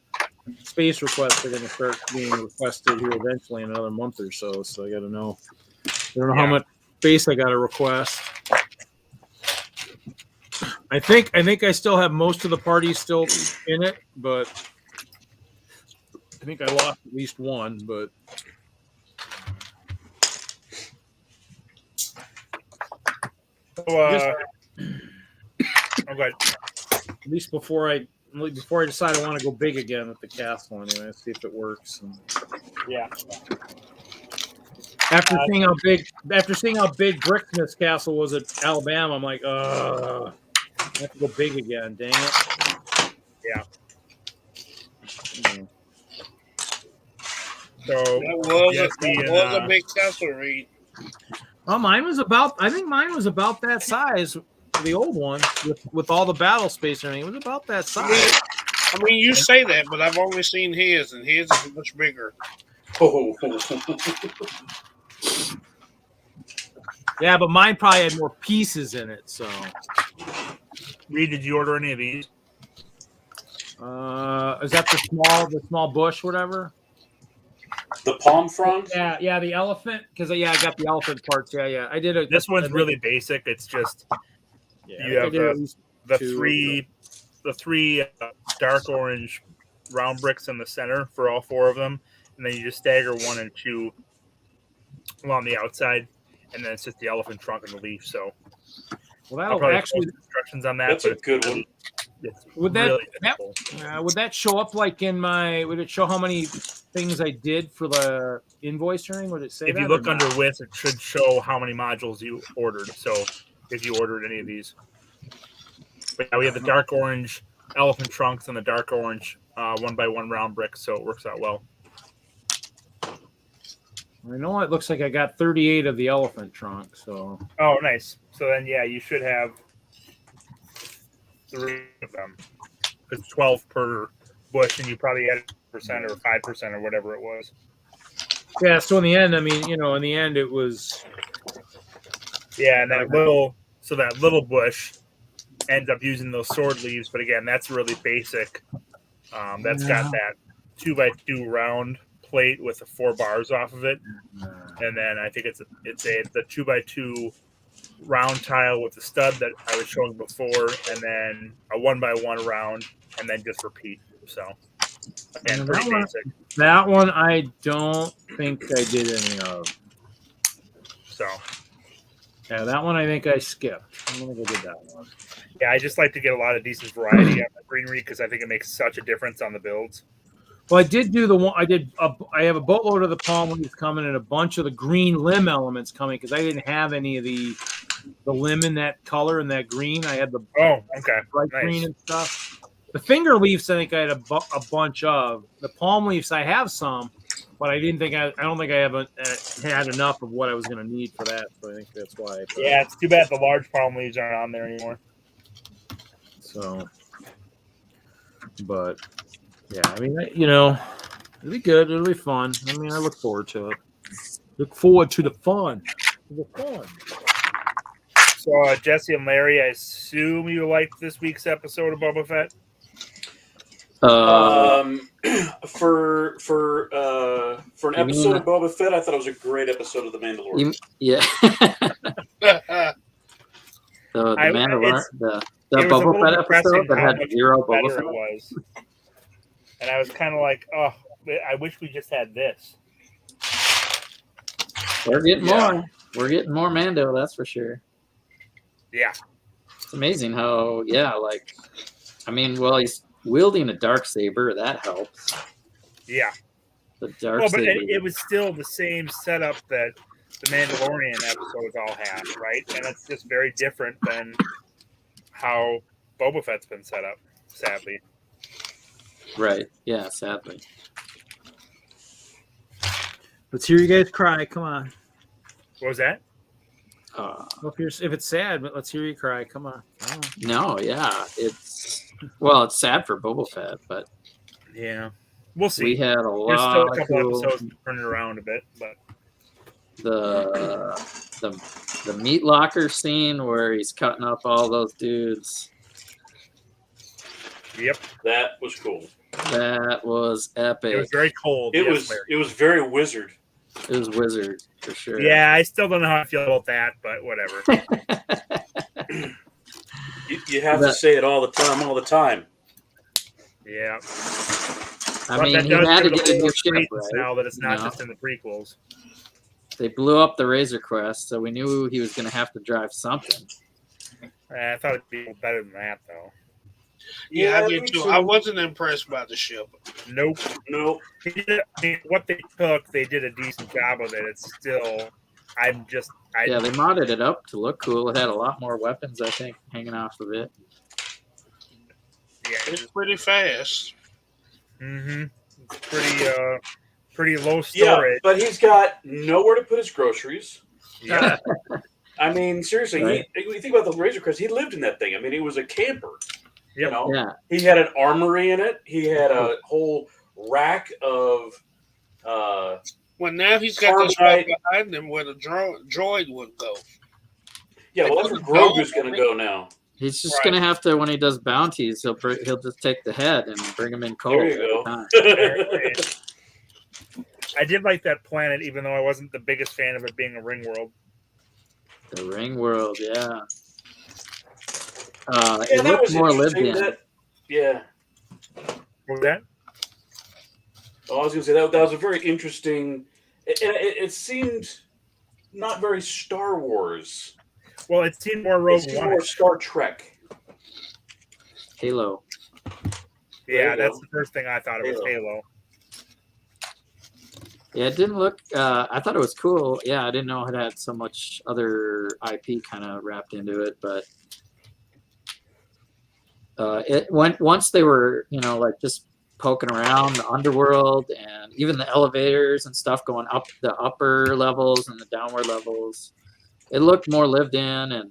space requests are gonna start being requested here eventually in another month or so. So I gotta know. I don't know how much space I gotta request. I think I still have most of the parties still in it, but I think I lost at least one. But at least before I decide I want to go big again with the castle, anyway, see if it works. And yeah. After seeing how big Bricksmith's castle was at Alabama, I'm like, I have to go big again. Dang it. Yeah. So that was a big castle, Reed. Well, I think mine was about that size. The old one with all the battle space and everything, it was about that size. I mean, you say that, but I've only seen his, and his is much bigger. Oh. Yeah, but mine probably had more pieces in it. So, Reed, did you order any of these? Is that the small bush, whatever? The palm frond? Yeah, the elephant. Because I got the elephant parts. Yeah, I did it. This one's really basic. It's just you have the three dark orange round bricks in the center for all four of them, and then you just stagger 1 and 2 along the outside, and then it's just the elephant trunk and the leaf. So Well, I'll that'll probably actually post instructions on that. That's but a good one. It's would that really that, difficult. would that show up like in my? Would it show how many things I did for the invoicing? Would it say If that? you look under WIS, it should show how many modules you ordered. So if you ordered any of these, but yeah, we have the dark orange elephant trunks and the dark orange 1x1 round bricks, so it works out well. I know it looks like I got 38 of the elephant trunk. So Oh, nice. So then, yeah, you should have 3 of them. It's 12 per bush, and you probably had 1% or 5% or whatever it was. yeah. So in the end, I mean, in the end, it was. Yeah, and that little bush ends up using those sword leaves, but again, that's really basic. That's got that 2x2 round plate with the 4 bars off of it, and then I think it's the 2x2 round tile with the stud that I was showing before, and then a 1x1 round, and then just repeat. So again, pretty basic. That one I don't think I did any of. So Yeah, that one I think I skipped. I don't think I did that one. yeah, I just like to get a lot of decent variety on the greenery because I think it makes such a difference on the builds. Well, I did do the one. I have a boatload of the palm leaves coming and a bunch of the green limb elements coming because I didn't have any of the limb in that color and that green. I had the bright green and stuff. The finger leaves I think I had a bunch of. The palm leaves I have some, but I didn't think I don't think I haven't had enough of what I was going to need for that. So I think that's why. Yeah, it's too bad the large palm leaves aren't on there anymore. So, but. Yeah, I mean, it'll be good. It'll be fun. I mean, I look forward to it. Look forward to the fun. So, Jesse and Larry, I assume you liked this week's episode of Boba Fett? For an episode of Boba Fett, I thought it was a great episode of The Mandalorian. The Mandalorian, the Boba Fett episode that had 0 Boba Fett. Was. And I was kind of like, oh, I wish we just had this. We're getting more. We're getting more Mando, that's for sure. Yeah. It's amazing how, he's wielding a Darksaber. That helps. Yeah. The Darksaber. But it was still the same setup that the Mandalorian episodes all had, right? And it's just very different than how Boba Fett's been set up, sadly. Right. Yeah, sadly. Let's hear you guys cry. Come on. What was that? If it's sad, but let's hear you cry. Come on. No, yeah. It's sad for Boba Fett, but yeah. We'll see. We had a lot. There's still a couple episodes to turn it around a bit, but the meat locker scene where he's cutting up all those dudes. Yep. That was cool. That was epic. It was very cold. It was very Wizard. It was Wizard for sure. Yeah, I still don't know how I feel about that, but whatever. you have to say it all the time. Yeah. I mean, he had to get a new ship, right? Now that it's not just in the prequels. They blew up the Razor Crest, so we knew he was going to have to drive something. I thought it'd be better than that, though. Yeah, I did too. I wasn't impressed by the ship. Nope. What they took, they did a decent job of it. It's still, they modded it up to look cool. It had a lot more weapons, I think, hanging off of it. Yeah, it's pretty fast. Mm-hmm. Pretty low storage. Yeah, but he's got nowhere to put his groceries. Yeah. I mean, seriously, right. You think about the Razor Crest, he lived in that thing. I mean, he was a camper. Yep. He had an armory in it. He had a whole rack of. Well, now he's got this right behind him where the droid would go. Yeah, well, that's where Grogu's going to go now. He's just going to have to, when he does bounties, he'll just take the head and bring him in cold. There you go. I did like that planet, even though I wasn't the biggest fan of it being a ring world. The ring world, yeah. It looked was more lived in. Yeah. What was that? Oh, I was going to say that was a very interesting. It seemed not very Star Wars. Well, it's seen more Rogue It's One. more Star Trek. Halo. There Yeah, you that's go. the first thing I thought of was Halo. Yeah, it didn't look. I thought it was cool. Yeah, I didn't know it had so much other IP kind of wrapped into it, but it went once they were, like just poking around the underworld and even the elevators and stuff going up the upper levels and the downward levels. It looked more lived in and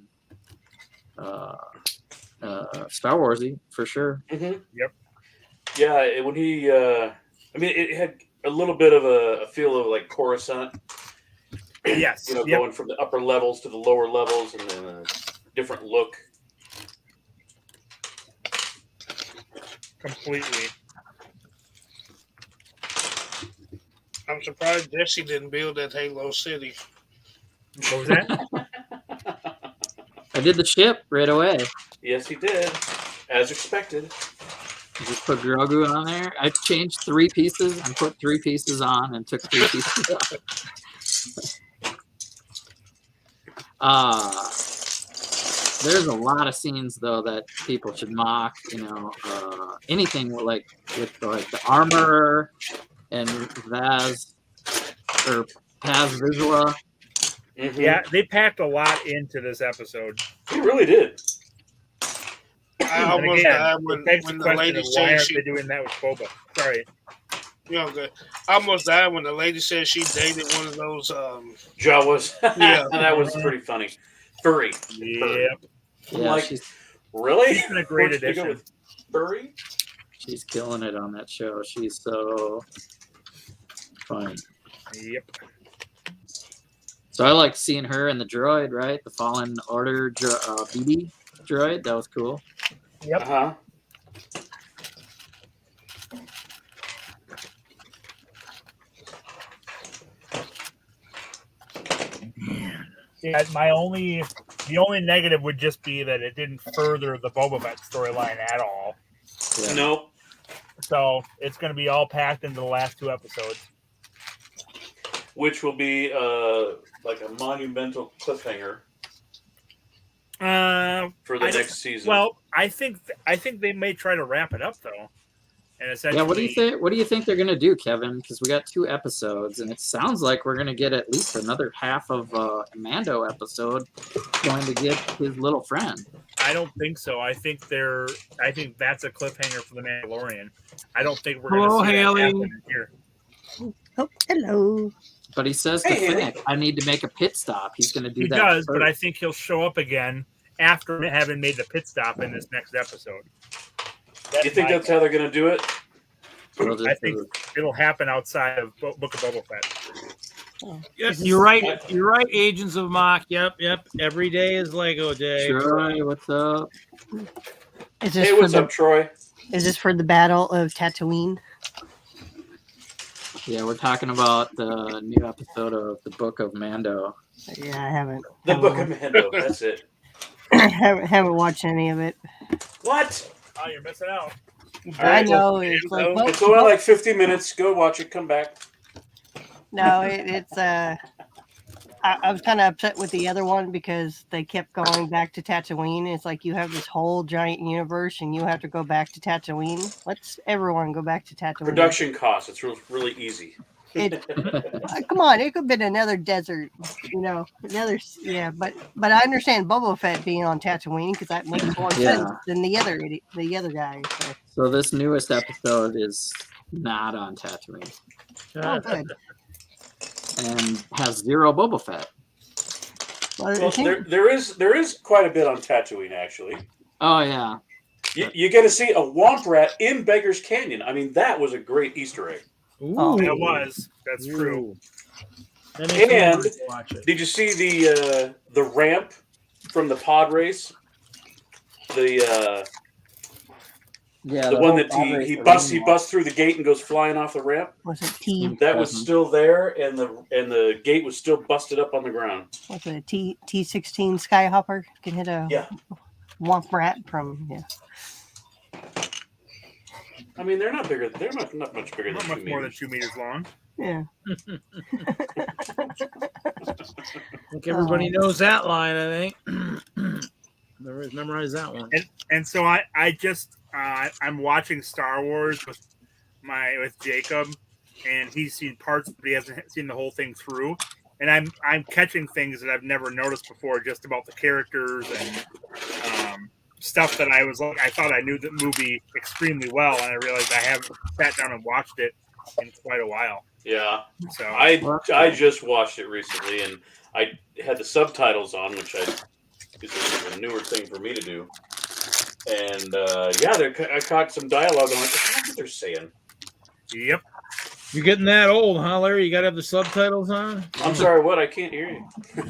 Star Warsy for sure. Mm-hmm. Yep. Yeah, when he, it had a little bit of a feel of like Coruscant. Yes. Going from the upper levels to the lower levels, and then a different look. Completely. I'm surprised Jesse didn't build that Halo City. What was that? I did the ship right away. Yes, he did, as expected. Just put Grogu on there. I changed 3 pieces and put 3 pieces on and took 3 pieces off. There's a lot of scenes though that people should mock. Anything with the armor and Paz Vizsla. Mm-hmm. Yeah, they packed a lot into this episode. He really did. I almost died when the lady why said aren't she. they doing that with Boba? Sorry. Good. I almost died when the lady said she dated one of those. Jawas. Yeah. That was pretty funny. Furry. Yep. Yeah, really? She's been a great Where'd you go addition. with furry? she's killing it on that show. She's so funny. Yep. So I like seeing her and the droid, right? The Fallen Order BD droid. That was cool. Yep. Uh-huh. Yeah, the only negative would just be that it didn't further the Boba Fett storyline at all. Yeah. Nope. So it's going to be all packed into the last 2 episodes. Which will be like a monumental cliffhanger for the next season. Well, I think they may try to wrap it up though. And essentially, Yeah, what do you think? What do you think they're gonna do, Kevin? Because we got 2 episodes, and it sounds like we're gonna get at least another half of Mando episode going to get his little friend. I don't think so. I think that's a cliffhanger for the Mandalorian. I don't think we're going to see that happen here. Oh, hello. But he says to Finnick, I need to make a pit stop. He's gonna do He that. does, first. but I think he'll show up again after having made the pit stop in this next episode. You think that's how they're going to do it? I think it'll happen outside of Book of Boba Fett. Yes, you're right. You're right, Agents of Mock. Yep. Every day is Lego Day. Troy, what's up? Is this Hey, what's up, Troy? Is this for the Battle of Tatooine? Yeah, we're talking about the new episode of the Book of Mando. Yeah, I haven't. The Book of Mando. That's it. I haven't watched any of it. What? Oh, you're missing out. I know it's like It's only like 50 minutes. Go watch it. Come back. no, it's I was kind of upset with the other one because they kept going back to Tatooine. It's like you have this whole giant universe and you have to go back to Tatooine. Let's everyone go back to Tatooine. Production costs. It's really easy. Come on, it could have been another desert, another but I understand Boba Fett being on Tatooine because that makes more sense than the other guy. So this newest episode is not on Tatooine. Oh, good. And has 0 Boba Fett. Well, there is quite a bit on Tatooine, actually. Oh yeah. You get to see a Womp Rat in Beggar's Canyon. I mean, that was a great Easter egg. Ooh. That was. That's true. That makes me And want to watch it. did you see the ramp from the pod race? The one that he busts through the gate and goes flying off the ramp. Was it T? That was still there, and the gate was still busted up on the ground. Was it a T-16 Skyhopper? Can hit a Womp Rat from I mean, they're not bigger. They're not much bigger Not than much 2 more than meters. 2 meters long. Yeah. think everybody knows that line. I think. Memorize that one. And so I just I'm watching Star Wars with Jacob, and he's seen parts, but he hasn't seen the whole thing through. And I'm catching things that I've never noticed before, just about the characters and stuff that I thought I knew the movie extremely well, and I realized I haven't sat down and watched it in quite a while. Yeah. So I just watched it recently, and I had the subtitles on, which is a newer thing for me to do. And I caught some dialogue, and I'm like, that's what they're saying. Yep. You're getting that old, huh, Larry? You got to have the subtitles on? I'm sorry, what? I can't hear you. I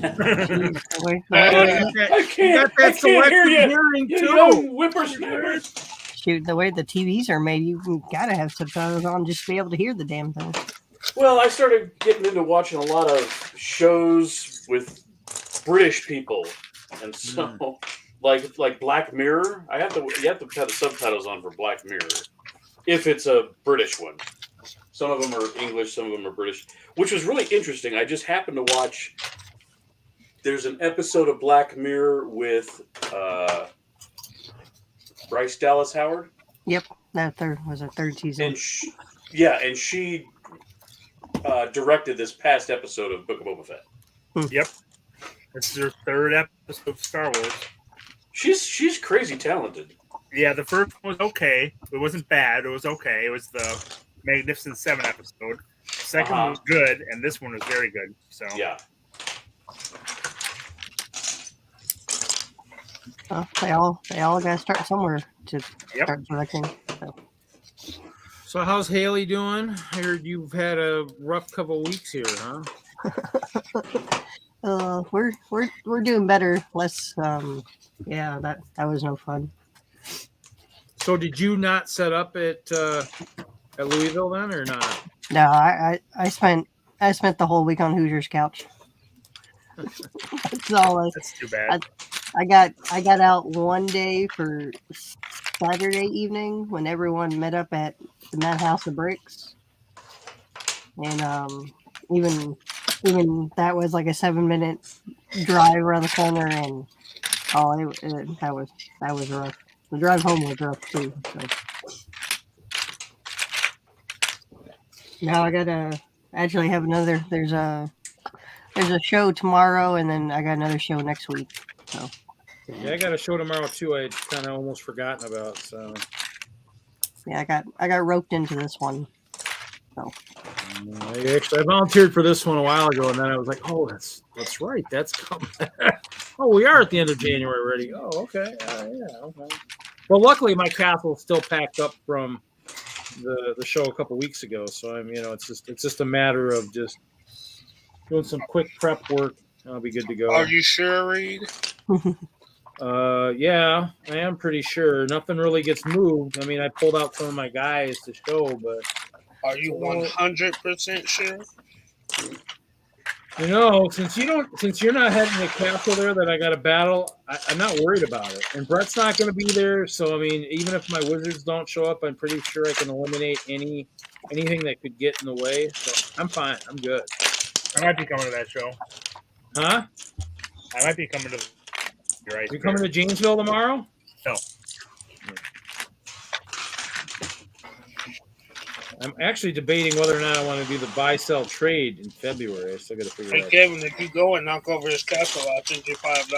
can't hear you. Hearing You too. young whippersnappers. Shoot, the way the TVs are made, you gotta have subtitles on just to be able to hear the damn thing. Well, I started getting into watching a lot of shows with British people, and so like Black Mirror, you have to have the subtitles on for Black Mirror if it's a British one. Some of them are English, some of them are British, which was really interesting. I just happened to watch. There's an episode of Black Mirror with Bryce Dallas Howard. Yep, that was a third season. And she directed this past episode of Book of Boba Fett. Yep. This is her third episode of Star Wars. She's crazy talented. Yeah, the first one was okay. It wasn't bad. It was okay. It was the Magnificent Seven episode. The second one was good, and this one was very good. So yeah. Well, they all got to start somewhere to start directing. So how's Haley doing? I heard you've had a rough couple of weeks here, huh? We're doing better. Less. Yeah, that was no fun. So did you not set up at Louisville then, or not? No, I spent the whole week on Hoosier's couch. That's all. That's too bad. I got out one day for Saturday evening when everyone met up at the Madhouse of Bricks, and even that was like a 7-minute drive around the corner, and that was rough. The drive home was rough too. So. Now I gotta actually have another. There's a show tomorrow, and then I got another show next week. So. Yeah, I got a show tomorrow too. I kind of almost forgotten about. So. Yeah, I got roped into this one. So. I volunteered for this one a while ago, and then I was like, "Oh, that's right. That's coming." Oh, we are at the end of January already. Oh, okay. Yeah, okay. Well, luckily my castle's still packed up from the show a couple weeks ago, so it's just a matter of just doing some quick prep work. I'll be good to go. Are you sure, Reed? Yeah, I am pretty sure. Nothing really gets moved. I mean, I pulled out some of my guys to show, but are you 100% sure? Since you're not heading to castle there that I got to battle, I'm not worried about it. And Brett's not going to be there, so I mean, even if my wizards don't show up, I'm pretty sure I can eliminate anything that could get in the way. So I'm fine. I'm good. I might be coming to that show. Huh? I might be coming to. You're right. You coming to Janesville tomorrow? No. I'm actually debating whether or not I want to do the buy-sell trade in February. I still got to figure it out. Hey, Kevin, if you go and knock over his castle, I'll send you $5.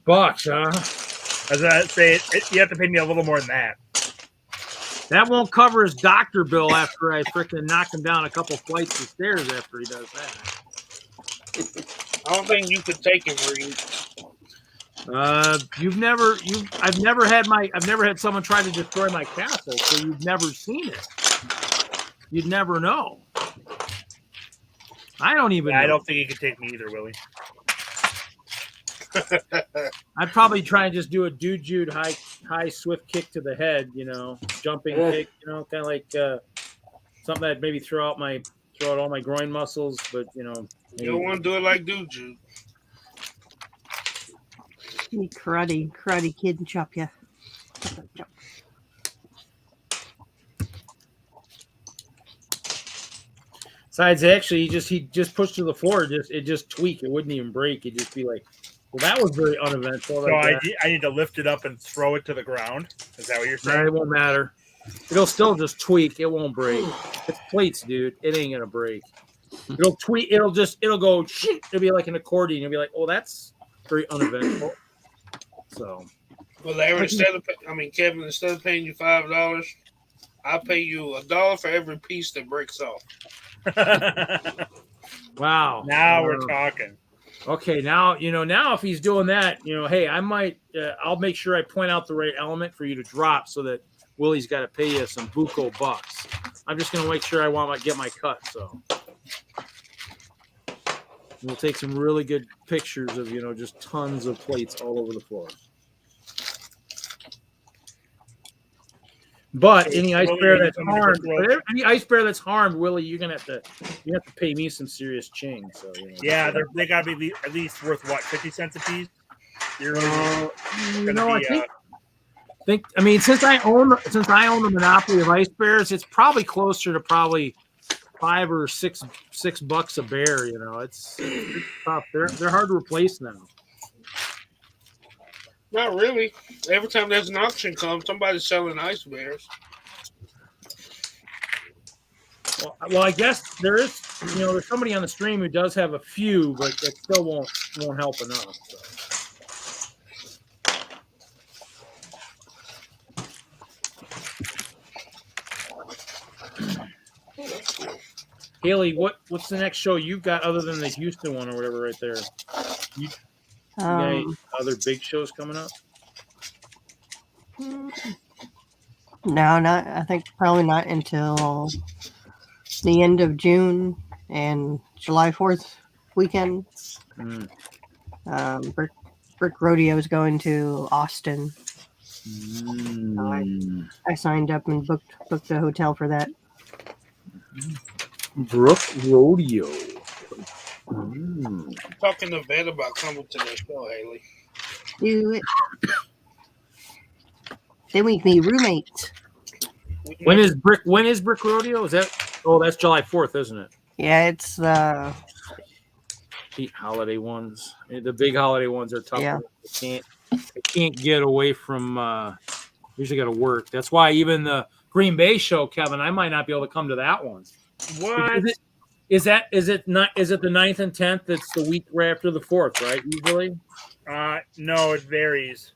$5, huh? As I say, you have to pay me a little more than that. That won't cover his doctor bill after I freaking knock him down a couple flights of stairs after he does that. I don't think you could take him, Reed. I've never had someone try to destroy my castle, so you've never seen it. You'd never know. I don't even know. I don't think he could take me either, Willie. I'd probably try and just do a dude high swift kick to the head, jumping kick, kind of like something that maybe throw out all my groin muscles, but you don't want to do it like dude. Karate kid and chop ya. Besides, actually, he just pushed to the floor. It just tweak. It wouldn't even break. It'd just be like, well, that was very uneventful. So I need to lift it up and throw it to the ground. Is that what you're saying? It won't matter. It'll still just tweak. It won't break. It's plates, dude. It ain't gonna break. It'll tweak. It'll go. It'll be like an accordion. You'll be like, oh, that's very uneventful. So, well, Larry, Kevin, instead of paying you $5, I'll pay you $1 for every piece that breaks off. Wow. Now we're talking. Okay, now if he's doing that, hey, I might. I'll make sure I point out the right element for you to drop so that Willie's got to pay you some buco bucks. I'm just gonna make sure I get my cut. So we'll take some really good pictures of just tons of plates all over the floor. But any ice bear that's harmed, Willie, you're gonna have to pay me some serious ching. So yeah, they gotta be at least worth what, 50 cents a piece. I think since I own the monopoly of ice bears, it's probably closer to $5 or $6 a bear. It's tough. They're hard to replace now. Not really. Every time there's an auction comes, somebody's selling ice bears. Well, I guess there is. There's somebody on the stream who does have a few, but it still won't help enough. So. Haley, what's the next show you've got other than the Houston one or whatever right there? You got any other big shows coming up? No, not. I think probably not until the end of June and July 4th weekend. Brick Rodeo is going to Austin. I signed up and booked a hotel for that. Brook Rodeo. Talking to Ben about coming to the show, Haley. Do it. Then we can be roommates. When is Brick Rodeo? Is that? Oh, that's July 4th, isn't it? Yeah, it's the holiday ones. The big holiday ones are tough. Yeah. They can't get away from. Usually got to work. That's why even the Green Bay show, Kevin, I might not be able to come to that one. What? Is it the 9th and 10th? It's the week right after the 4th, right? Usually. No, it varies.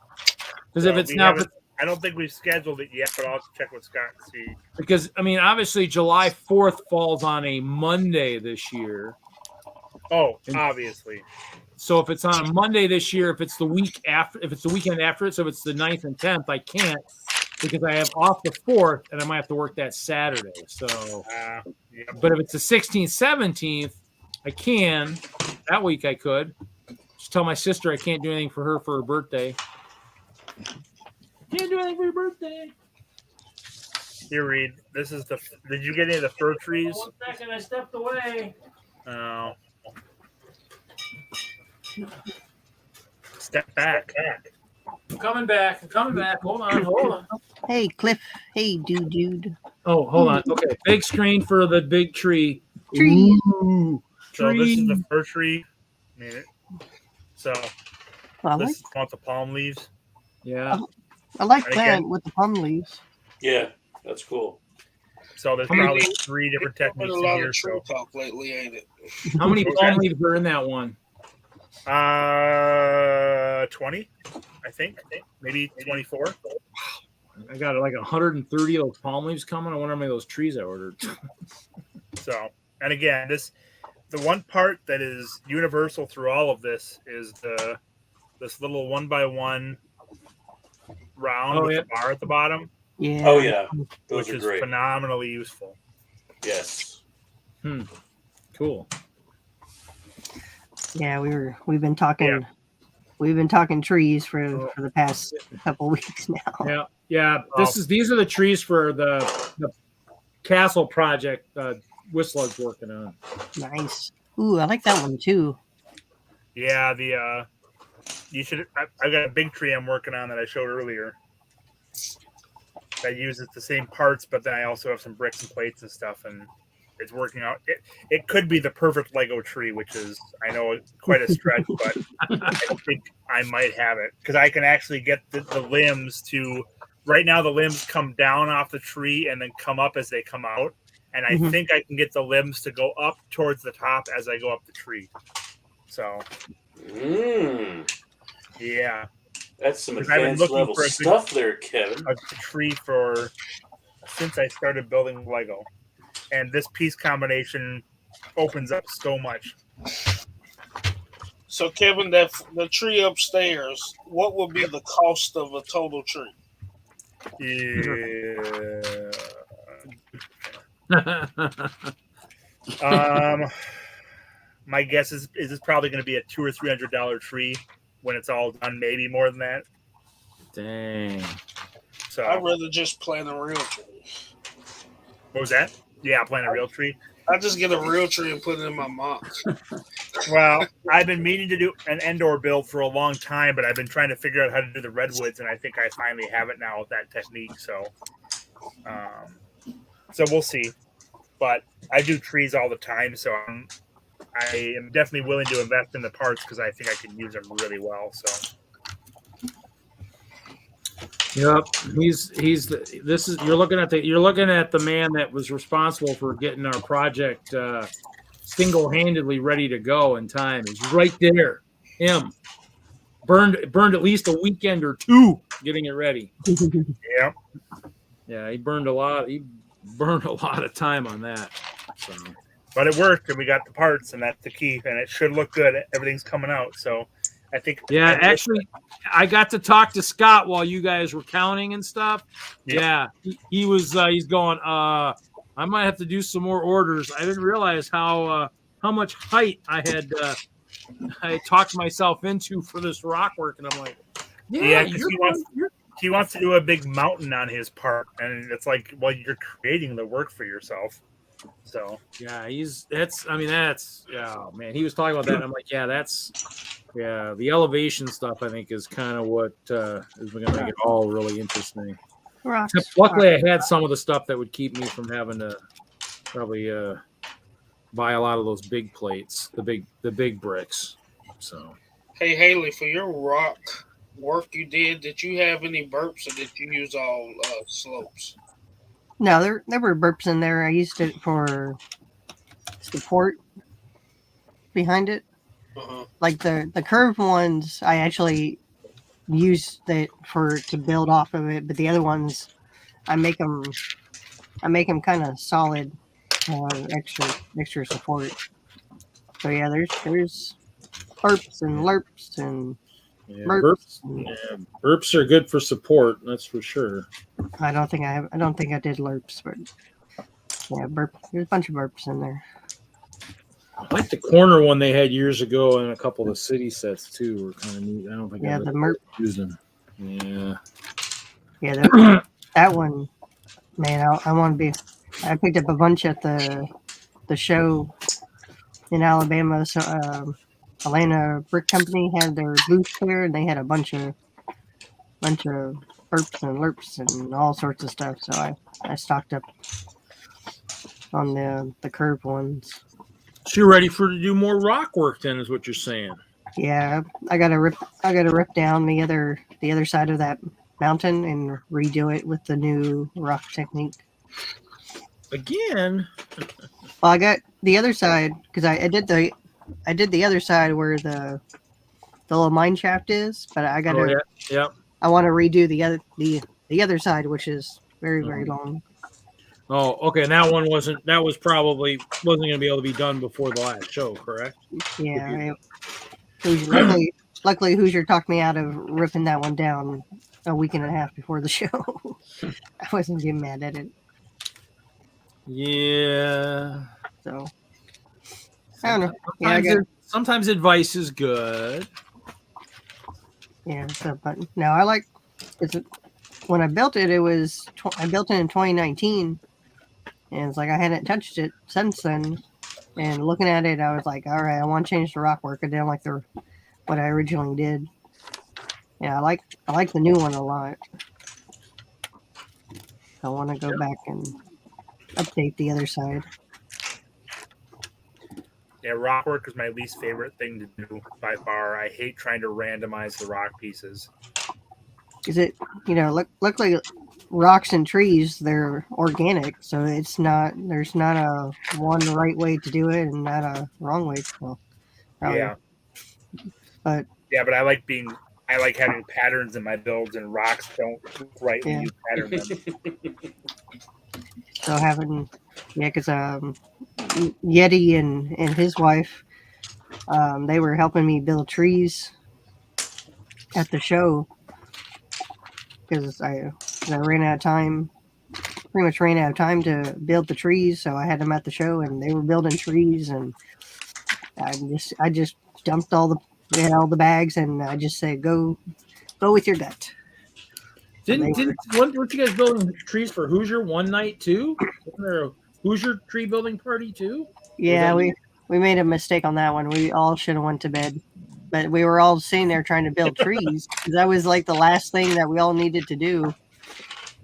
Because if it's now. I don't think we've scheduled it yet, but I'll check with Scott and see. Because obviously July 4th falls on a Monday this year. Oh, obviously. So if it's on a Monday this year, if it's the weekend after it, so if it's the 9th and 10th, I can't because I have off the 4th and I might have to work that Saturday. So, But if it's the 16th, 17th, I can. That week I could. Just tell my sister I can't do anything for her birthday. Can't do anything for your birthday. Here, Reed. This is did you get any of the fir trees? 1 second, I stepped away. Oh. Step back. I'm coming back. Hold on. Hey, Cliff. Hey, dude. Oh, hold on. Okay, big screen for the big tree. Tree. Ooh, so this is the fir tree. So Well, this is about the palm leaves. Yeah. I like that with the palm leaves. Yeah, that's cool. So there's probably 3 different techniques a in lot here. of tree talk lately, ain't it? How many palm leaves are in that one? 20, I think. Maybe 24. I got like 130 of those palm leaves coming. I wonder how many of those trees I ordered. So, and again, the one part that is universal through all of this is this little 1x1 round with the bar at the bottom. Yeah. Oh yeah, those which are is great. phenomenally useful. Yes. Cool. Yeah, we've been talking. Yeah. We've been talking trees for the past couple weeks now. Yeah. These are the trees for the castle project WISLUG's working on. Nice. Ooh, I like that one too. Yeah, you should. I've got a big tree I'm working on that I showed earlier. That uses the same parts, but then I also have some bricks and plates and stuff, and it's working out. It could be the perfect Lego tree, which is, I know, quite a stretch, but I think I might have it because I can actually get the limbs to. Right now, the limbs come down off the tree and then come up as they come out, and I think I can get the limbs to go up towards the top as I go up the tree. So, yeah, that's some I've been advanced looking level for a stuff there, Kevin. a tree since I started building Lego, and this piece combination opens up so much. So, Kevin, the tree upstairs, what would be the cost of a total tree? Yeah. My guess is this probably going to be a $200 or $300 tree when it's all done, maybe more than that. Dang. So I'd rather just plant a real tree. what was that? Yeah, plant a real tree. I just get a real tree and put it in my MOCs. Well, I've been meaning to do an indoor build for a long time, but I've been trying to figure out how to do the redwoods, and I think I finally have it now with that technique. So we'll see. But I do trees all the time, so I am definitely willing to invest in the parts because I think I can use them really well. So. Yep, you're looking at the man that was responsible for getting our project single-handedly ready to go in time. He's right there. Him burned at least a weekend or two getting it ready. Yeah, he burned a lot of time on that. So. But it worked, and we got the parts, and that's the key. And it should look good. Everything's coming out, so. I think. Yeah, actually, I got to talk to Scott while you guys were counting and stuff. Yeah, he was. He's going. I might have to do some more orders. I didn't realize how much height I talked myself into for this rock work, and I'm like, he wants to do a big mountain on his part, and it's like, well, you're creating the work for yourself. So yeah, man. He was talking about that, and I'm like, the elevation stuff I think is kind of what is going to make it all really interesting. Luckily, I had some of the stuff that would keep me from having to probably buy a lot of those big plates, the big bricks. So, hey Haley, for your rock work you did you have any burps, or did you use all slopes? No, there were burps in there. I used it for support behind it. Like the curved ones, I actually used it to build off of it, but the other ones, I make them kind of solid, extra support. So yeah, there's burps and lerps and burps. Burps are good for support, that's for sure. I don't think I did lerps, but yeah, there's a bunch of burps in there. I like the corner one they had years ago, and a couple of the city sets too were kind of neat. I don't think the merp used them. Yeah, that one, man. I want to be. I picked up a bunch at the show in Alabama. So Atlanta Brick Company had their booth there, and they had a bunch of burps and lerps and all sorts of stuff. So I stocked up on the curved ones. So you're ready to do more rock work then, is what you're saying? Yeah, I gotta rip down the other side of that mountain and redo it with the new rock technique. Again? Well, I got the other side because I did the other side where the little mine shaft is, but I gotta. Oh, yeah. I want to redo the other side, which is very very long. Oh, okay. And that one wasn't going to be able to be done before the last show, correct? Yeah. Luckily, Hoosier talked me out of ripping that one down a week and a half before the show. I wasn't getting mad at it. Yeah. So I don't know. Sometimes advice is good. Yeah. So, but no, I like. When I built it, I built it in 2019. And it's like I hadn't touched it since then. And looking at it, I was like, all right, I want to change the rock work. I didn't like what I originally did. Yeah, I like the new one a lot. I want to go back and update the other side. Yeah, rock work is my least favorite thing to do by far. I hate trying to randomize the rock pieces. Is it, look like rocks and trees, they're organic, so there's not a one right way to do it and not a wrong way. Well, probably. Yeah. But I like having patterns in my builds, and rocks don't look right when you pattern them. So because Yeti and his wife, they were helping me build trees at the show because I ran out of time. Pretty much ran out of time to build the trees, so I had them at the show, and they were building trees, and I just dumped all the bags, and I just said, go with your gut. Weren't you guys building trees for Hoosier one night too? Wasn't there a Hoosier tree building party too? Yeah, we made a mistake on that one. We all should have went to bed, but we were all sitting there trying to build trees. That was like the last thing that we all needed to do,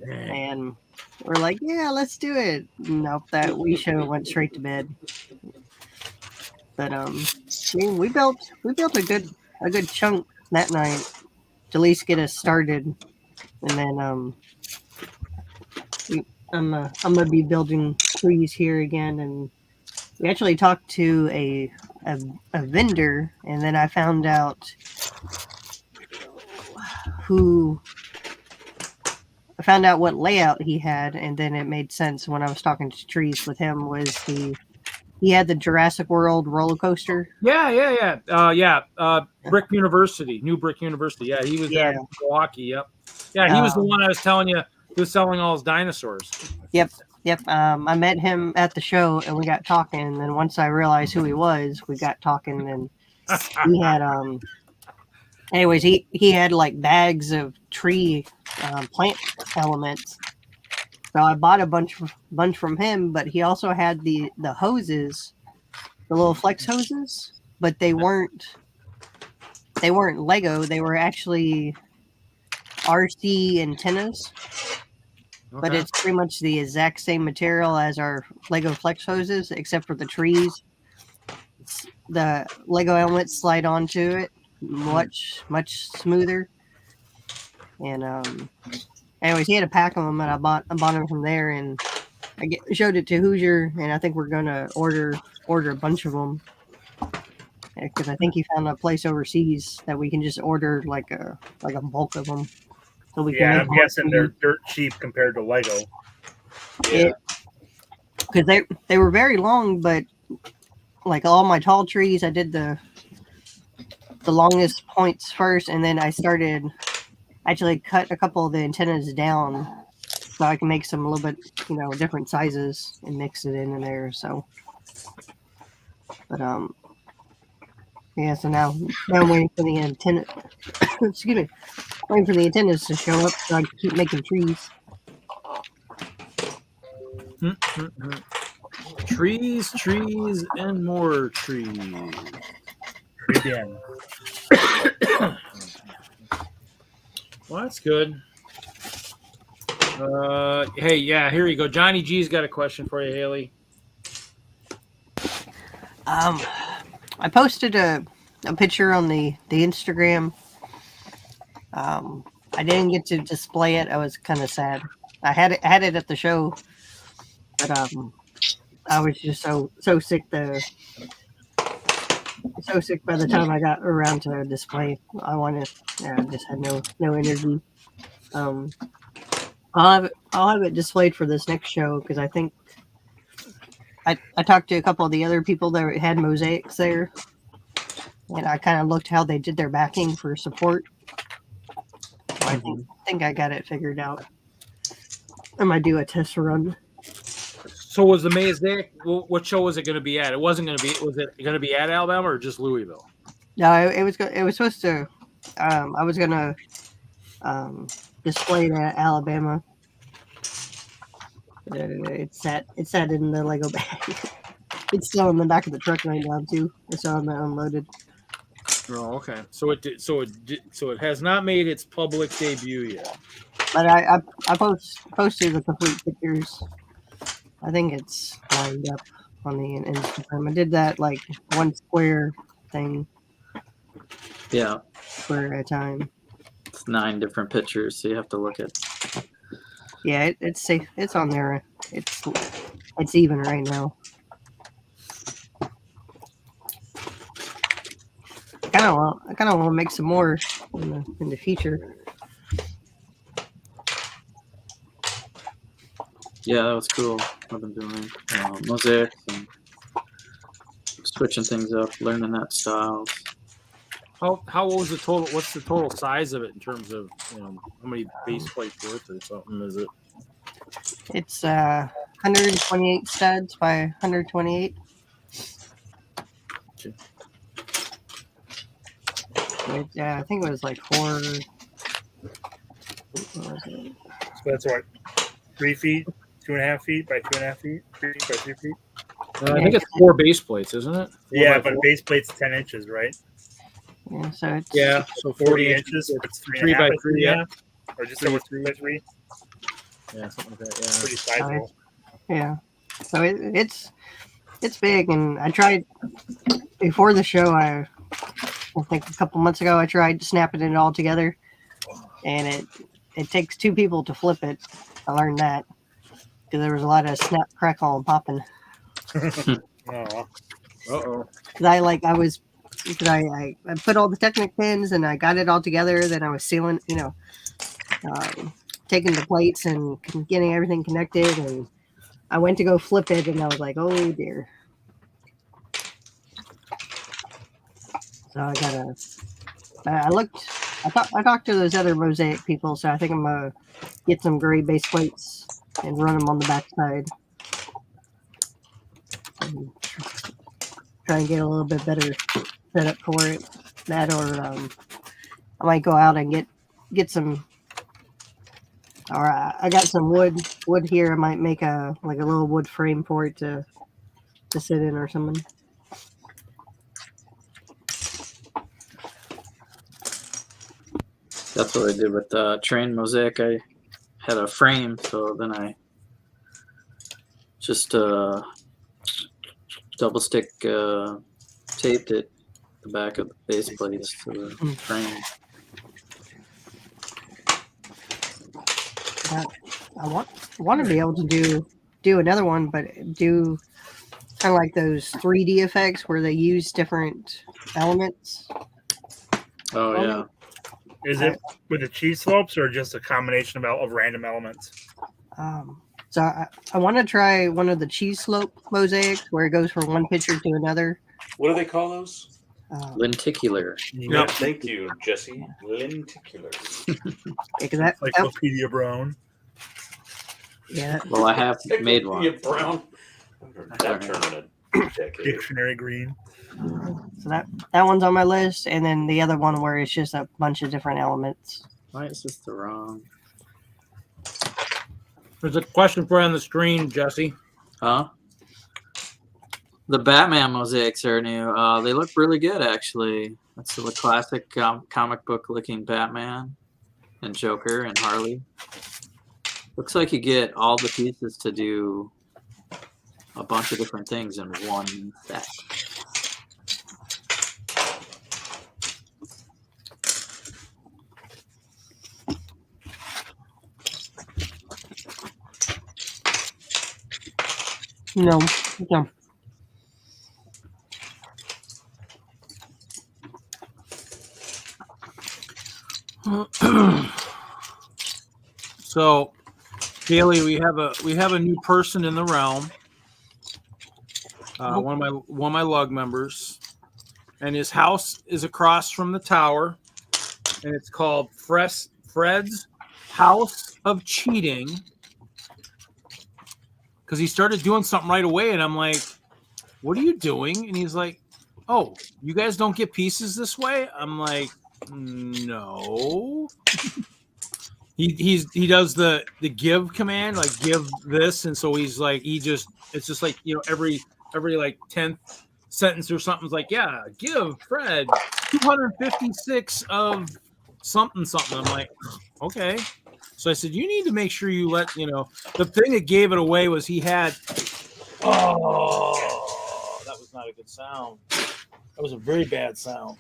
and we're like, yeah, let's do it. Nope, that we should have went straight to bed. But we built a good chunk that night to at least get us started, and then I'm gonna be building trees here again, and we actually talked to a vendor, and then I found out what layout he had, and then it made sense when I was talking to trees with him. He had the Jurassic World roller coaster. Yeah. Brick University, New Brick University. Yeah, he was at Milwaukee. Yep. Yeah, he was the one I was telling you. He was selling all his dinosaurs. Yep. I met him at the show, and we got talking. And then once I realized who he was, we got talking, and he had anyways, he had like bags of tree plant elements. So I bought a bunch from him, but he also had the hoses, the little flex hoses, but they weren't Lego. They were actually RC antennas. Okay. But it's pretty much the exact same material as our Lego flex hoses, except for the trees. The Lego elements slide onto it much smoother. And anyways, he had a pack of them, and I bought them from there, and showed it to Hoosier, and I think we're gonna order a bunch of them because I think he found a place overseas that we can just order like a bulk of them. So we can. I'm guessing they're dirt cheap compared to Lego. Yeah, because they were very long, but like all my tall trees, I did the longest points first, and then I started. Actually cut a couple of the antennas down so I can make some a little bit, different sizes and mix it in there. So, but so now I'm waiting for the antenna. Excuse me, waiting for the antennas to show up so I can keep making trees. Trees, and more trees. Again. Well, that's good. Hey, yeah, here you go. Johnny G's got a question for you, Haley. I posted a picture on the Instagram. I didn't get to display it. I was kind of sad. I had it at the show, but I was just so sick by the time I got around to display. I just had no energy. I'll have it displayed for this next show because I think I talked to a couple of the other people that had mosaics there, and I kind of looked how they did their backing for support. I think I got it figured out. I might do a test run. So was the mosaic? What show was it going to be at? It wasn't going to be. Was it going to be at Alabama or just Louisville? No, it was supposed to. I was going to display it at Alabama. It sat in the Lego bag. It's still in the back of the truck right now too. I saw it unloaded. Oh, okay. So it did. So it has not made its public debut yet. But I posted the complete pictures. I think it's lined up. on the Instagram. I did that like one square thing, Yeah, square at a time. it's 9 different pictures, so you have to look at. Yeah, it's safe. It's on there. It's even right now. I kind of want to make some more in the future. Yeah, that was cool. I've been doing mosaics and switching things up, learning that style. How was the total? What's the total size of it in terms of how many base plates worth or something? Is it? It's 128 studs by 128. Okay. I think it was like 4. What was it? So that's what, 3 feet, 2.5 feet by 2.5 feet, 3 feet by 3 feet. I think it's 4 base plates, isn't it? 4 Yeah, by but 4? base plate's 10 inches, right? Yeah, so it's So 40 inches. It's 3 by 3, yeah. Or just over 3 by 3. Yeah, something like that. Pretty sizable. Yeah, so it's big, and I tried before the show. I think a couple months ago I tried snapping it all together, and it takes 2 people to flip it. I learned that because there was a lot of snap, crackle, and popping. Oh. Uh-oh. Because I put all the Technic pins and I got it all together. Then I was sealing, taking the plates and getting everything connected, and I went to go flip it, and I was like, oh dear. So I talked to those other mosaic people, so I think I'm gonna get some gray base plates and run them on the backside. And try and get a little bit better setup for it. That, or I might go out and get some. Or I got some wood here. I might make a little wood frame for it to sit in or something. That's what I did with Train Mosaic. I had a frame, so then I just double stick taped it the back of the base plates to the frame. I want to be able to do another one, but do kind of like those 3D effects where they use different elements. Oh yeah. Is it with the cheese slopes or just a combination of random elements? So I want to try one of the cheese slope mosaics where it goes from one picture to another. What do they call those? Lenticular. Yeah, thank you, Jesse. Lenticular. Encyclopedia Brown. Yeah. Well, I have made one. Brown. That turned in a decade. Dictionary Green. So that one's on my list, and then the other one where it's just a bunch of different elements. Why is this the wrong? There's a question for you on the screen, Jesse. Huh? The Batman mosaics are new. They look really good, actually. That's the classic comic book looking Batman and Joker and Harley. Looks like you get all the pieces to do a bunch of different things in one set. No. So, Haley, we have a new person in the realm. One of my lug members, and his house is across from the tower, and it's called Fred's House of Cheating. Because he started doing something right away, and I'm like, "What are you doing?" And he's like, "Oh, you guys don't get pieces this way?" I'm like, "No." He does the give command, like give this, and so he's like it's just like every like 10th sentence or something's like, yeah, give Fred 256 of something. I'm like, okay. So I said, you need to make sure you let the thing that gave it away was he had a good sound. That was a very bad sound.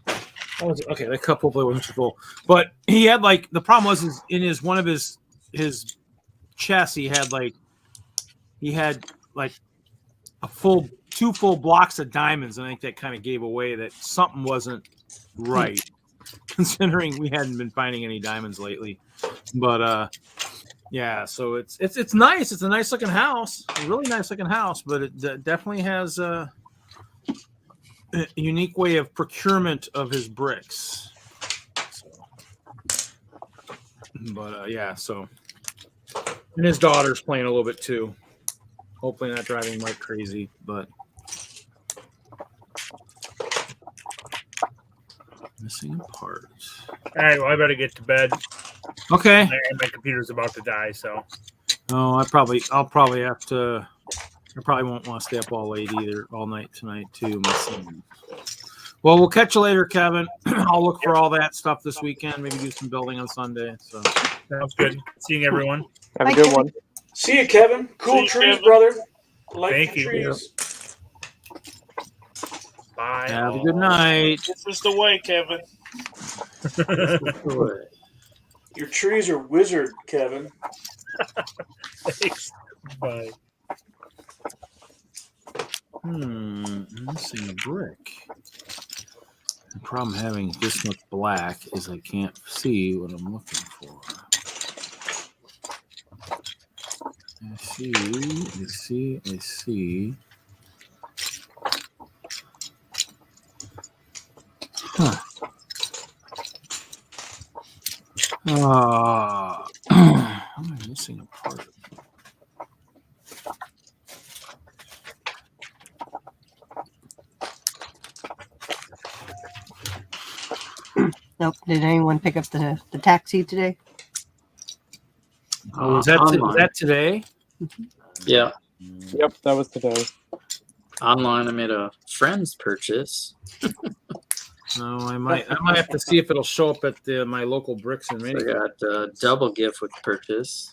That was okay. That cup hopefully wasn't too full, but he had like the problem was is in his one of his chests he had like two full blocks of diamonds. And I think that kind of gave away that something wasn't right, considering we hadn't been finding any diamonds lately. But yeah, so it's nice. It's a nice looking house, a really nice looking house, but it definitely has a unique way of procurement of his bricks. So, but yeah, so and his daughter's playing a little bit too. Hopefully not driving Mike crazy, but missing a part. All right, well, I better get to bed. Okay. And my computer's about to die, so. Oh, I'll probably have to. I probably won't want to stay up all late either, all night tonight too. Well, we'll catch you later, Kevin. I'll look for all that stuff this weekend. Maybe do some building on Sunday. So Sounds good. Seeing everyone. Have a good one. See you, Kevin. Cool See you, trees, Kevin. brother. Like Thank the you. trees. Bye. have a good night. This is the way, Kevin. Your trees are wizard, Kevin. Thanks. Bye. I'm missing a brick. The problem having this much black is I can't see what I'm looking for. I see. Huh. I'm missing a part. Nope. Did anyone pick up the taxi today? Oh, is that today? Yeah. Yep, that was today. Online, I made a friend's purchase. No, I might have to see if it'll show up at my local Bricks and I Mini. got a double gift with purchase.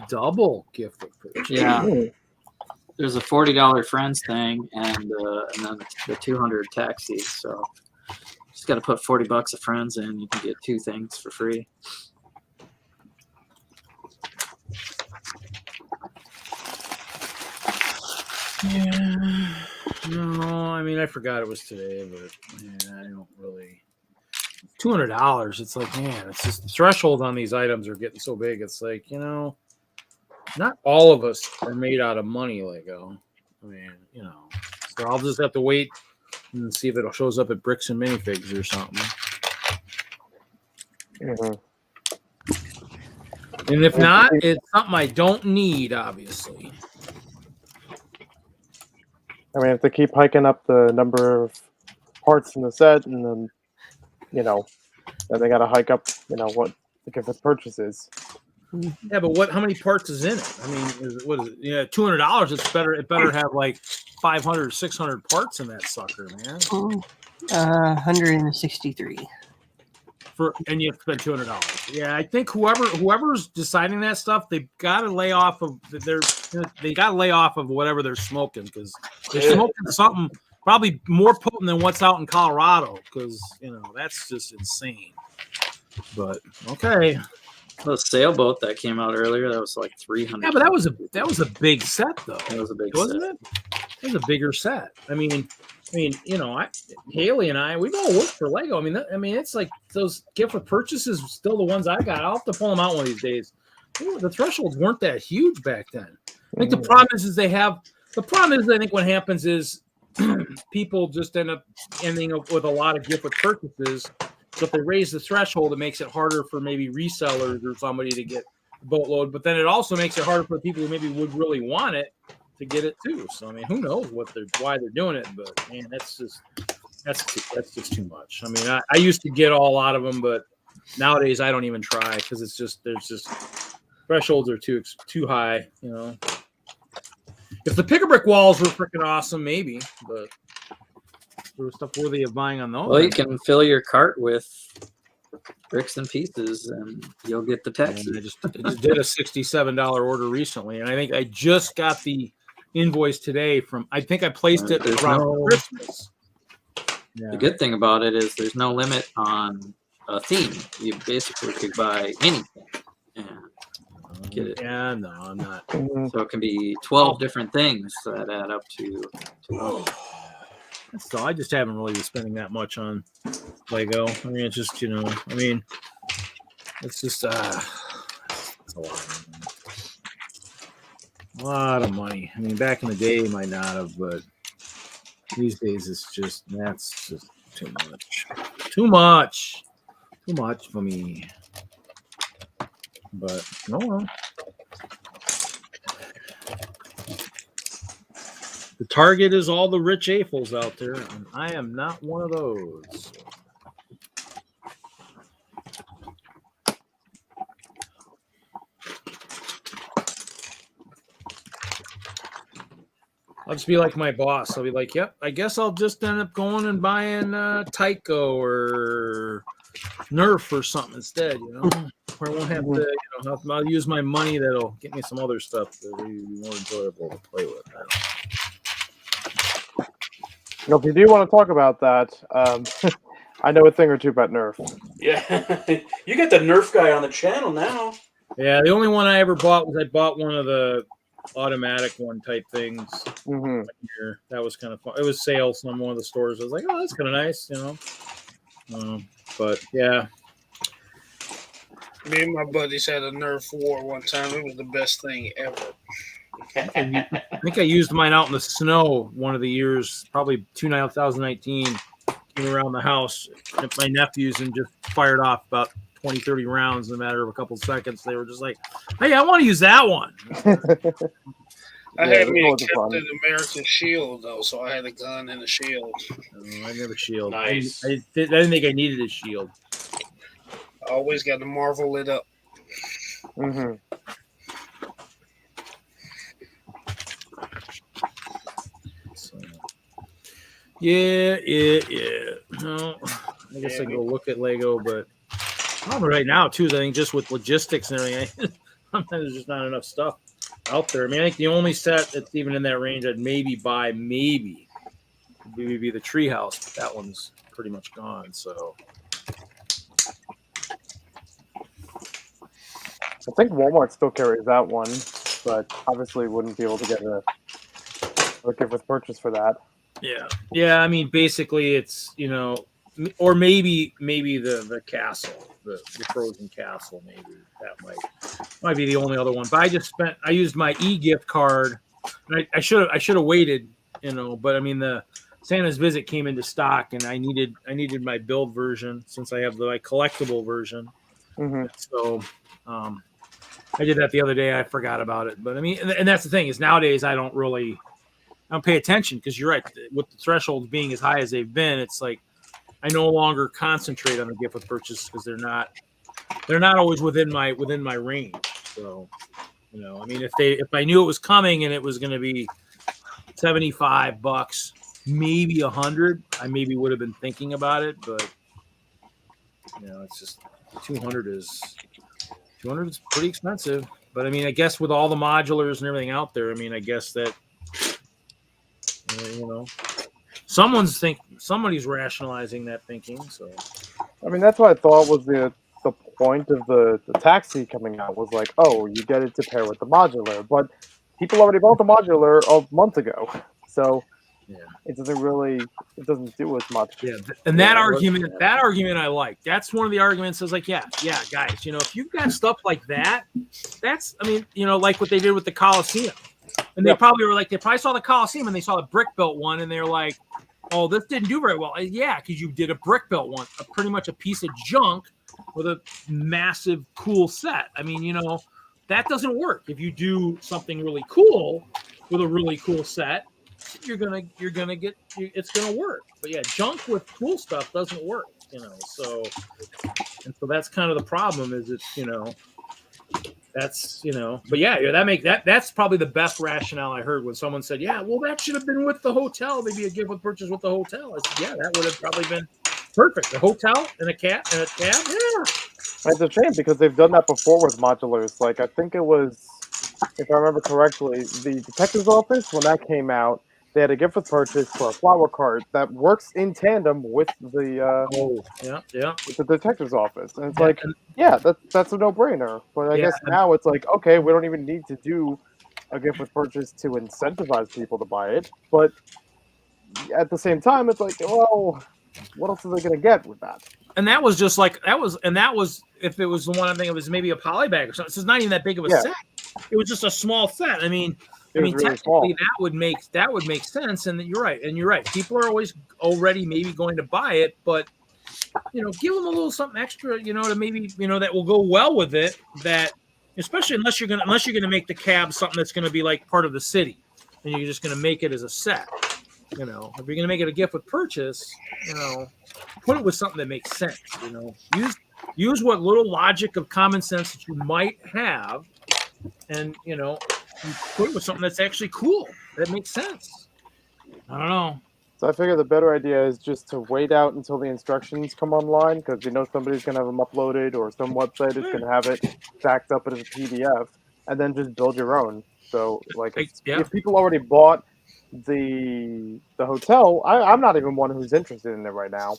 Double gift with purchase. Yeah. Hmm. There's a $40 friends thing and then the 200 taxi. So just got to put $40 of friends in. You can get 2 things for free. Yeah. No, I mean I forgot it was today, but yeah, I don't really. $200. It's like, man, it's just the threshold on these items are getting so big. It's like, not all of us are made out of money Lego. I mean, so I'll just have to wait and see if it shows up at Bricks and Minifigs or something. Mhm. And if not, it's something I don't need, obviously. I mean, if they keep hiking up the number of parts in the set, and then, then they got to hike up, what the gift with purchases. Yeah, but how many parts is in it? I mean, what is it? Yeah, $200. It's better. It better have like 500 or 600 parts in that sucker, man. 163. And you have to spend $200. Yeah, I think whoever's deciding that stuff, they've got to lay off of whatever they're smoking, because they're smoking something probably more potent than what's out in Colorado, because that's just insane. But okay. The sailboat that came out earlier, that was like 300. Yeah, but that was a big set though. That was a big wasn't set. it? It was a bigger set. I mean, Haley and I, we've all worked for Lego. I mean, it's like those gift with purchases, still the ones I got. I'll have to pull them out one of these days. The thresholds weren't that huge back then. I think the problem is I think what happens is people just end up ending up with a lot of gift with purchases. So if they raise the threshold, it makes it harder for maybe resellers or somebody to get a boatload. But then it also makes it harder for people who maybe would really want it to get it too. So I mean, who knows why they're doing it? But man, that's just too much. I mean, I used to get all out of them, but nowadays I don't even try because there's just thresholds are too high. If the pick-a-brick walls were freaking awesome, maybe, but there was stuff worthy of buying on those. Well, you can fill your cart with bricks and pieces, and you'll get the taxi. I just did a $67 order recently, and I think I just got the invoice today from. I think I placed it There's around no- Christmas. Yeah. The good thing about it is there's no limit on a theme. You basically could buy anything and get it. Yeah, no, I'm not. So it can be 12 different things that add up to So I just haven't really been spending that much on Lego. I mean, it's just, I mean, it's just it's a lot of money. I mean, back in the day, might not have, but these days it's just that's just too much for me. But no, well. The target is all the rich AFOLs out there, and I am not one of those. I'll just be like my boss. I'll be like, yep, I guess I'll just end up going and buying Tyco or Nerf or something instead, where I won't have to, I'll use my money that'll get me some other stuff that will be more enjoyable to play with. If you do want to talk about that, I know a thing or two about Nerf. Yeah, you got the Nerf guy on the channel now. Yeah, the only one I ever bought was I bought one of the automatic one type things. Mm-hmm. Here. That was kind of fun. It was sales on one of the stores. I was like, oh, that's kind of nice, But yeah. Me and my buddies had a Nerf war one time. It was the best thing ever. I think I used mine out in the snow one of the years, probably 2019, came around the house at my nephews and just fired off about 20, 30 rounds in a matter of a couple of seconds. They were just like, hey, I want to use that one. I had me a Captain American shield, though, so I had a gun and a shield. I never shield. Nice. I didn't think I needed a shield. I always got the Marvel lit up. Mm-hmm. So, yeah. No, I guess I go look at Lego, but problem right now too is I think just with logistics and everything, sometimes there's just not enough stuff out there. I mean, I think the only set that's even in that range I'd maybe buy, maybe be the Treehouse, but that one's pretty much gone. So I think Walmart still carries that one, but obviously wouldn't be able to get a gift with purchase for that. Yeah. I mean, basically, it's or maybe the castle, the frozen castle. Maybe that might be the only other one. But I used my e-gift card, and I should have waited, But I mean, the Santa's Visit came into stock, and I needed my build version since I have the collectible version. Mm-hmm. So I did that the other day. I forgot about it, but I mean, and that's the thing is nowadays I don't pay attention because you're right. With the thresholds being as high as they've been, it's like I no longer concentrate on the gift with purchase because they're not always within my range. So, I mean, if I knew it was coming and it was going to be $75, maybe $100, I maybe would have been thinking about it, but it's just 200 is pretty expensive. But I mean, I guess with all the modulars and everything out there, I mean, I guess that somebody's rationalizing that thinking. So I mean, that's what I thought was the point of the taxi coming out was like, oh, you get it to pair with the modular, but people already bought the modular a month ago, so it doesn't do as much. Yeah, and that argument I like. That's one of the arguments is like, yeah, guys, if you've got stuff like that, that's, I mean, like what they did with the Coliseum. And they probably were like, they probably saw the Coliseum and they saw the brick built one and they're like, oh, this didn't do very well. Yeah, because you did a brick built one, pretty much a piece of junk with a massive cool set. I mean, that doesn't work. If you do something really cool with a really cool set, you're gonna get it's gonna work. But yeah, junk with cool stuff doesn't work. So that's kind of the problem. Is it's that's but that's probably the best rationale I heard when someone said, yeah, well, that should have been with the hotel, maybe a gift with purchase with the hotel. I said, yeah, that would have probably been perfect. A hotel and a cab, yeah. It's a shame because they've done that before with modulars. Like I think it was if I remember correctly, the detective's office, when that came out, they had a gift with purchase for a flower cart that works in tandem with the Yeah. with the detective's office, and it's Yeah, like, and- yeah, that's a no-brainer. But I Yeah, guess now it's like, okay, we don't even need to do a gift with purchase to incentivize people to buy it, but at the same time, it's like, well, what else are they going to get with that? And that was just like that was if it was the one I think it was maybe a poly bag or something. So it's not even that big of a Yeah. set. It was just a small set. I mean, It was really technically small. that would make sense. And you're right. People are always already maybe going to buy it, but give them a little something extra, to maybe that will go well with it. That especially unless you're gonna make the cab something that's gonna be like part of the city, and you're just gonna make it as a set. If you're gonna make it a gift with purchase, put it with something that makes sense. Use what little logic of common sense that you might have, and you put it with something that's actually cool that makes sense. I don't know. So I figure the better idea is just to wait out until the instructions come online, because somebody's going to have them uploaded, or some website is going to have it backed up as a PDF, and then just build your own. So, like, if people already bought the hotel, I'm not even one who's interested in it right now.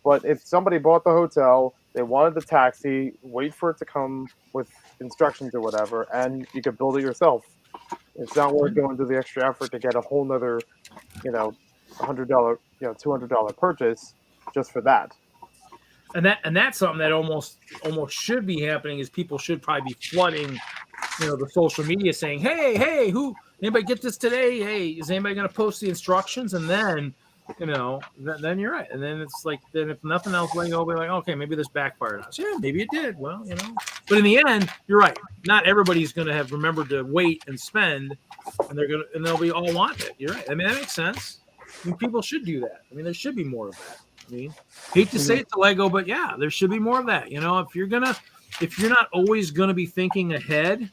But if somebody bought the hotel, they wanted the taxi, wait for it to come with instructions or whatever, and you could build it yourself. It's not worth going through the extra effort to get a whole nother, $100, $200 purchase just for that. And that's something that almost should be happening. Is people should probably be flooding, the social media saying, hey, anybody get this today? Hey, is anybody going to post the instructions? And then, then you're right. And then it's like, then if nothing else, Lego will be like, okay, maybe this backfired on us. Yeah, maybe it did. Well, but in the end, you're right. Not everybody's going to have remembered to wait and spend, and they'll be all want it. You're right. I mean, that makes sense. I mean, people should do that. I mean, there should be more of that. I mean, hate to say it to Lego, but yeah, there should be more of that. If you're not always gonna be thinking ahead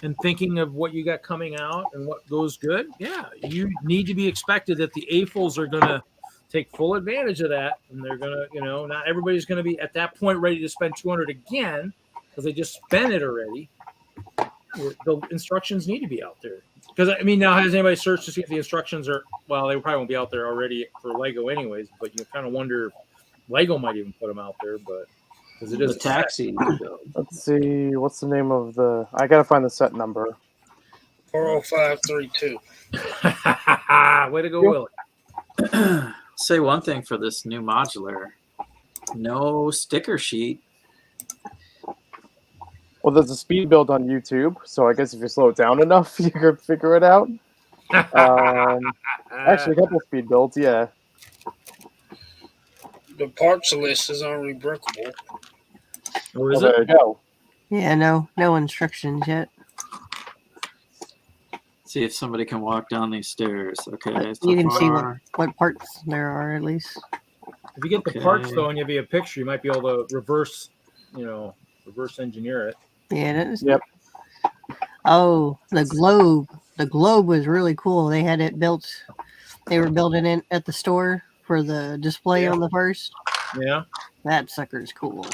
and thinking of what you got coming out and what goes good, yeah, you need to be expected that the AFOLs are gonna take full advantage of that, and they're gonna, not everybody's gonna be at that point ready to spend $200 again because they just spent it already. The instructions need to be out there. Because, now has anybody searched to see if the instructions are, well, they probably won't be out there already for Lego anyways, but you kind of wonder if Lego might even put them out there, but because it is the taxi. Let's see, what's the name of I got to find the set number. 40532. Way to go, Willie. Say one thing for this new modular. No sticker sheet. Well, there's a speed build on YouTube, so I guess if you slow it down enough, you could figure it out. Actually, a couple speed builds, yeah. The parts list is on Rebrickable. Or is There you go. Yeah, no instructions yet. See if somebody can walk down these stairs. Okay. You can see what parts there are at least. If you get the parts though, and you have a picture, you might be able to reverse engineer it. Yeah, it is. Yep. Oh, the globe. The globe was really cool. They had it built. They were building it at the store for the display on the first. Yeah. That sucker's cool.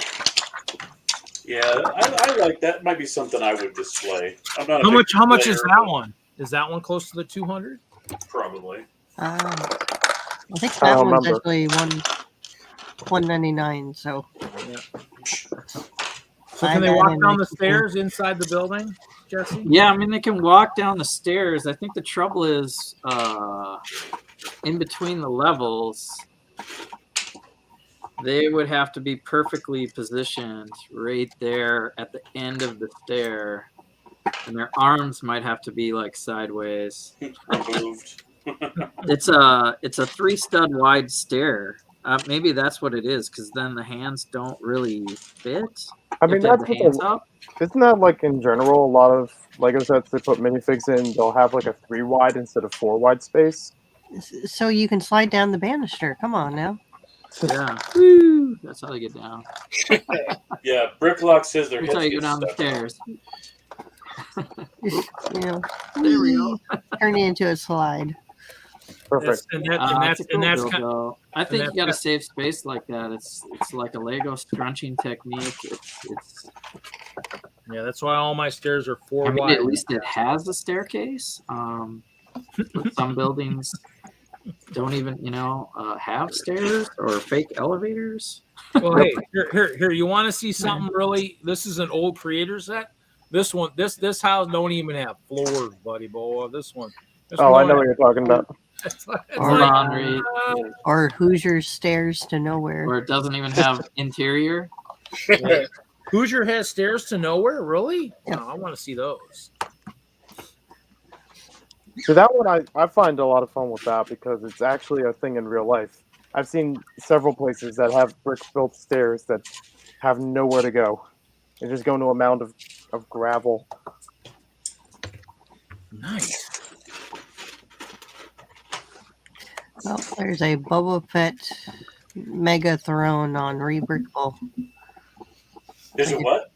Yeah, I like that. Might be something I would display. I'm not. How much is that one? Is that one close to the 200? Probably. I think that one's actually $199. So. Yeah. So can they walk down the stairs inside the building, Jesse? Yeah, they can walk down the stairs. I think the trouble is in between the levels, they would have to be perfectly positioned right there at the end of the stair, and their arms might have to be like sideways. Moved. It's a 3-stud wide stair. Maybe that's what it is, because then the hands don't really fit. That's hands up. Isn't that like in general a lot of Lego sets they put minifigs in? They'll have like a 3 wide instead of 4 wide space. So you can slide down the banister. Come on now. Yeah, woo, that's how they get down. Yeah, Bricklock says they're. That's how you go down the stairs. There we go. Turn it into a slide. Perfect. That's kind of. I think you got to save space like that. It's like a Lego scrunching technique. Yeah, that's why all my stairs are 4 I mean, wide. at least it has a staircase. Some buildings don't even, have stairs or fake elevators. Well, hey, here. You want to see something really? This is an old creator set. This one, this house don't even have floors, buddy boy. This one. Oh, I know what you're talking about. It's Hold like, on, Reed. Or Hoosier Stairs to Nowhere. Or it doesn't even have interior. Hoosier has stairs to nowhere. Really? Yep. No, I want to see those. So that one I find a lot of fun with that because it's actually a thing in real life. I've seen several places that have brick-built stairs that have nowhere to go. They just go into a mound of gravel. Nice. Oh, there's a Boba Fett Mega Throne on Brickworld. Is it what?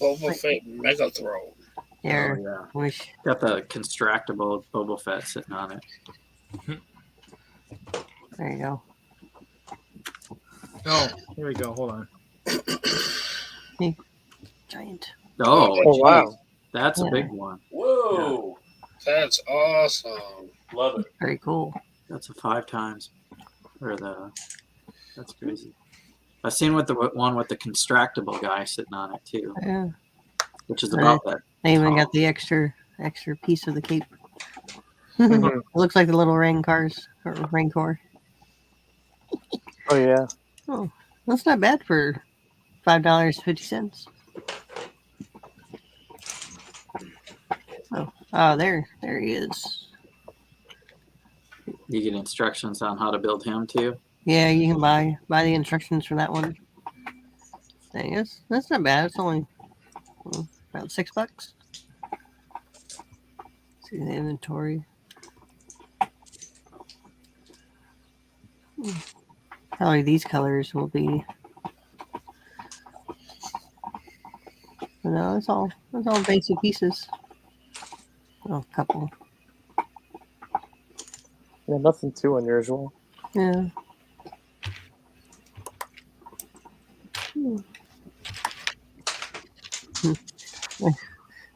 Boba Fett Mega Throne. There. Yeah. Wish. Got the constructible Boba Fett sitting on it. There you go. Oh, here we go. Hold on. Giant. Oh, Oh, wow. geez. That's Yeah. a big one. Whoa. That's awesome. Love it. Very cool. That's a 5 times. That's crazy. I've seen with the one with the constructible guy sitting on it too, Yeah. which is about that. They even Oh. got the extra piece of the cape. Mhm. It looks like the little Rancors or Rancor. Oh yeah. Oh, that's not bad for $5.50. Oh, there he is. You get instructions on how to build him too. Yeah, you can buy the instructions for that one. Dang, that's not bad. It's only about $6. See the inventory. Probably these colors will be. No, it's all basic pieces. Oh, a couple. Yeah, nothing too unusual. Yeah.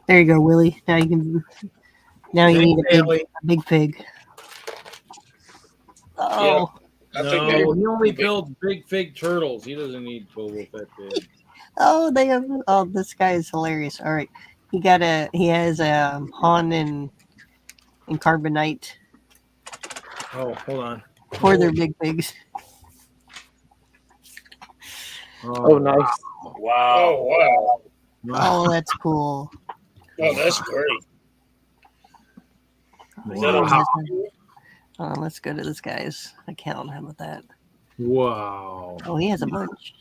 There you go, Willie. Now you can. Now you need a big pig. Oh, I think No, he only builds big fig turtles. He doesn't need Boba Fett big. oh, they have. Oh, this guy is hilarious. All right, he has a Han and carbonite Oh, hold on. for their big pigs. Oh, nice. Wow. Oh wow! Oh, that's cool. Oh, that's great. Is that a Wow. Let's go to this guy's account. How about that? Wow. Oh, he has a bunch.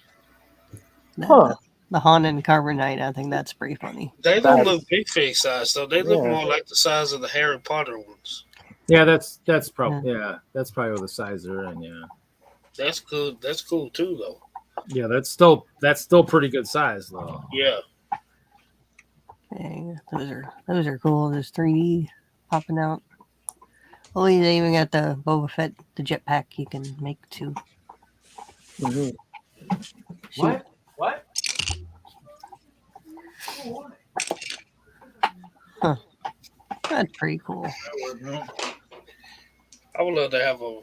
Huh. The Han and carbonite. I think that's pretty funny. They don't That's- look big fig size though. They look Yeah. more like the size of the Harry Potter ones. Yeah, that's probably that's probably the size they're in. Yeah, That's good. That's cool too, though. yeah, that's still pretty good size though. Yeah. Dang, those are cool. There's 3D popping out. Oh, they even got the Boba Fett, the jetpack you can make too. Mhm. Shoot. What? That's pretty cool. I would love to have a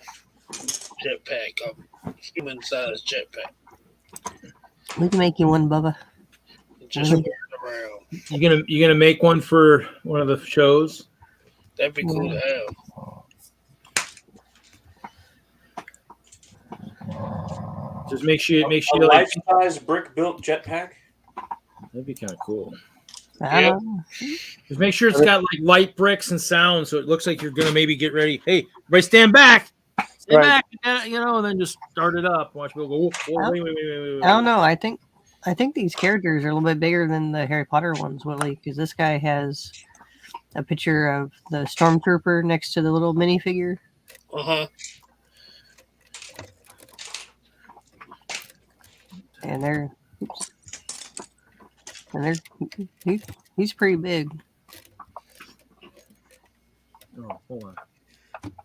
jetpack, a human-sized jetpack. We can make you one, Bubba. Just Mhm. run around. You gonna make one for one of the shows? That'd be cool to have. Just make sure A like life-size brick-built jetpack. that'd be kind of cool. I Yeah. don't know. Just make sure it's got like light bricks and sound, so it looks like you're gonna maybe get ready. Hey, everybody, stand back, stand Right. back. And then just start it up. Watch people go. Whoa, wait. I don't know. I think these characters are a little bit bigger than the Harry Potter ones, Willie, because this guy has a picture of the stormtrooper next to the little minifigure. Uh-huh. And he's pretty big. Oh, hold on.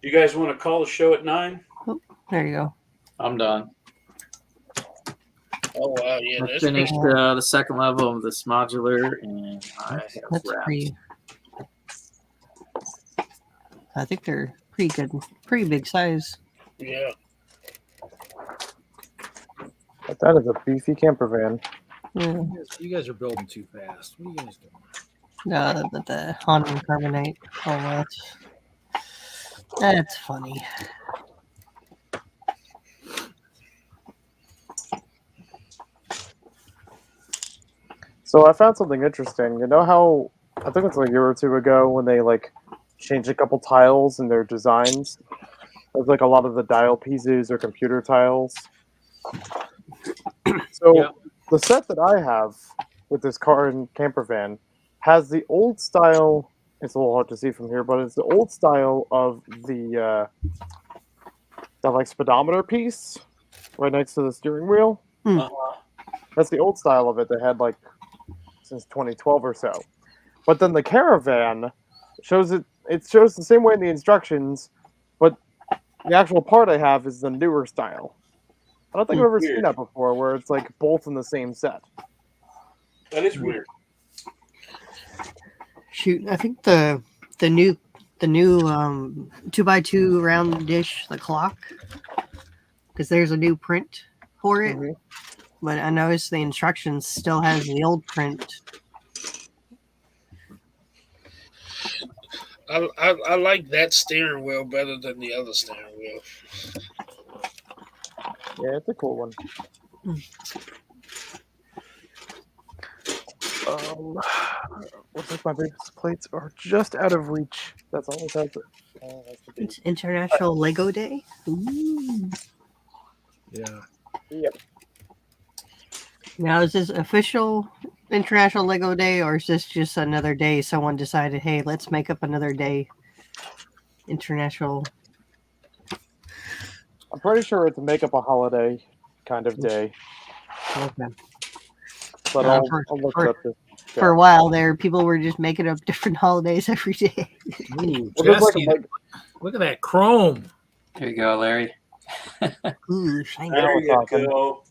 You guys want to call the show at 9? There you go. I'm done. Oh wow, yeah, I that's finished pretty. the second level of this modular, and I have That's wrapped. pretty. I think they're pretty good, pretty big size. Yeah. But that is a beefy camper van. Yeah. You guys are building too fast. What are you guys doing? No, but the Honda Carbonite. Oh, that's funny. So I found something interesting. You know how I think it's like a year or two ago when they like changed a couple tiles in their designs. Of like a lot of the dial pieces or computer tiles. So Yeah. the set that I have with this car and camper van has the old style. It's a little hard to see from here, but it's the old style of the like speedometer piece right next to the steering wheel. Uh-huh. That's the old style of it. They had like since 2012 or so. But then the caravan shows it. It shows the same way in the instructions, but the actual part I have is the newer style. I don't think I've ever seen Weird. that before, where it's like both in the same set. That is weird. Shoot, I think the new 2x2 round dish, the clock, because there's a new print for it. Mhm. But I noticed the instructions still has the old print. I like that steering wheel better than the other steering wheel. Yeah, it's a cool one. Looks like my base plates are just out of reach. That's all it has. Has to be. It's International Lego Day. Ooh. Yeah. Yep. Now, is this official International Lego Day, or is this just another day someone decided, hey, let's make up another day? International. I'm pretty sure it's a make up a holiday kind of day. Okay. But Yeah, I'll look it up. For a while there, people were just making up different holidays every day. Ooh, Well, there's like Jesse, a, look at that chrome. Here you go, Larry. Ooh, shiny. There we're you talking. go.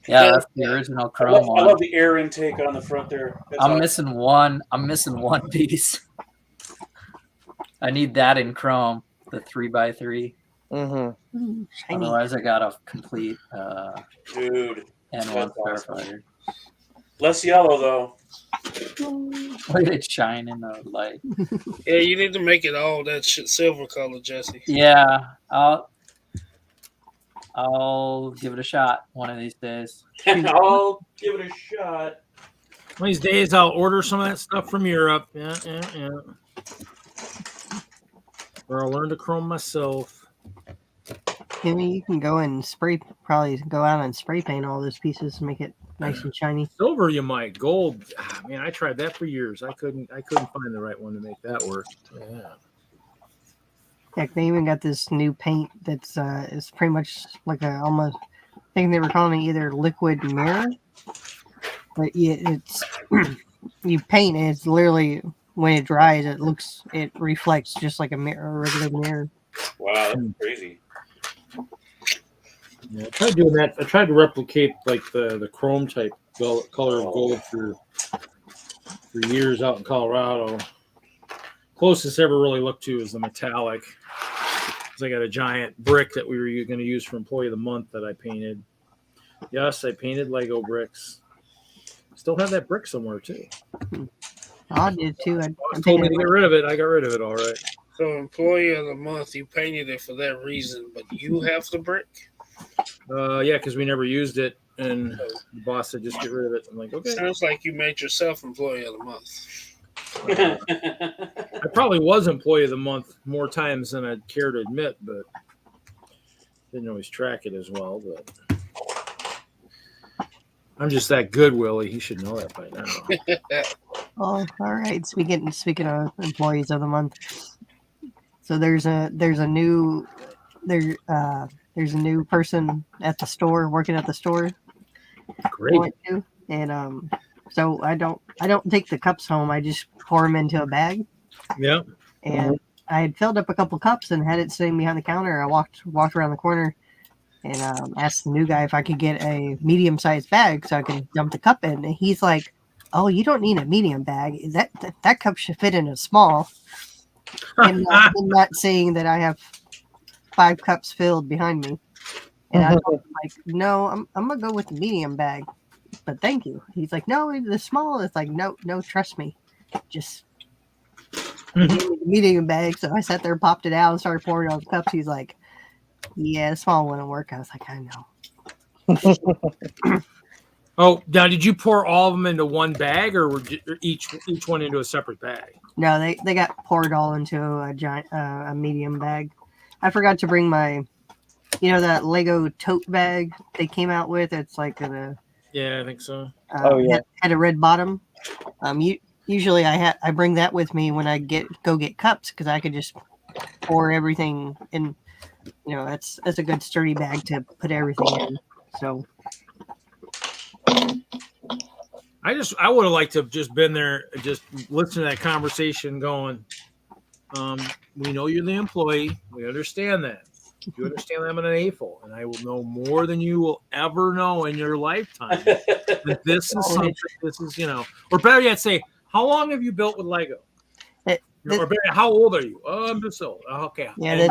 Yeah, that's the original I chrome love, I one. love the air intake on the front there. That's I'm awesome. missing one. I'm missing one piece. I need that in chrome, the 3x3. Mm-hmm. Ooh, shiny. Otherwise, I got a complete Dude. N1 That's awesome. Starfighter. Less yellow though. Look at it shine in the light. Yeah, you need to make it all that shit silver color, Jesse. Yeah, I'll give it a shot one of these days. I'll give it a shot. One of these days, I'll order some of that stuff from Europe. Yeah. Or I'll learn to chrome myself. Maybe you can go and probably go out and spray paint all those pieces and make it nice and shiny. Silver, you might. Gold, man, I tried that for years. I couldn't find the right one to make that work. Yeah. Heck, they even got this new paint that's is pretty much like a almost. I think they were calling it either liquid mirror, but it's you paint and it's literally when it dries, it reflects just like a mirror, a regular mirror. Wow, that's crazy. Yeah, I tried doing that. I tried to replicate like the chrome type color of gold for years out in Colorado. Closest I ever really looked to is the metallic. Because I got a giant brick that we were going to use for Employee of the Month that I painted. Yes, I painted Lego bricks. Still have that brick somewhere too. I did too. I Told me to get rid of it. I got rid of it. All right. So, Employee of the Month, you painted it for that reason, but you have the brick? Yeah, because we never used it, and the boss said just get rid of it. I'm like, okay. Sounds like you made yourself Employee of the Month. I probably was Employee of the Month more times than I'd care to admit, but didn't always track it as well. But I'm just that good, Willie. He should know that by now. Oh, all right. Speaking of Employees of the Month, so there's a new person at the store working at the store. Great. And so I don't take the cups home. I just pour them into a bag. Yeah. And I had filled up a couple cups and had it sitting behind the counter. I walked around the corner, and asked the new guy if I could get a medium-sized bag so I could dump the cup in. And he's like, "Oh, you don't need a medium bag. That cup should fit in a small." And not saying that I have 5 cups filled behind me. And I'm like, "No, I'm gonna go with the medium bag, but thank you." He's like, "No, the small." It's like, no, trust me, just. He gave me the medium bag, so I sat there, popped it out, and started pouring all the cups. He's like, "Yeah, the small wouldn't work." I was like, "I know." Oh, now did you pour all of them into one bag, or were each one into a separate bag? No, they got poured all into a giant a medium bag. I forgot to bring my, that Lego tote bag they came out with. It's like yeah, I think so. Had a red bottom. Usually I bring that with me when I go get cups because I could just pour everything in. That's a good sturdy bag to put everything in. So I would have liked to have just been there, just listen to that conversation going, we know you're the employee. We understand that. You understand I'm an AFOL, and I will know more than you will ever know in your lifetime. That this is something, or better yet, say, how long have you built with Lego? Or better, how old are you? Oh, I'm just old. Okay. Yeah,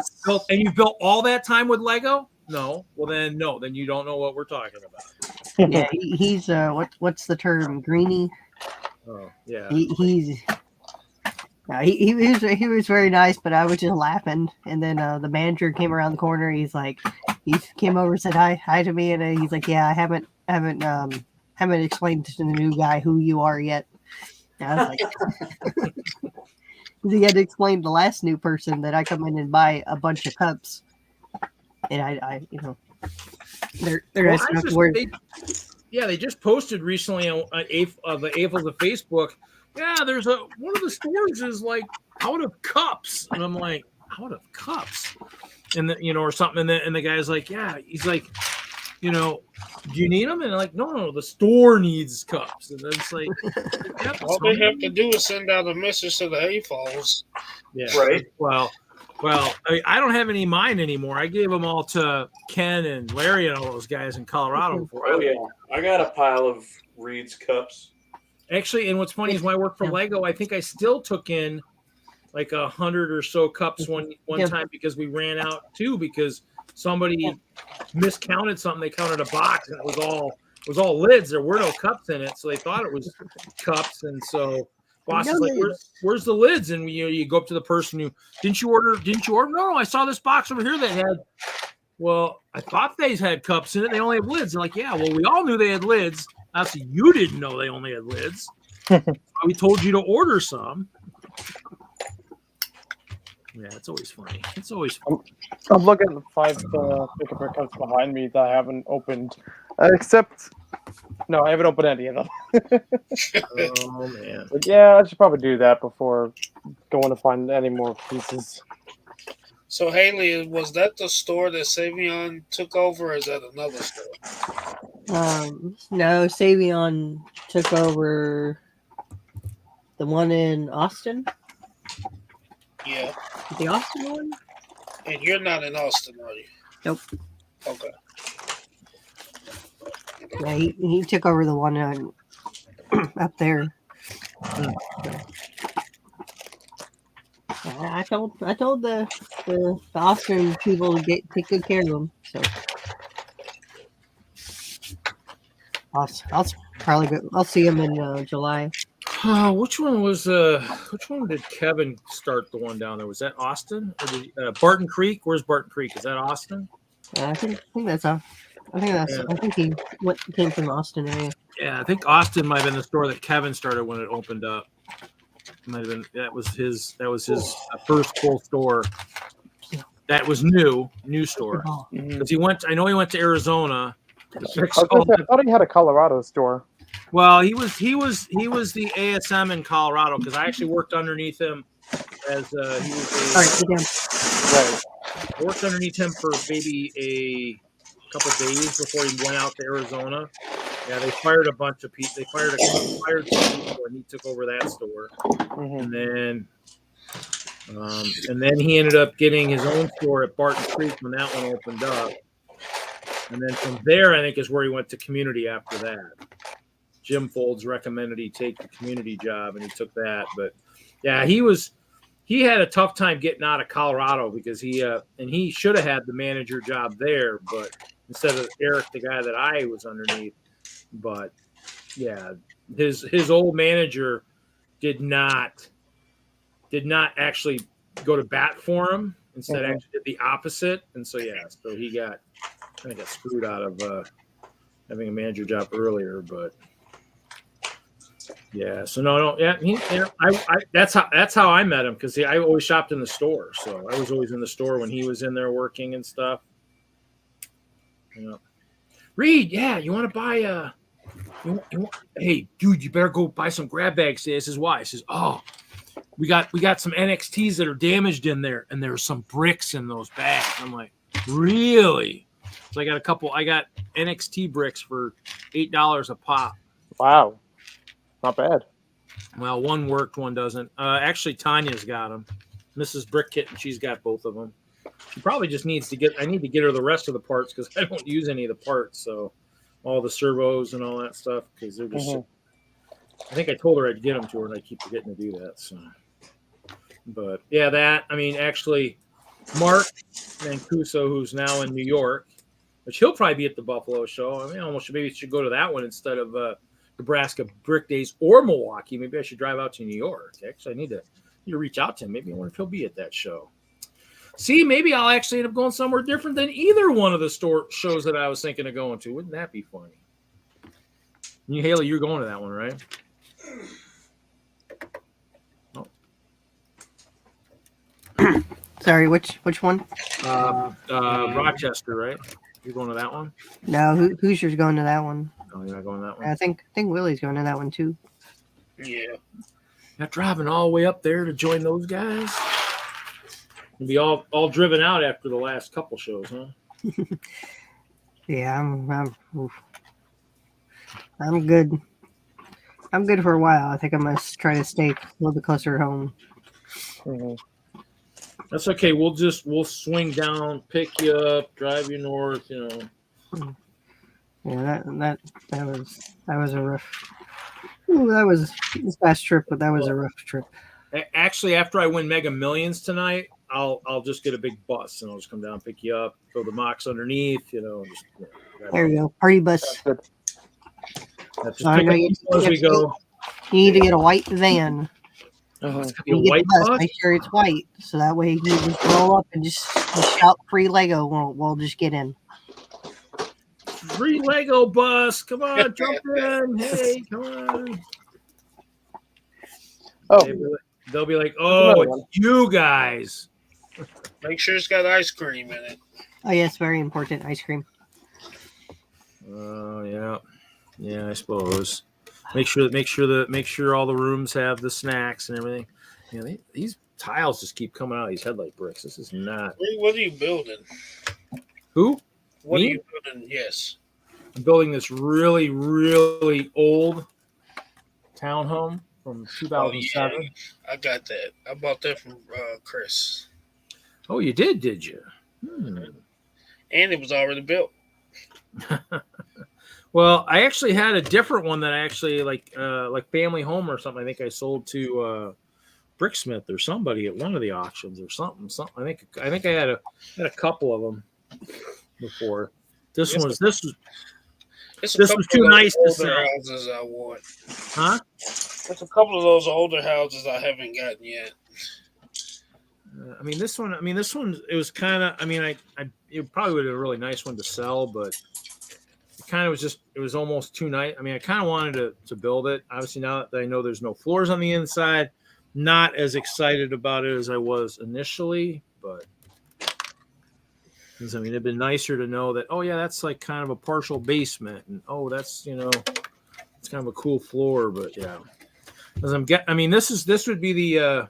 and you built all that time with Lego? No. Well, then no. Then you don't know what we're talking about. Yeah, he's what's the term? Greenie. Oh, yeah. He was very nice, but I was just laughing. And then the manager came around the corner. He came over and said hi to me, and he's like, "Yeah, I haven't explained to the new guy who you are yet." And I was like, he had to explain to the last new person that I come in and buy a bunch of cups, and I they're nice enough to work. They just posted recently on the AFOLs of Facebook. Yeah, there's one of the stores is like out of cups, and I'm like, out of cups, and or something, and the guy's like, yeah, he's like, do you need them? And I'm like, no, the store needs cups, and it's like, all they have to do is send out a message to the AFOLs. Yeah, right. Well, I don't have any of mine anymore. I gave them all to Ken and Larry and all those guys in Colorado before. Oh yeah, I got a pile of Reed's cups. Actually, and what's funny is when I worked for Lego, I think I still took in like 100 or so cups one time because we ran out too, because somebody miscounted something. They counted a box and it was all lids. There were no cups in it, so they thought it was cups. And so boss is like, "Where's the lids?" And you go up to the person who didn't you order? No, I saw this box over here that had. Well, I thought they had cups in it. They only have lids. They're like, "Yeah, well, we all knew they had lids. Actually, you didn't know they only had lids. We told you to order some." Yeah, it's always funny. It's always funny. I'm looking at the 5 pick-up cups behind me that I haven't opened. No, I haven't opened any of them. Oh, man. But yeah, I should probably do that before going to find any more pieces. So, Haley, was that the store that Savion took over, or is that another store? No, Savion took over the one in Austin. Yeah. The Austin one? And you're not in Austin, are you? Nope. Okay. Yeah, he took over the one up there. I told the Austin people to take good care of them. So I'll probably go. I'll see him in July. Which one did Kevin start the one down there? Was that Austin or Barton Creek? Where's Barton Creek? Is that Austin? I think that's I think he came from the Austin area. Yeah, I think Austin might have been the store that Kevin started when it opened up. Might have been that was his first full store. That was new store because he went to Arizona. I thought he had a Colorado store. Well, he was the ASM in Colorado because I actually worked underneath him as he was. All right, right. I worked underneath him for maybe a couple of days before he went out to Arizona. Yeah, they fired a bunch of people. They fired some people, and he took over that store. And then he ended up getting his own store at Barton Creek when that one opened up. And then from there, I think is where he went to community after that. Jim Folds recommended he take the community job, and he took that. But yeah, he had a tough time getting out of Colorado because he should have had the manager job there, but instead of Eric, the guy that I was underneath. But yeah, his old manager did not actually go to bat for him. Instead, actually did the opposite, and so he got screwed out of having a manager job earlier. But yeah, so no, yeah, that's how I met him, because I always shopped in the store, so I was always in the store when he was in there working and stuff. Reed, yeah, you want to buy hey, dude, you better go buy some grab bags today. This is why. He says, oh, we got some NXTs that are damaged in there, and there's some bricks in those bags. I'm like, really? So I got NXT bricks for $8 a pop. Wow. Not bad. Well, one worked, one doesn't. Actually, Tanya's got them. Mrs. Brick Kitten, she's got both of them. She probably just needs to I need to get her the rest of the parts, because I don't use any of the parts. So all the servos and all that stuff, because they're just. I think I told her I'd get them to her, and I keep forgetting to do that. So, but yeah, actually, Mark Mancuso, who's now in New York, which he'll probably be at the Buffalo show. Maybe should go to that one instead of Nebraska Brick Days or Milwaukee. Maybe I should drive out to New York. Actually, I need to reach out to him. Maybe I wonder if he'll be at that show. See, maybe I'll actually end up going somewhere different than either one of the store shows that I was thinking of going to. Wouldn't that be funny? Haley, you're going to that one, right? Oh. Sorry, which one? Rochester, right? You're going to that one? No, Hoosier's going to that one. Oh, you're not going to that one? I think Willie's going to that one too. Yeah. Not driving all the way up there to join those guys. You'll be all driven out after the last couple shows, huh? Yeah, I'm good. I'm good for a while. I think I must try to stay a little bit closer to home. That's okay. We'll swing down, pick you up, drive you north. Yeah, that was a rough. Ooh, that was this past trip, but that was a rough trip. Actually, after I win Mega Millions tonight, I'll just get a big bus and I'll just come down, pick you up, throw the MOCs underneath. There you go, party bus. Just pick up as we go. You need to get a white van. It's gonna You be a get white the bus, bus? make sure it's white, so that way you can just roll up and just shout free Lego. We'll just get in. Free Lego bus! Come on, jump in! Hey, come on! Oh, They'll be like, "Oh, it's you guys." Make sure it's got ice cream in it. Oh yes, very important, ice cream. Yeah, I suppose. Make sure all the rooms have the snacks and everything. These tiles just keep coming out of these headlight bricks. This is not. What are you building? Who? What Me? are you building? Yes. I'm building this really, really old townhome from 2007. Oh, yeah. I got that. I bought that from Chris. Oh, you did you? And it was already built. Well, I actually had a different one that I actually like Family Home or something. I think I sold to Bricksmith or somebody at one of the auctions or something. I think I had a couple of them before. This was too nice to sell. Houses I want. Huh? There's a couple of those older houses I haven't gotten yet. This one. It was kind of. It probably would have been a really nice one to sell, but it kind of was just. It was almost too nice. I kind of wanted to build it. Obviously, now that I know there's no floors on the inside, not as excited about it as I was initially. But it'd been nicer to know that. Oh yeah, that's like kind of a partial basement, and that's it's kind of a cool floor. But yeah, as this would be the.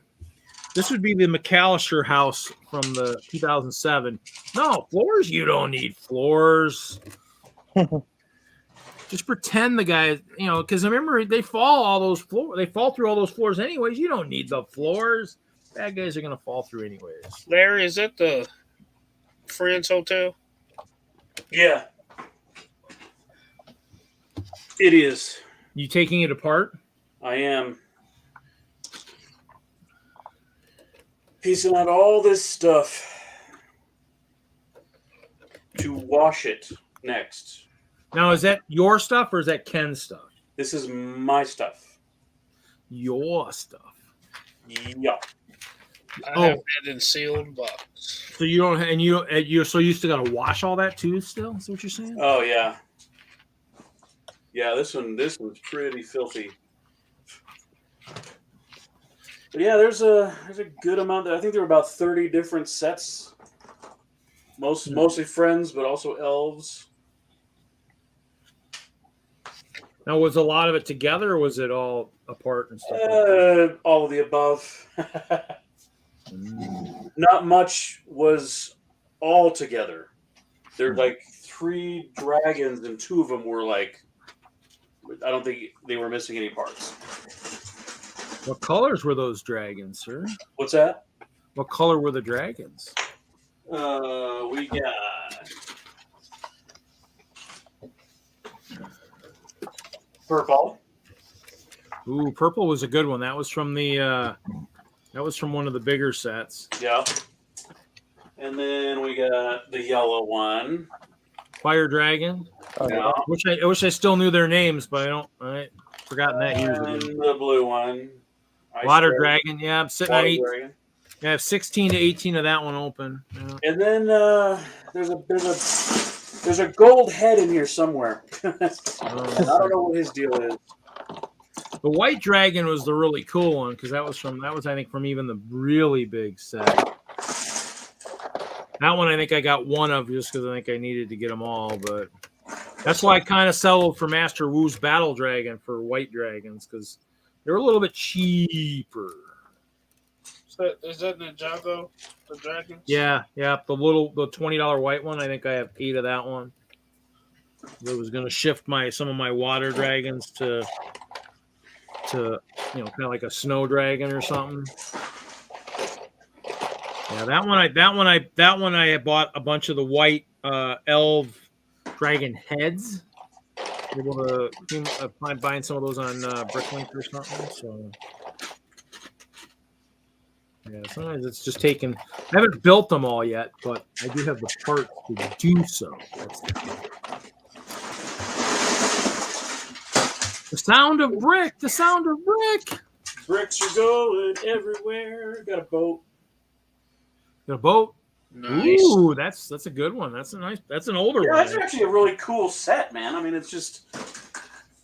This would be the McAllister house from the 2007. No, floors? You don't need floors. Just pretend the guy, because I remember they fall through all those floors anyways. You don't need the floors. Bad guys are going to fall through anyways. Larry, is that the Friends Hotel? Yeah. It is. You taking it apart? I am piecing out all this stuff to wash it next. Now, is that your stuff or is that Ken's stuff? This is my stuff. Your stuff. Yeah. I have it in sealed box. So you don't, and you so you still got to wash all that too. Still, is that what you're saying? Oh yeah. Yeah, this one's pretty filthy. But yeah, there's a good amount. I think there were about 30 different sets. Mostly friends, but also elves. Now, was a lot of it together, or was it all apart and stuff? All of the above. Not much was all together. There's like 3 dragons, and 2 of them were like, I don't think they were missing any parts. What colors were those dragons, sir? What's that? What color were the dragons? We got purple. Ooh, purple was a good one. That was from one of the bigger sets. Yeah. And then we got the yellow one. Fire dragon. Yeah. I wish I still knew their names, but I forgotten that usually. And the blue one. Water dragon. Yeah, I'm sitting on 8. Dragon. Yeah, I have 16 to 18 of that one open. Yeah. And then there's a gold head in here somewhere. I don't know what his deal is. The white dragon was the really cool one because that was I think from even the really big set. That one I think I got one of just because I think I needed to get them all, but that's why I kind of settled for Master Wu's Battle Dragon for white dragons because they're a little bit cheaper. Is that Ninjago, the dragons? Yeah. The $20 white one. I think I have 8 of that one. I was going to shift some of my water dragons to kind of like a snow dragon or something. Yeah, that one I bought a bunch of the white elf dragon heads. Able to find buying some of those on Bricklink or something. So. Yeah, sometimes it's just taken. I haven't built them all yet, but I do have the parts to do so. The sound of brick. The sound of brick. Bricks are going everywhere. Got a boat. Got a boat. Nice. Ooh, that's a good one. That's an older one. That's actually a really cool set, man. I mean, it's just. I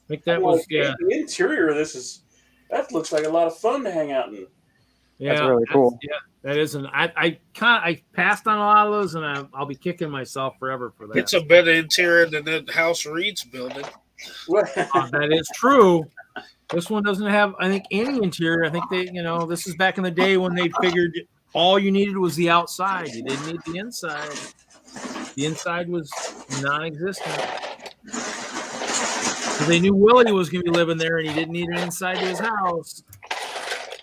think that was The interior of this looks like a lot of fun to hang out in. Yeah, that's really cool. Yeah, that is. I passed on a lot of those, and I'll be kicking myself forever for that. It's a better interior than that house Reed's building. That is true. This one doesn't have, I think, any interior. I think this is back in the day when they figured all you needed was the outside. You didn't need the inside. The inside was non-existent. So they knew Willie was going to be living there, and he didn't need an inside to his house.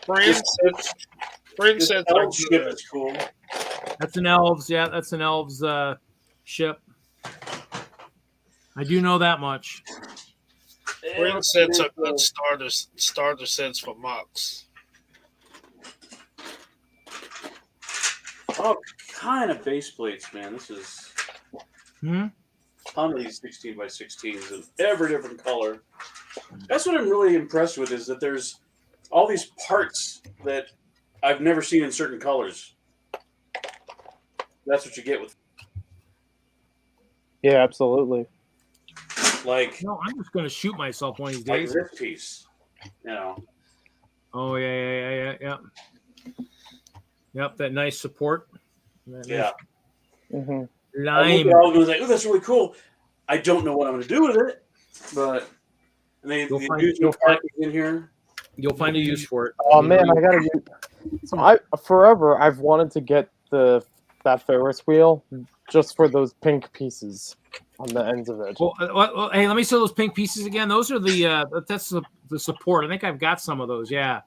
Princess ship is cool. That's an elves. Yeah, that's an elves ship. I do know that much. Princess are good starter sets for MOCs. All kind of base plates, man. This is a ton of these 16 by 16s of every different color. That's what I'm really impressed with is that there's all these parts that I've never seen in certain colors. That's what you get with. Yeah, absolutely. Like, no, I'm just going to shoot myself one of these like days. this piece, Oh yeah. Yep, that nice support. Yeah. Mm-hmm. Lime. I was like, oh, that's really cool. I don't know what I'm going to do with it, but they use no parking in here. You'll find a use for it. Oh man, I gotta use. So I've wanted to get that Ferris wheel just for those pink pieces on the ends of it. Well, hey, let me see those pink pieces again. Those are that's the support. I think I've got some of those. Yeah,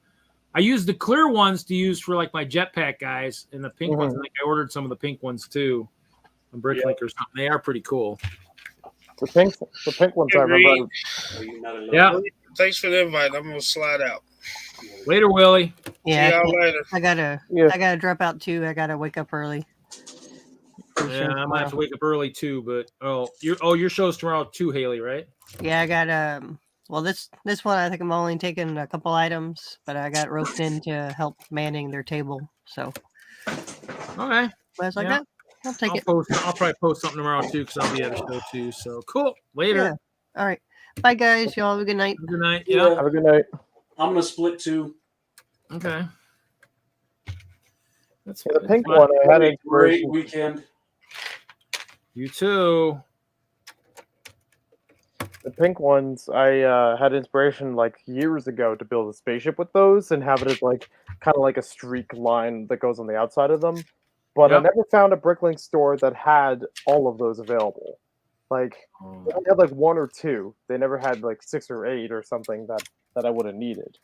I use the clear ones to use for like my jetpack guys, and the pink ones. I think I ordered some of the pink ones too on Bricklink or something. They are pretty cool. The pink ones I remember. Are you not alone? Yeah. Thanks for the invite. I'm gonna slide out. Later, Willie. Yeah, See y'all later. I gotta Yeah. I gotta drop out too. I gotta wake up early. Yeah, I might have to wake up early too, but your show's tomorrow too, Haley, right? Yeah, I got well this one I think I'm only taking a couple items, but I got roped in to help manning their table. So Okay. as I Yeah. got, I'll take it. I'll probably post something tomorrow too, because I'll be at a show too. So cool. Later. Yeah. All right. Bye guys. Y'all have a good night. Good night. Yeah. Yeah. Have a good night. I'm gonna split too. Okay. That's Yeah, the good. pink Fun. one I had Great inspiration. weekend. You too. The pink ones I had inspiration like years ago to build a spaceship with those and have it as like kind of like a streak line that goes on the outside of them. But I Yep. never found a Bricklink store that had all of those available. Like they only had like one or two. They never had like 6 or 8 or something that I would have needed.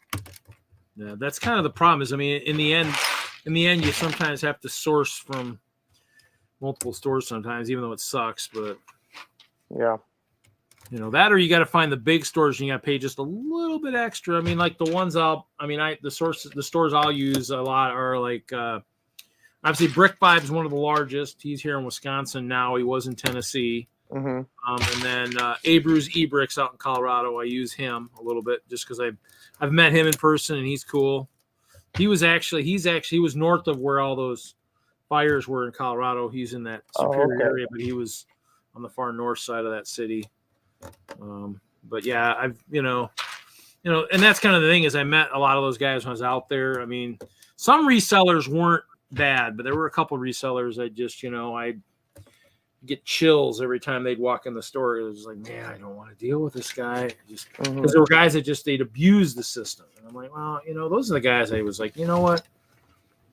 Yeah, that's kind of the problem. Is I mean, in the end, you sometimes have to source from multiple stores. Sometimes, even though it sucks, but Yeah. you know that, or you got to find the big stores and you got to pay just a little bit extra. I mean, like the ones the stores I'll use a lot are like obviously Brick Vibe's one of the largest. He's here in Wisconsin now. He was in Tennessee. Mm-hmm. And then Abreu's eBricks out in Colorado. I use him a little bit just because I've met him in person and he's cool. He was north of where all those fires were in Colorado. He's in that Superior area, but he was on the far north side of that city. But yeah, I've and that's kind of the thing is I met a lot of those guys when I was out there. I mean, some resellers weren't bad, but there were a couple of resellers I just I get chills every time they'd walk in the store. It was like, man, I don't want to deal with this guy. Just because there were guys that they'd abuse the system, and I'm like, well, those are the guys. I was like, you know what?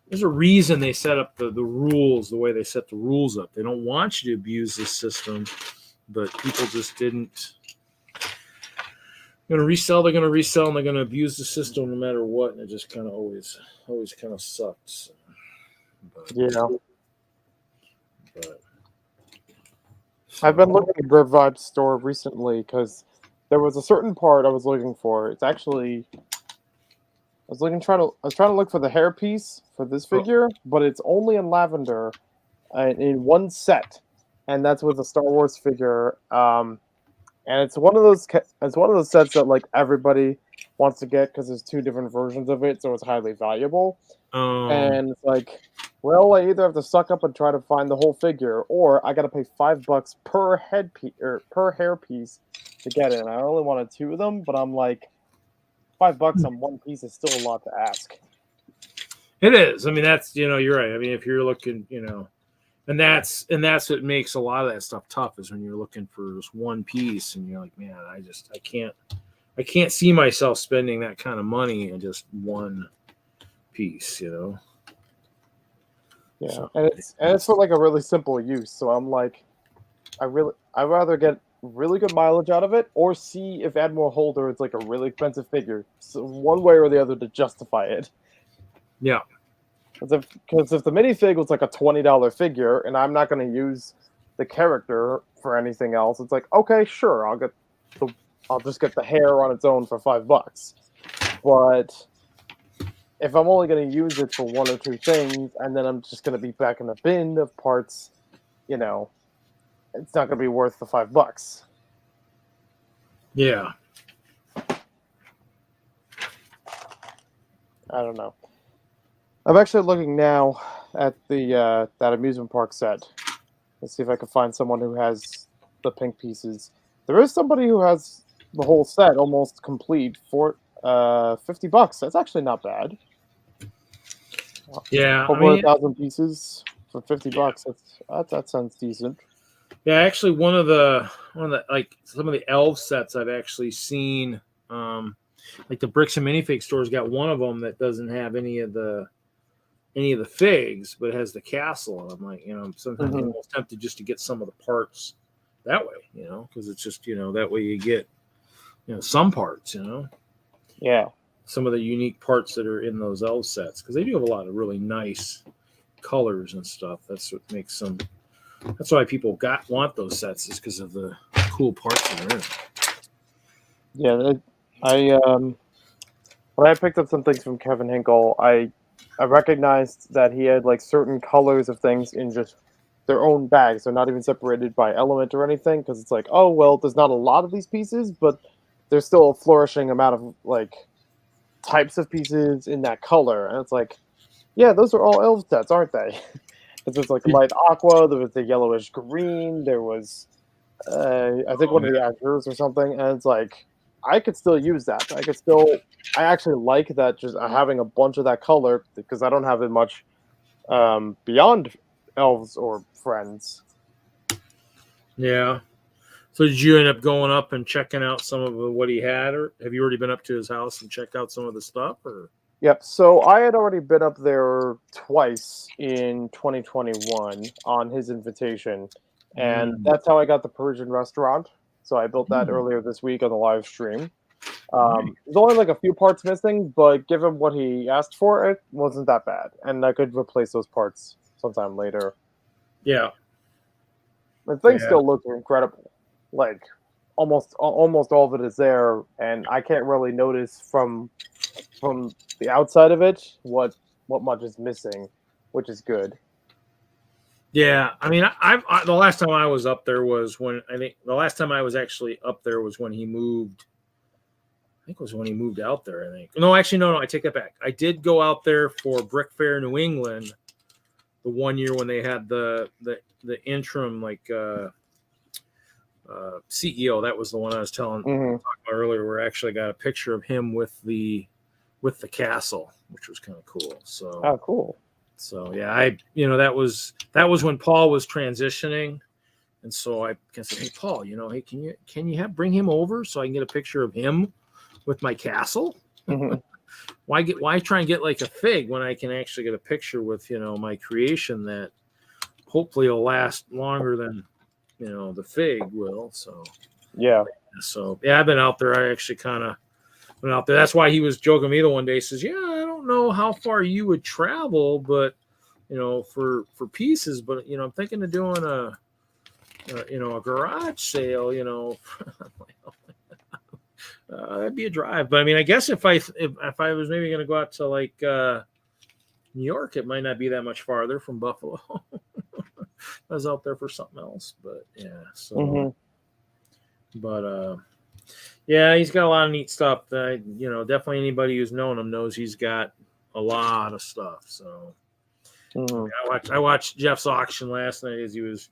There's a reason they set up the rules the way they set the rules up. They don't want you to abuse this system, but people just didn't. They're going to resell, and they're going to abuse the system no matter what, and it just kind of always kind of sucks. But, Yeah. But, I've been looking at Brick Vibe's store recently because there was a certain part I was looking for. It's actually I was trying to look for the hairpiece for this figure, but it's only in lavender in one set, and that's with a Star Wars figure. And it's one of those sets that like everybody wants to get because there's 2 different versions of it, so it's highly valuable. And it's like, well, I either have to suck up and try to find the whole figure, or I got to pay $5 per headpiece or per hairpiece to get it. And I only wanted 2 of them, but I'm like, $5 on one piece is still a lot to ask. It is. I mean, that's you're right. I mean, if you're looking, and that's what makes a lot of that stuff tough is when you're looking for just one piece and you're like, man, I can't see myself spending that kind of money in just one piece, Yeah, So, and it's for like a really simple use. So I'm like, I'd rather get really good mileage out of it, or see if Admiral Holder is like a really expensive figure, so one way or the other to justify it. Yeah. Because if the minifig was like a $20 figure, and I'm not going to use the character for anything else, it's like, okay, sure, I'll just get the hair on its own for $5. But if I'm only going to use it for 1 or 2 things, and then I'm just going to be back in the bin of parts, it's not going to be worth the $5. Yeah. I don't know. I'm actually looking now at the that amusement park set. Let's see if I can find someone who has the pink pieces. There is somebody who has the whole set almost complete for $50. That's actually not bad. Yeah. Over 1,000 pieces for $50. That sounds decent. Yeah, actually, one of the like some of the elf sets I've actually seen, like the Bricks and Minifig store's got one of them that doesn't have any of the figs, but it has the castle. And I'm like, sometimes I'm almost tempted just to get some of the parts that way, because it's just that way you get some parts, Yeah. some of the unique parts that are in those elf sets, because they do have a lot of really nice colors and stuff. That's what makes them. That's why people want those sets, is because of the cool parts that are in it. Yeah, when I picked up some things from Kevin Hinkle, I recognized that he had like certain colors of things in just their own bags. They're not even separated by element or anything, because it's like, oh well, there's not a lot of these pieces, but there's still a flourishing amount of like types of pieces in that color, and it's like, yeah, those are all elf sets, aren't they? Because there's like light aqua, there was the yellowish green, there was I think one of the actors or something, and it's like I could still use that. I actually like that, just having a bunch of that color, because I don't have it much beyond elves or friends. Yeah. So did you end up going up and checking out some of what he had, or have you already been up to his house and checked out some of the stuff? Or Yep. So I had already been up there twice in 2021 on his invitation, and that's how I got the Persian restaurant. So I built that earlier this week on the live stream. There's only like a few parts missing, but given what he asked for, it wasn't that bad, and I could replace those parts sometime later. Yeah. The thing still looks incredible. Like almost all of it is there, and I can't really notice from the outside of it what much is missing, which is good. Yeah, I mean, I the last time I was up there was when the last time I was actually up there was when he moved. I think it was when he moved out there. I think no, I take that back. I did go out there for Brick Fair New England, the one year when they had the interim CEO. That was the one I was talking about earlier. Where I actually got a picture of him with the castle, which was kind of cool. So cool. So yeah, that was when Paul was transitioning, and so I said, hey Paul, hey, can you bring him over so I can get a picture of him with my castle? Why try and get like a fig when I can actually get a picture with my creation that hopefully will last longer than the fig will. So yeah. I've been out there. I actually kind of went out there. That's why he was joking me the one day. He says, yeah, I don't know how far you would travel, but for pieces, but I'm thinking of doing a garage sale, that'd be a drive. But I mean, I guess if I was maybe going to go out to like New York, it might not be that much farther from Buffalo. I was out there for something else, but yeah. So, but yeah, he's got a lot of neat stuff. That definitely anybody who's known him knows he's got a lot of stuff. So I watched Jeff's auction last night as he was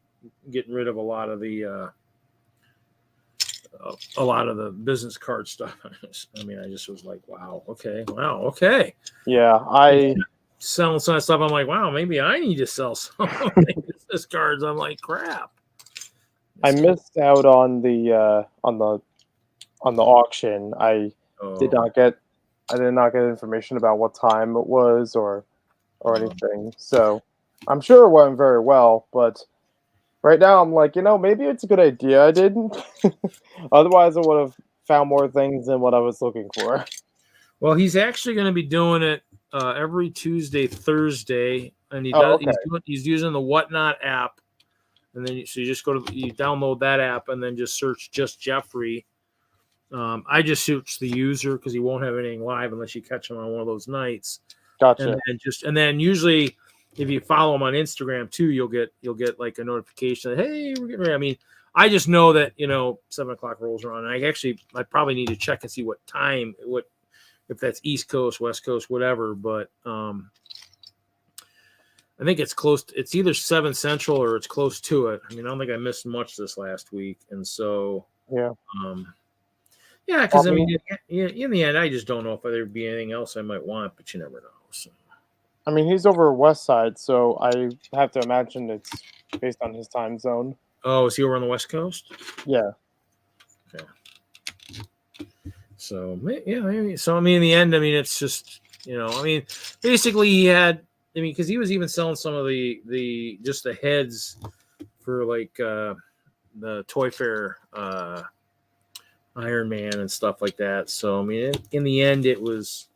getting rid of a lot of the business card stuff. I mean, I just was like, wow, okay. Yeah, I selling some stuff. I'm like, wow, maybe I need to sell some business cards. I'm like, crap. I missed out on the auction. I did not get information about what time it was or anything. So I'm sure it went very well, but right now I'm like, maybe it's a good idea I didn't. Otherwise I would have found more things than what I was looking for. Well, he's actually going to be doing it every Tuesday, Thursday, and he's using the Whatnot app. And then you just you download that app and then just search just Jeffrey. I just search the user because he won't have anything live unless you catch him on one of those nights. Gotcha. And then usually if you follow him on Instagram too, you'll get like a notification that, hey, we're getting ready. I mean, I just know that 7:00 rolls around. And I probably need to check and see what time, if that's East Coast, West Coast, whatever. But I think it's close. It's either 7 Central or it's close to it. I mean, I don't think I missed much this last week, and so yeah. Because I mean, in the end, I just don't know if there'd be anything else I might want, but you never know. So. I mean, he's over West Side, so I have to imagine it's based on his time zone. Oh, is he over on the West Coast? Yeah. Okay. So yeah, maybe. So I mean, in the end, I mean, it's just I mean, basically he had. I mean, because he was even selling some of the just the heads for like the Toy Fair Iron Man and stuff like that. So I mean, in the end, there was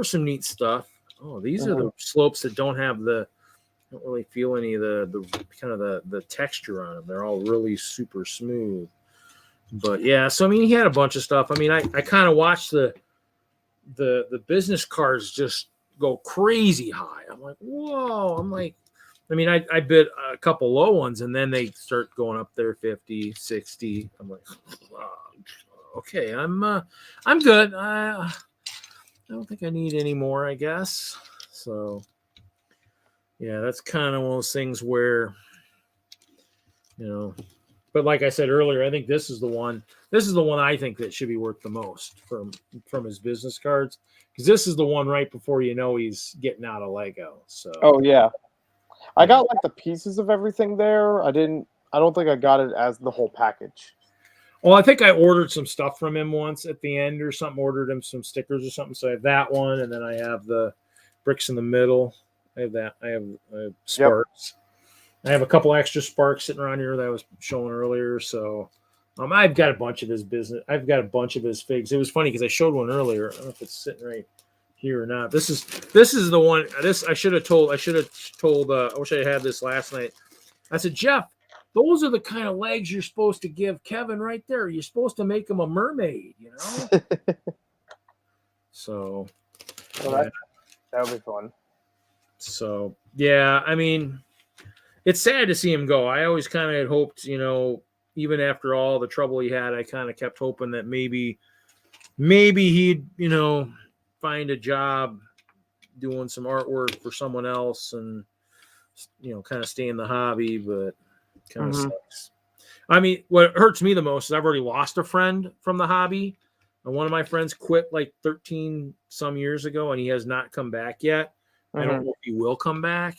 some neat stuff. Oh, these are the slopes that don't really feel any of the kind of the texture on them. They're all really super smooth. But yeah, so I mean, he had a bunch of stuff. I mean, I kind of watched the business cards just go crazy high. I'm like, whoa. I'm like, I mean, I bid a couple low ones, and then they start going up there 50, 60. I'm like, okay, I'm good. I don't think I need any more, I guess. So yeah, that's kind of one of those things where, but like I said earlier, I think this is the one I think that should be worth the most from his business cards, because this is the one right before he's getting out of Lego. So Oh yeah, I got like the pieces of everything there. I don't think I got it as the whole package. Well, I think I ordered some stuff from him once at the end or something. Ordered him some stickers or something. So I have that one, and then I have the bricks in the middle. I have that. I have sparks. Yep. I have a couple extra sparks sitting around here that I was showing earlier. So I've got a bunch of his business. I've got a bunch of his figs. It was funny because I showed one earlier. I don't know if it's sitting right here or not. This is the one. I should have told. I wish I had this last night. I said, Jeff, those are the kind of legs you're supposed to give Kevin right there. You're supposed to make him a mermaid, So that would be fun. So yeah, I mean, it's sad to see him go. I always kind of had hoped, even after all the trouble he had, I kind of kept hoping that maybe he'd, find a job doing some artwork for someone else and, kind of stay in the hobby, but kind of sucks. I mean, what hurts me the most is I've already lost a friend from the hobby. And one of my friends quit like 13 some years ago, and he has not come back yet. I don't know if he will come back.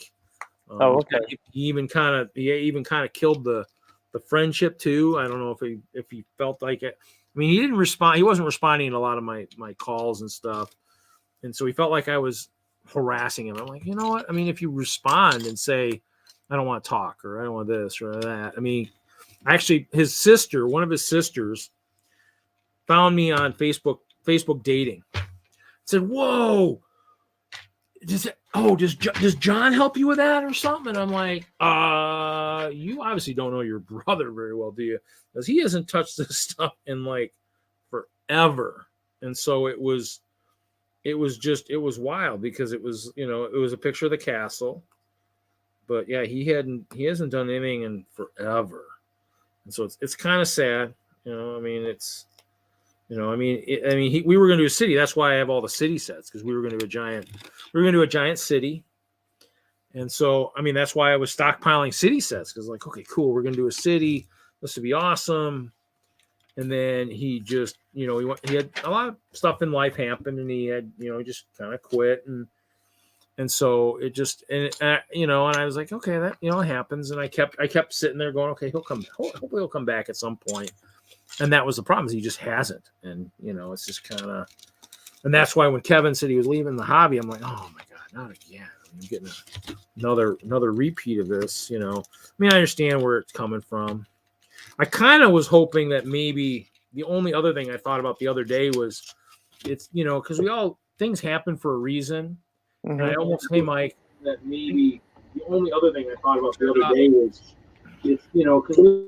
Okay. He even kind of killed the friendship too. I don't know if he felt like it. I mean, he didn't respond. He wasn't responding to a lot of my calls and stuff, and so he felt like I was harassing him. I'm like, you know what? I mean, if you respond and say, I don't want to talk, or I don't want this or that. I mean, actually, one of his sisters, found me on Facebook dating. Said, "Whoa, does John help you with that or something?" And I'm like, you obviously don't know your brother very well, do you? Because he hasn't touched this stuff in like forever. And so it was wild because it was, it was a picture of the castle, but yeah, he hasn't done anything in forever. And so it's kind of sad, I mean, it's, we were going to do a city. That's why I have all the city sets, because we were going to do a giant city. And so, I mean, that's why I was stockpiling city sets, because like, okay, cool, we're going to do a city. This would be awesome. And then he just, he had a lot of stuff in life happen, and he had, he just kind of quit. And so it just, and I was like, okay, that, it happens. And I kept sitting there going, okay, hopefully he'll come back at some point. And that was the problem, is he just hasn't. And, it's just kind of, and that's why when Kevin said he was leaving the hobby, I'm like, oh my God, not again. I'm getting another repeat of this, I mean, I understand where it's coming from. I kind of was hoping that maybe the only other thing I thought about the other day was it's, because things happen for a reason. And I almost say, Mike, that maybe the only other thing I thought about the other day was it's, because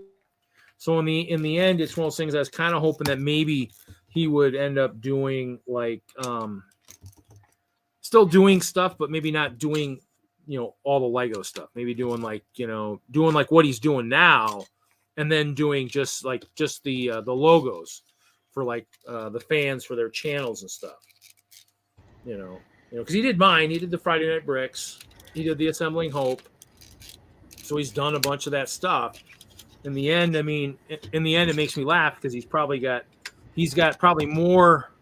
so in the end, it's one of those things I was kind of hoping that maybe he would end up doing like still doing stuff, but maybe not doing, all the Lego stuff. Maybe doing like what he's doing now, and then doing just the logos for like the fans for their channels and stuff. Because he did mine. He did the Friday Night Bricks. He did the Assembling Hope. So he's done a bunch of that stuff. In the end, it makes me laugh because he's got probably more,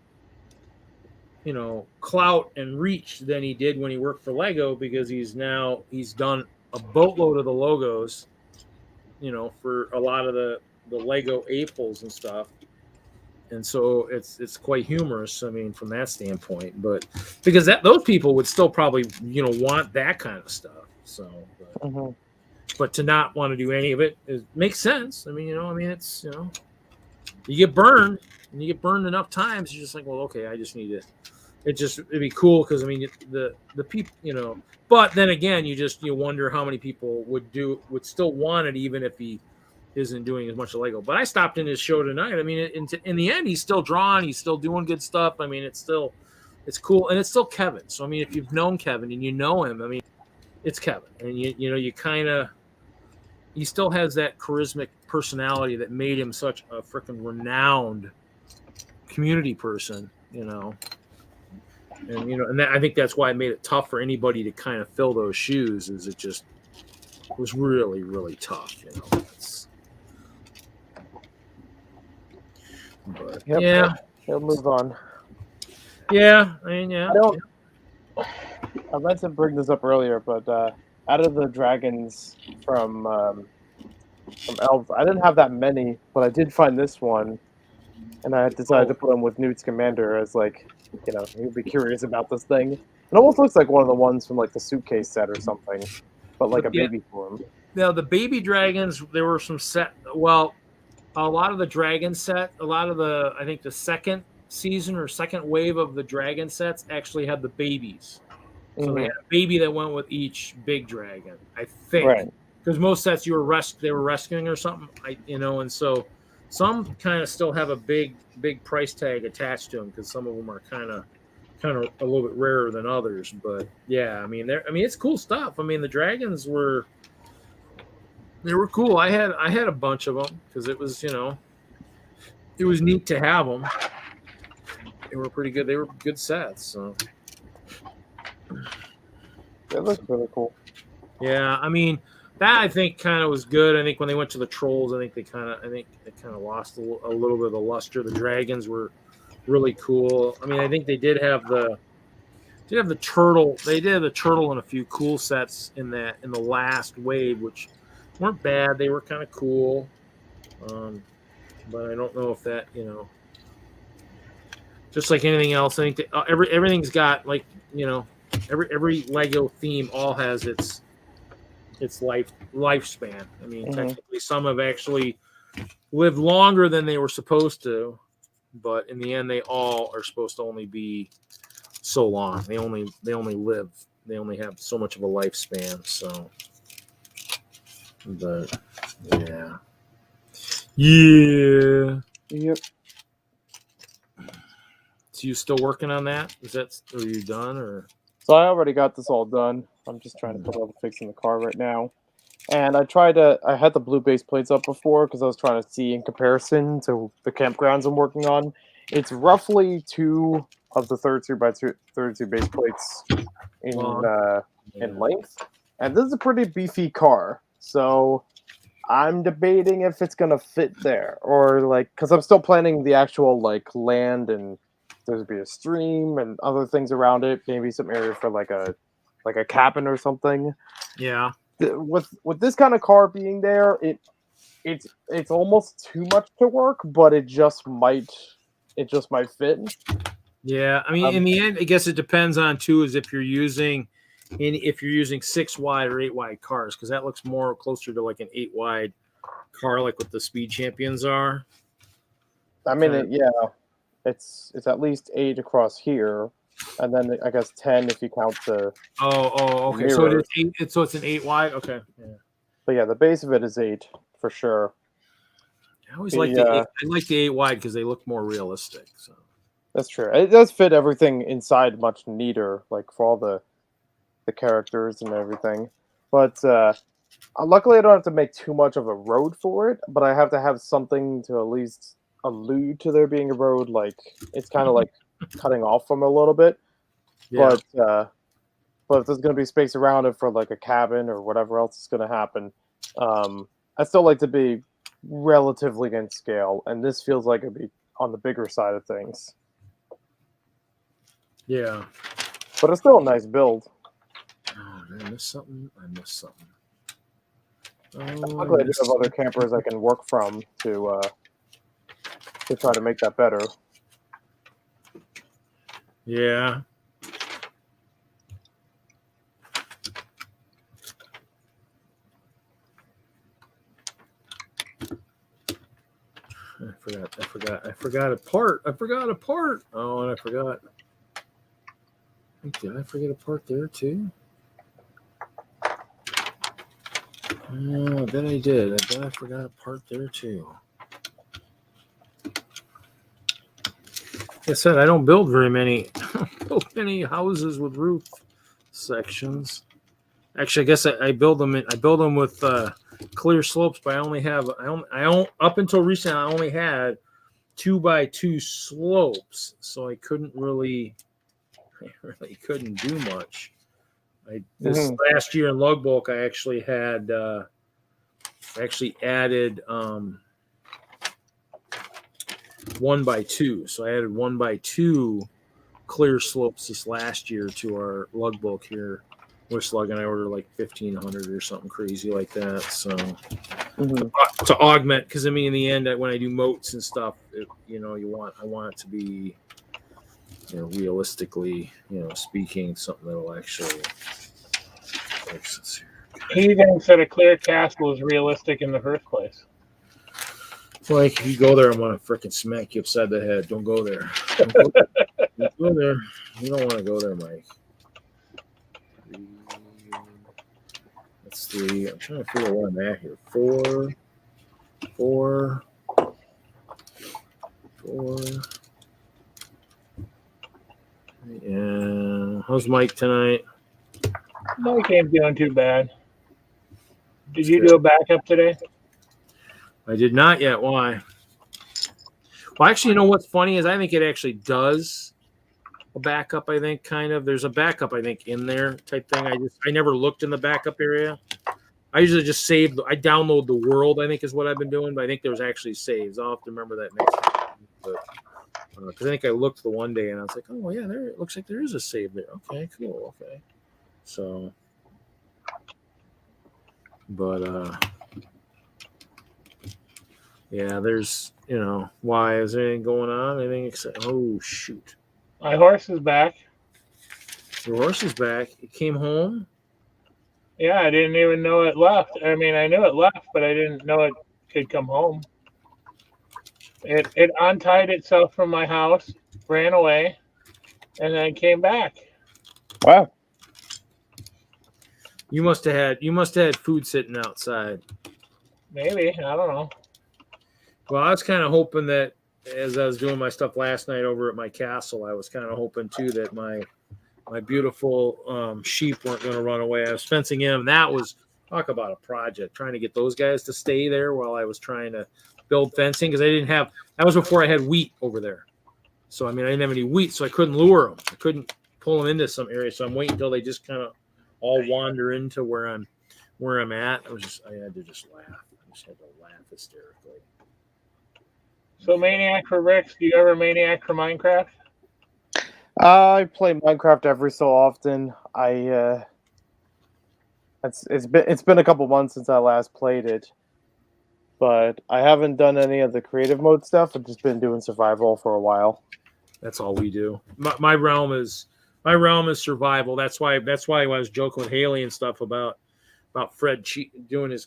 clout and reach than he did when he worked for Lego, because he's done a boatload of the logos, for a lot of the Lego AFOLs and stuff. And so it's quite humorous, I mean, from that standpoint, but because those people would still probably, want that kind of stuff. So, but to not want to do any of it makes sense. I mean, it's, you get burned, and you get burned enough times, you're just like, well, okay, I just need it. It'd be cool because, I mean, the people, but then again, you wonder how many people would still want it, even if he isn't doing as much of Lego. But I stopped in his show tonight. I mean, in the end, he's still drawing. He's still doing good stuff. I mean, it's cool, and it's still Kevin. So I mean, if you've known Kevin and you know him, I mean, it's Kevin, and he still has that charismatic personality that made him such a freaking renowned community person, and I think that's why it made it tough for anybody to kind of fill those shoes. Is it just was really, really tough, But Yep. yeah, He'll move on. yeah, I mean, yeah. I meant to bring this up earlier, but out of the dragons from Elves, I didn't have that many, but I did find this one, and I decided to put him with Newt's Commander as he'd be curious about this thing. It almost looks like one of the ones from like the suitcase set or something, but like a baby form. Now the baby dragons, there were some set. Well, a lot of the dragon set, I think the second season or second wave of the dragon sets actually had the babies. So they had a baby that went with each big dragon, I think. Right. Because most sets they were rescuing or something, and so some kind of still have a big price tag attached to them because some of them are kind of a little bit rarer than others. But yeah, I mean, it's cool stuff. I mean, the dragons were cool. I had a bunch of them because it was it was neat to have them. They were pretty good. They were good sets. So It looks really cool. yeah, I mean. That I think kind of was good. I think when they went to the trolls, I think they kind of lost a little bit of the luster. The dragons were really cool. I mean, I think they did have the turtle. They did have the turtle in a few cool sets in the last wave, which weren't bad. They were kind of cool, but I don't know if that just like anything else. I think that everything's got every Lego theme all has its lifespan. I mean, technically, some have actually lived longer than they were supposed to, but in the end, they all are supposed to only be so long. They only live. They only have so much of a lifespan. So, but yeah. Yep. So you still working on that? Are you done or? So I already got this all done. I'm just trying to put all the fixing the car right now. And I had the blue base plates up before because I was trying to see in comparison to the campgrounds I'm working on. It's roughly 2 of the 32 base plates in length. And this is a pretty beefy car. So I'm debating if it's going to fit there or because I'm still planning the actual land and there'd be a stream and other things around it. Maybe some area for like a cabin or something. Yeah. With this kind of car being there, it's almost too much to work, but it just might fit. Yeah, I mean, in the end, I guess it depends on too is if you're using 6 wide or 8 wide cars, because that looks more closer to like an 8 wide car, like what the Speed Champions are. I mean, it's at least 8 across here. And then I guess 10 if you count the. Oh, okay. So it is 8. So it's an 8 wide. Okay. Yeah. But yeah, the base of it is 8 for sure. I always like the 8 wide because they look more realistic. So that's true. It does fit everything inside much neater, like for all the characters and everything. But luckily, I don't have to make too much of a road for it. But I have to have something to at least allude to there being a road. Like it's kind of like cutting off from a little bit, but if there's going to be space around it for like a cabin or whatever else is going to happen, I still like to be relatively in scale, and this feels like it'd be on the bigger side of things. Yeah, but it's still a nice build. Oh, did I miss something? I'm glad I have other campers I can work from to try to make that better. Yeah. I forgot a part. Oh, and I forgot. Did I forget a part there too? I bet I did. I bet I forgot a part there too. Like I said, I don't build very many houses with roof sections. Actually, I guess I build them. I build them with clear slopes, but I only up until recently I only had 2x2 slopes, so I really couldn't do much. This last year in lug bulk, I actually had added 1x2. So I added 1x2 clear slopes this last year to our lug bulk here. WISLUG, and I ordered like 1,500 or something crazy like that. So to augment, because I mean, in the end, when I do moats and stuff, I want it to be, realistically, speaking, something that'll actually. He thinks that a clear castle is realistic in the first place. Like, if you go there, I'm gonna freaking smack you upside the head. Don't go there. Don't go there. You don't want to go there, Mike. That's 3. I'm trying to figure out where I'm at here. 4. Yeah. How's Mike tonight? Mike ain't doing too bad. Did you do a backup today? I did not yet. Why? Well, actually, you know what's funny is I think it actually does a backup. I think kind of there's a backup. I think in there type thing. I never looked in the backup area. I usually just save. I download the world. I think is what I've been doing, but I think there's actually saves. I'll have to remember that next time. Because I think I looked the one day and I was like, oh yeah, there. It looks like there is a save there. Okay, cool. Okay, so, but yeah, there's why is there anything going on? Anything except shoot. My horse is back. Your horse is back. It came home. Yeah, I didn't even know it left. I mean, I knew it left, but I didn't know it could come home. It untied itself from my house, ran away, and then came back. Wow. You must have had food sitting outside. Maybe. I don't know. Well, I was kind of hoping that as I was doing my stuff last night over at my castle, I was kind of hoping too that my beautiful sheep weren't going to run away. I was fencing in. That was, talk about a project, trying to get those guys to stay there while I was trying to build fencing, because I didn't have, that was before I had wheat over there. So, I mean, I didn't have any wheat, so I couldn't lure them. I couldn't pull them into some area. So I'm waiting until they just kind of all wander into where I'm at. I had to just laugh. I just had to laugh hysterically. So Maniac for Ricks, do you ever Maniac for Minecraft? I play Minecraft every so often. It's been a couple months since I last played it, but I haven't done any of the creative mode stuff. I've just been doing survival for a while. That's all we do. My realm is survival. That's why I was joking with Haley and stuff about Fred doing his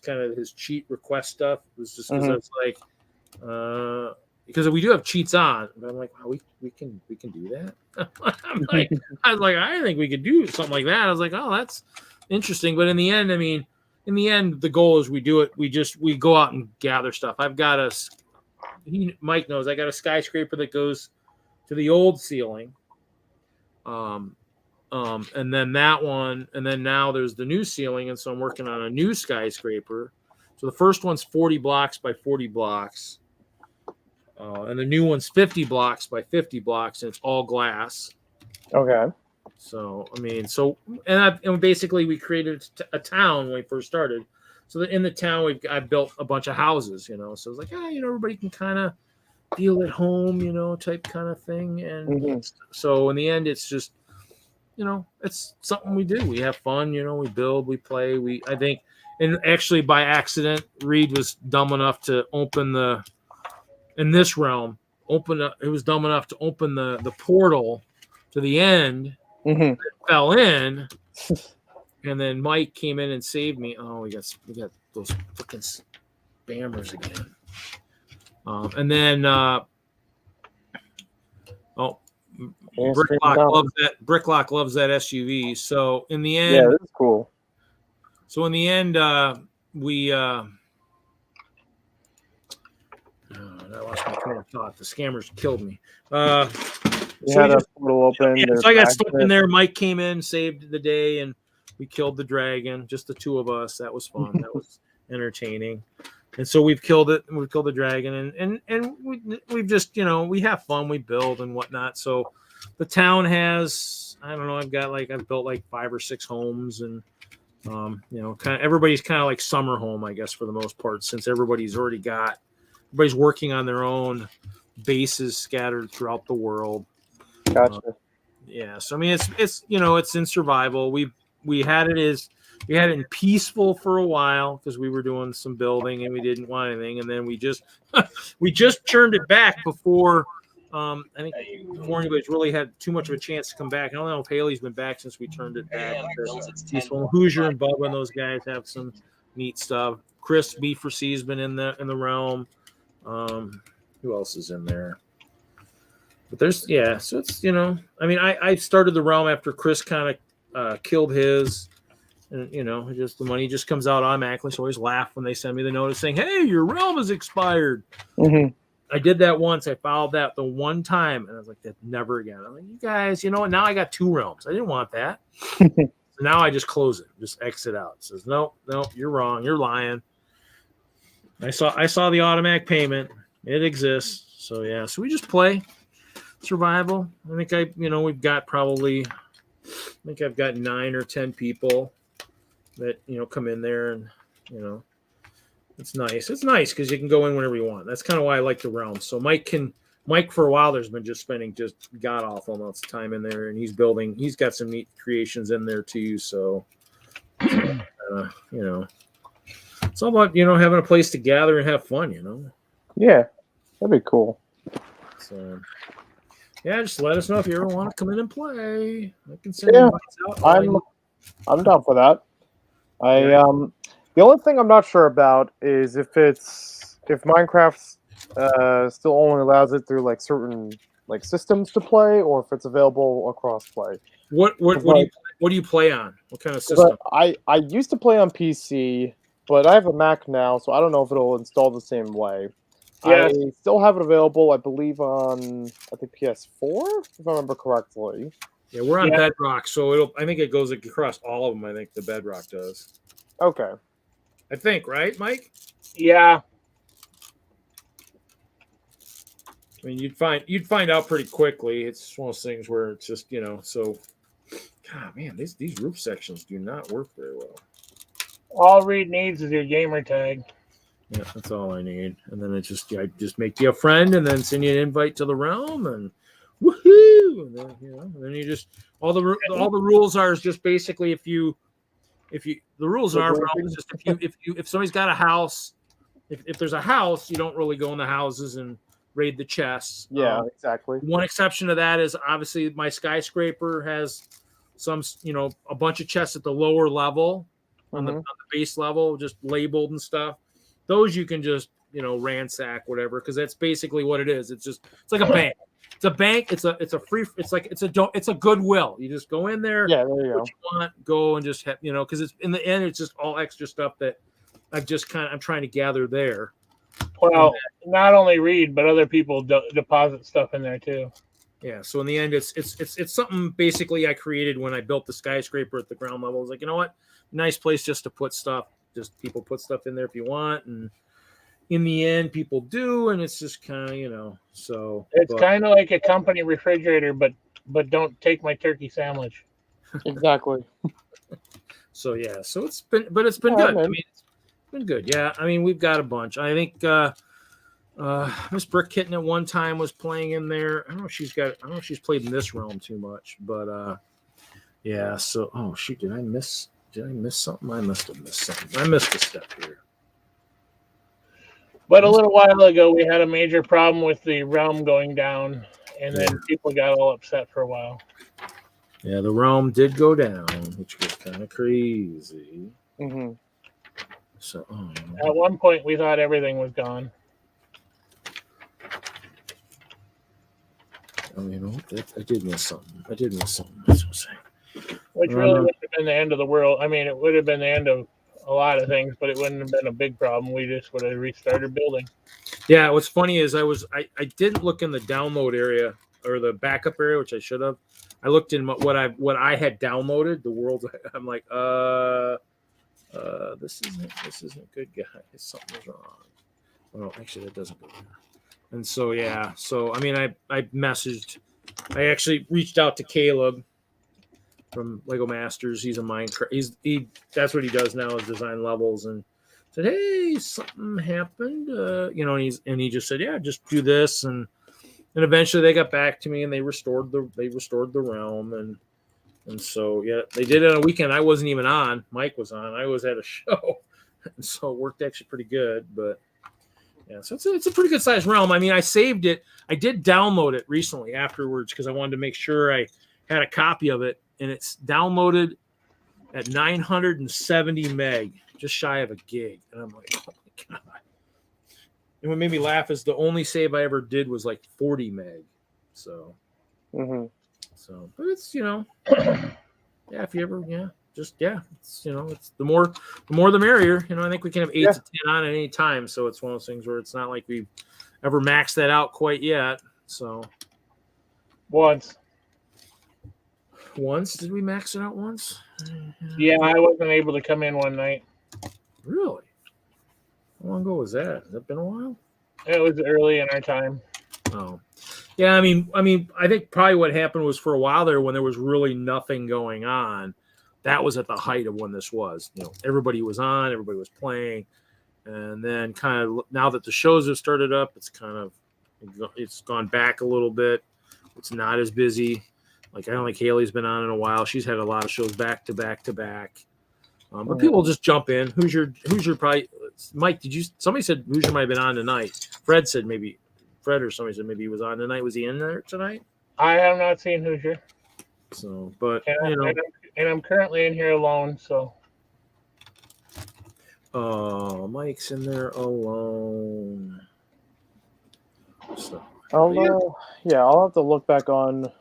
cheat request stuff. It was just because it's like, because we do have cheats on, but I'm like, wow, we can do that. I was like, I think we could do something like that. I was like, oh, that's interesting. But in the end, the goal is we do it. We go out and gather stuff. I've got Mike knows I got a skyscraper that goes to the old ceiling. And then that one, and then now there's the new ceiling, and so I'm working on a new skyscraper. So the first one's 40 blocks by 40 blocks. And the new one's 50 blocks by 50 blocks, and it's all glass. Okay. So, and basically we created a town when we first started. So that in the town, I built a bunch of houses, so it's like, everybody can kind of feel at home, type kind of thing. And so in the end, it's just, it's something we do. We have fun, we build, we play. I think, and actually by accident, Reed was dumb enough to in this realm, it was dumb enough to open the portal to the end. It fell in, and then Mike came in and saved me. Oh, we got those fucking spammers again. And then Bricklock loves that SUV. So in the end, yeah, that's cool. So in the end, I lost my train of thought. The scammers killed me. You had a portal open. Yeah, there's so I got an stuck in exit. there. Mike came in, saved the day, and we killed the dragon. Just the two of us. That was fun. That was entertaining. And so we've killed it. We've killed the dragon, and we've just we have fun. We build and whatnot. So the town has I don't know. I've built like 5 or 6 homes, and kind of everybody's kind of like summer home, I guess, for the most part, since everybody's working on their own bases scattered throughout the world. Gotcha. Yeah, so I mean, it's in survival. We had it in peaceful for a while because we were doing some building and we didn't want anything, and then we just turned it back before I think before anybody's really had too much of a chance to come back. I don't know if Haley's been back since we turned it back. Peaceful. Hoosier and Bubba and those guys have some neat stuff. Chris B4C's been in the realm. Who else is in there? But so it's I mean I started the realm after Chris kind of killed his, and just the money just comes out automatically. So I always laugh when they send me the notice saying, "Hey, your realm has expired." Mm-hmm. I did that once. I followed that the one time, and I was like, "That never again." I'm like, "You guys, what? Now I got 2 realms. I didn't want that." So now I just close it, just exit out. It says, "Nope, you're wrong. You're lying." I saw the automatic payment. It exists. So yeah, so we just play survival. I think we've got probably, I've got 9 or 10 people that come in there, and it's nice. It's nice because you can go in whenever you want. That's kind of why I like the realm. So Mike for a while there's been just spending just god awful amounts of time in there, and he's got some neat creations in there too. So it's all about having a place to gather and have fun. Yeah, that'd be cool. So yeah, just let us know if you ever want to come in and play. I can send Yeah, invites out. I'm down for that. The only thing I'm not sure about is if Minecraft still only allows it through like certain like systems to play, or if it's available across play. What do you play on? What kind of system? I used to play on PC, but I have a Mac now, so I don't know if it'll install the same way. Yeah. I still have it available, I believe, on I think PS4, if I remember correctly. Yeah, we're on Bedrock, so I think it goes across all of them. I think the Bedrock does. Okay. I think, right, Mike? Yeah. I mean, you'd find out pretty quickly. It's one of those things where it's just so. God, man, these roof sections do not work very well. All Reed needs is your gamer tag. Yeah, that's all I need, and then I just make you a friend, and then send you an invite to the realm, and woohoo! And then you just all the rules are is just basically if the rules in our realm is just if somebody's got a house, if there's a house, you don't really go in the houses and raid the chests. Yeah, exactly. One exception to that is obviously my skyscraper has some a bunch of chests at the lower level on the base level, just labeled and stuff. Those you can just ransack whatever, because that's basically what it is. It's like a bank. It's a bank. It's a Goodwill. You just go in there. Yeah, there you go. What you want, go and just have, because it's in the end it's just all extra stuff that I'm trying to gather there. Well, not only Reed, but other people deposit stuff in there too. Yeah. So in the end, it's something basically I created when I built the skyscraper at the ground level. I was like, you know what, nice place just to put stuff. Just people put stuff in there if you want, and in the end, people do, and it's just kind of so. It's kind of like a company refrigerator, but don't take my turkey sandwich. Exactly. So yeah, so it's been good. I mean, it's been good. Yeah, I mean, we've got a bunch. I think Miss Brick Kitten at one time was playing in there. I don't know if she's played in this realm too much, but yeah. So shoot, did I miss something? I must have missed something. I missed a step here. But a little while ago, we had a major problem with the realm going down, and then people got all upset for a while. Yeah, the realm did go down, which was kind of crazy. Mm-hmm. So at one point, we thought everything was gone. I did miss something. That's what I'm saying. Which really would have been the end of the world. I mean, it would have been the end of a lot of things, but it wouldn't have been a big problem. We just would have restarted building. Yeah, what's funny is I didn't look in the download area or the backup area, which I should have. I looked in what I had downloaded. The world. I'm like, this isn't good, guys. Something's wrong. Well, actually, that doesn't go there. And so yeah, so I mean, I messaged. I actually reached out to Caleb from Lego Masters. He's a Minecraft. That's what he does now is design levels, and said, hey, something happened. And he just said, yeah, just do this, and eventually they got back to me and they restored the realm, and so yeah, they did it on a weekend. I wasn't even on. Mike was on. I was at a show, and so it worked actually pretty good. But yeah, so it's a pretty good sized realm. I mean, I saved it. I did download it recently afterwards because I wanted to make sure I had a copy of it, and it's downloaded at 970 meg, just shy of a gig. And I'm like, oh my God. And what made me laugh is the only save I ever did was like 40 meg. So, but it's, yeah, if you ever, it's, it's the more the merrier. I think we can have 8 to 10 on at any time. So it's one of those things where it's not like we've ever maxed that out quite yet. So Once did we max it out once? Yeah, I wasn't able to come in one night. Really? How long ago was that? Has that been a while? It was early in our time. Oh, yeah. I mean, I think probably what happened was for a while there when there was really nothing going on. That was at the height of when this was. Everybody was on, everybody was playing, and then kind of now that the shows have started up, it's gone back a little bit. It's not as busy. Like I don't think Haley's been on in a while. She's had a lot of shows back to back to back. But people just jump in. Hoosier probably Mike, somebody said Hoosier might have been on tonight. Fred or somebody said maybe he was on tonight. Was he in there tonight? I have not seen Hoosier. So, but and I'm currently in here alone, so Mike's in there alone. So I'll have to look back on.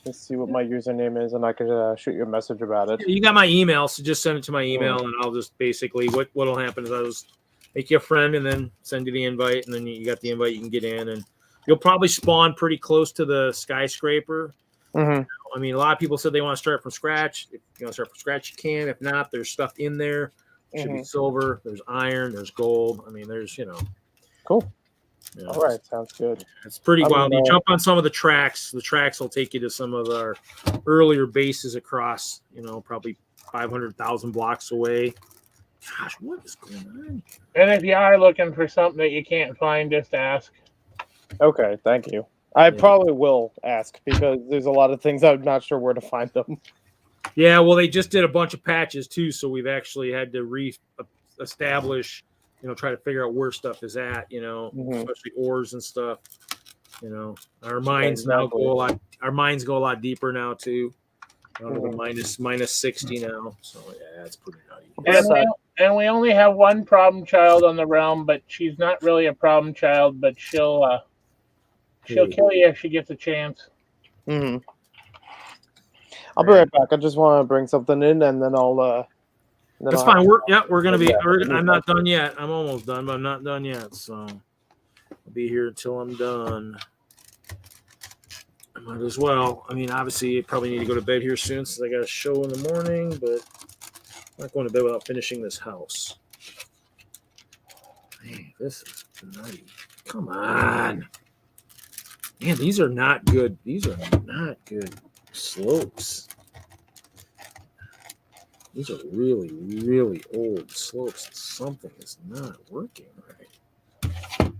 Let's see what my username is, and I could shoot you a message about it. You got my email, so just send it to my email, and I'll just basically what'll happen is I'll just make you a friend and then send you the invite, and then you got the invite, you can get in, and you'll probably spawn pretty close to the skyscraper. Mm-hmm. I mean, a lot of people said they want to start from scratch. If you want to start from scratch, you can. If not, there's stuff in there. It should be silver. There's iron. There's gold. I mean, there's Cool. All right, sounds good. It's pretty wild. You jump on some of the tracks. The tracks will take you to some of our earlier bases across, probably 500,000 blocks away. Gosh, what is going on here? And if you are looking for something that you can't find, just ask. Okay, thank you. I probably will ask because there's a lot of things I'm not sure where to find them. Yeah, well, they just did a bunch of patches too, so we've actually had to re-establish, try to figure out where stuff is at, especially ores and stuff. Our mines now go a lot. Our mines go a lot deeper now too. Minus 60 now, so yeah, it's pretty nutty. And we only have one problem child on the realm, but she's not really a problem child, but she'll kill you if she gets a chance. Mm-hmm. I'll be right back. I just want to bring something in, and then I'll. That's fine. We're gonna be. I'm not done yet. I'm almost done, but I'm not done yet. So I'll be here until I'm done. I might as well. I mean, obviously, I probably need to go to bed here soon since I got a show in the morning, but I'm not going to bed without finishing this house. Man, this is nutty. Come on. Man, these are not good. These are not good slopes. These are really, really old slopes. Something is not working right.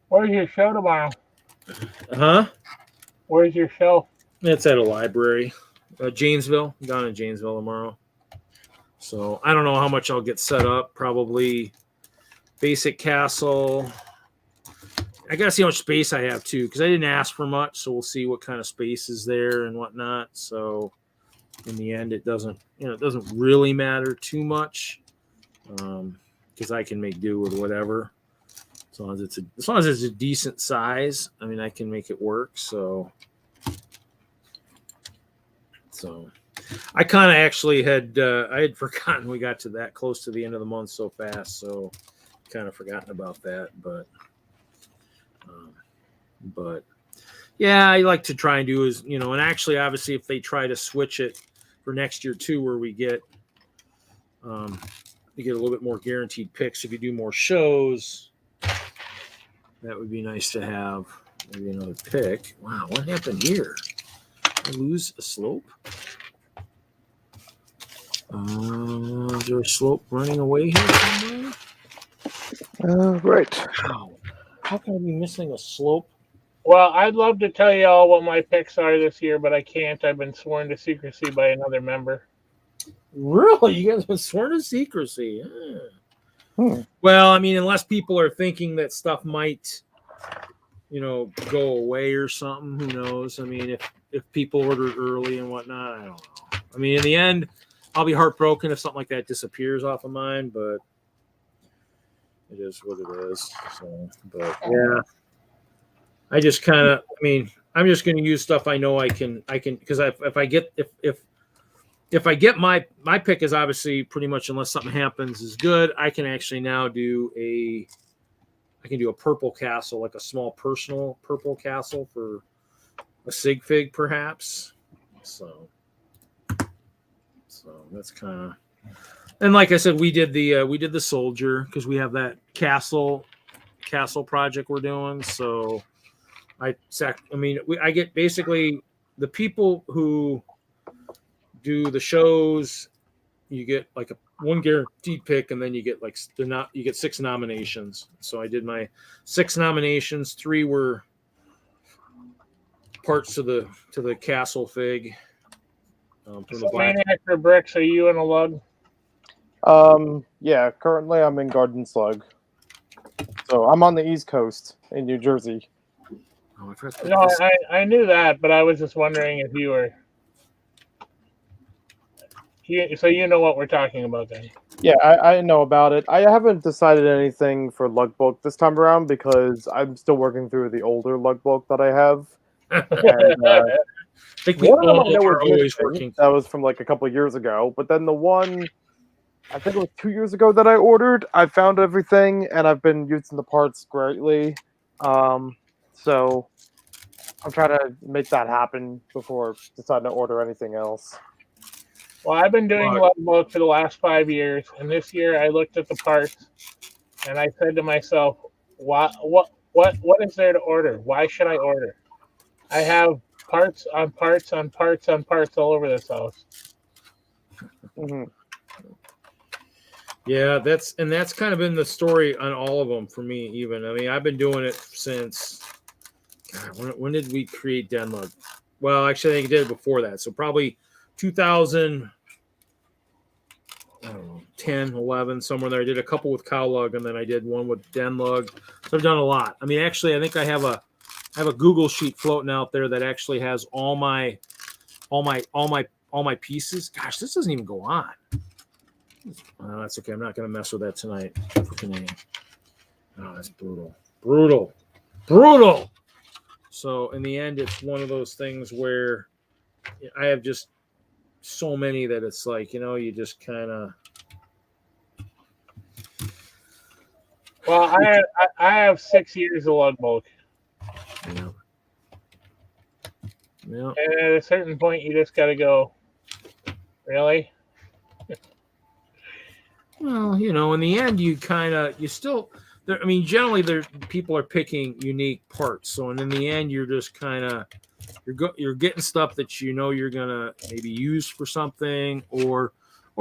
Where's your show tomorrow? Huh? Where's your show? It's at a library. Janesville. I'm down in Janesville tomorrow. So I don't know how much I'll get set up. Probably basic castle. I got to see how much space I have too, because I didn't ask for much. So we'll see what kind of space is there and whatnot. So in the end, it doesn't really matter too much, because I can make do with whatever. As long as it's a decent size, I mean, I can make it work. So I kind of actually had I had forgotten we got to that close to the end of the month so fast, so kind of forgotten about that. But yeah, I like to try and do is and actually, obviously, if they try to switch it for next year too, where we get you get a little bit more guaranteed picks if you do more shows. That would be nice to have. Maybe another pick. Wow, what happened here? Did I lose a slope? Is there a slope running away here somewhere? Right. Wow. How can I be missing a slope? Well, I'd love to tell you all what my picks are this year, but I can't. I've been sworn to secrecy by another member. Really? You guys have been sworn to secrecy. Well, I mean, unless people are thinking that stuff might, go away or something, who knows? I mean, if people ordered early and whatnot, I don't know. I mean, in the end, I'll be heartbroken if something like that disappears off of mine, but it is what it is. So, but yeah, I just kind of, I mean, I'm just going to use stuff I know I can, because if I get my pick is obviously pretty much, unless something happens, is good. I can actually now do a purple castle, like a small personal purple castle for a sig fig, perhaps. So that's kind of, and like I said, we did the soldier because we have that castle project we're doing. So I get basically the people who do the shows, you get like one guaranteed pick, and then you get you get 6 nominations. So I did my 6 nominations. 3 were parts to the castle fig. From the black. Maniac for bricks, are you in a lug? Yeah, currently I'm in Garden Slug. So I'm on the East Coast in New Jersey. Oh, No, I knew that, but I was just wondering if you were. So you know what we're talking about then. Yeah, I know about it. I haven't decided anything for lug bulk this time around because I'm still working through the older lug bulk that I have. And, I think we one of them I know are was always missing. working. That was from like a couple of years ago. But then the one, I think it was 2 years ago that I ordered, I found everything and I've been using the parts greatly. So I'm trying to make that happen before deciding to order anything else. Well, I've been doing lug bulk for the last 5 years, and this year I looked at the parts and I said to myself, what is there to order? Why should I order? I have parts on parts on parts on parts all over this house. Mm-hmm. Yeah, that's kind of been the story on all of them for me. Even I mean, I've been doing it since. God, when did we create DENLUG? Well, actually, I think I did it before that. So probably 2000. I don't know, 10, 11, somewhere there. I did a couple with CowLug, and then I did one with DENLUG. So I've done a lot. I mean, actually, I think I have a Google sheet floating out there that actually has all my pieces. Gosh, this doesn't even go on. That's okay. I'm not going to mess with that tonight. Oh, that's brutal. So in the end, it's one of those things where I have just so many that it's like, you just kind of. Well, I have 6 years of lug bulk. Yeah. And at a certain point, you just got to go, really? Well, in the end, generally people are picking unique parts. So, and in the end, you're just kind of, you're getting stuff that you're gonna maybe use for something, or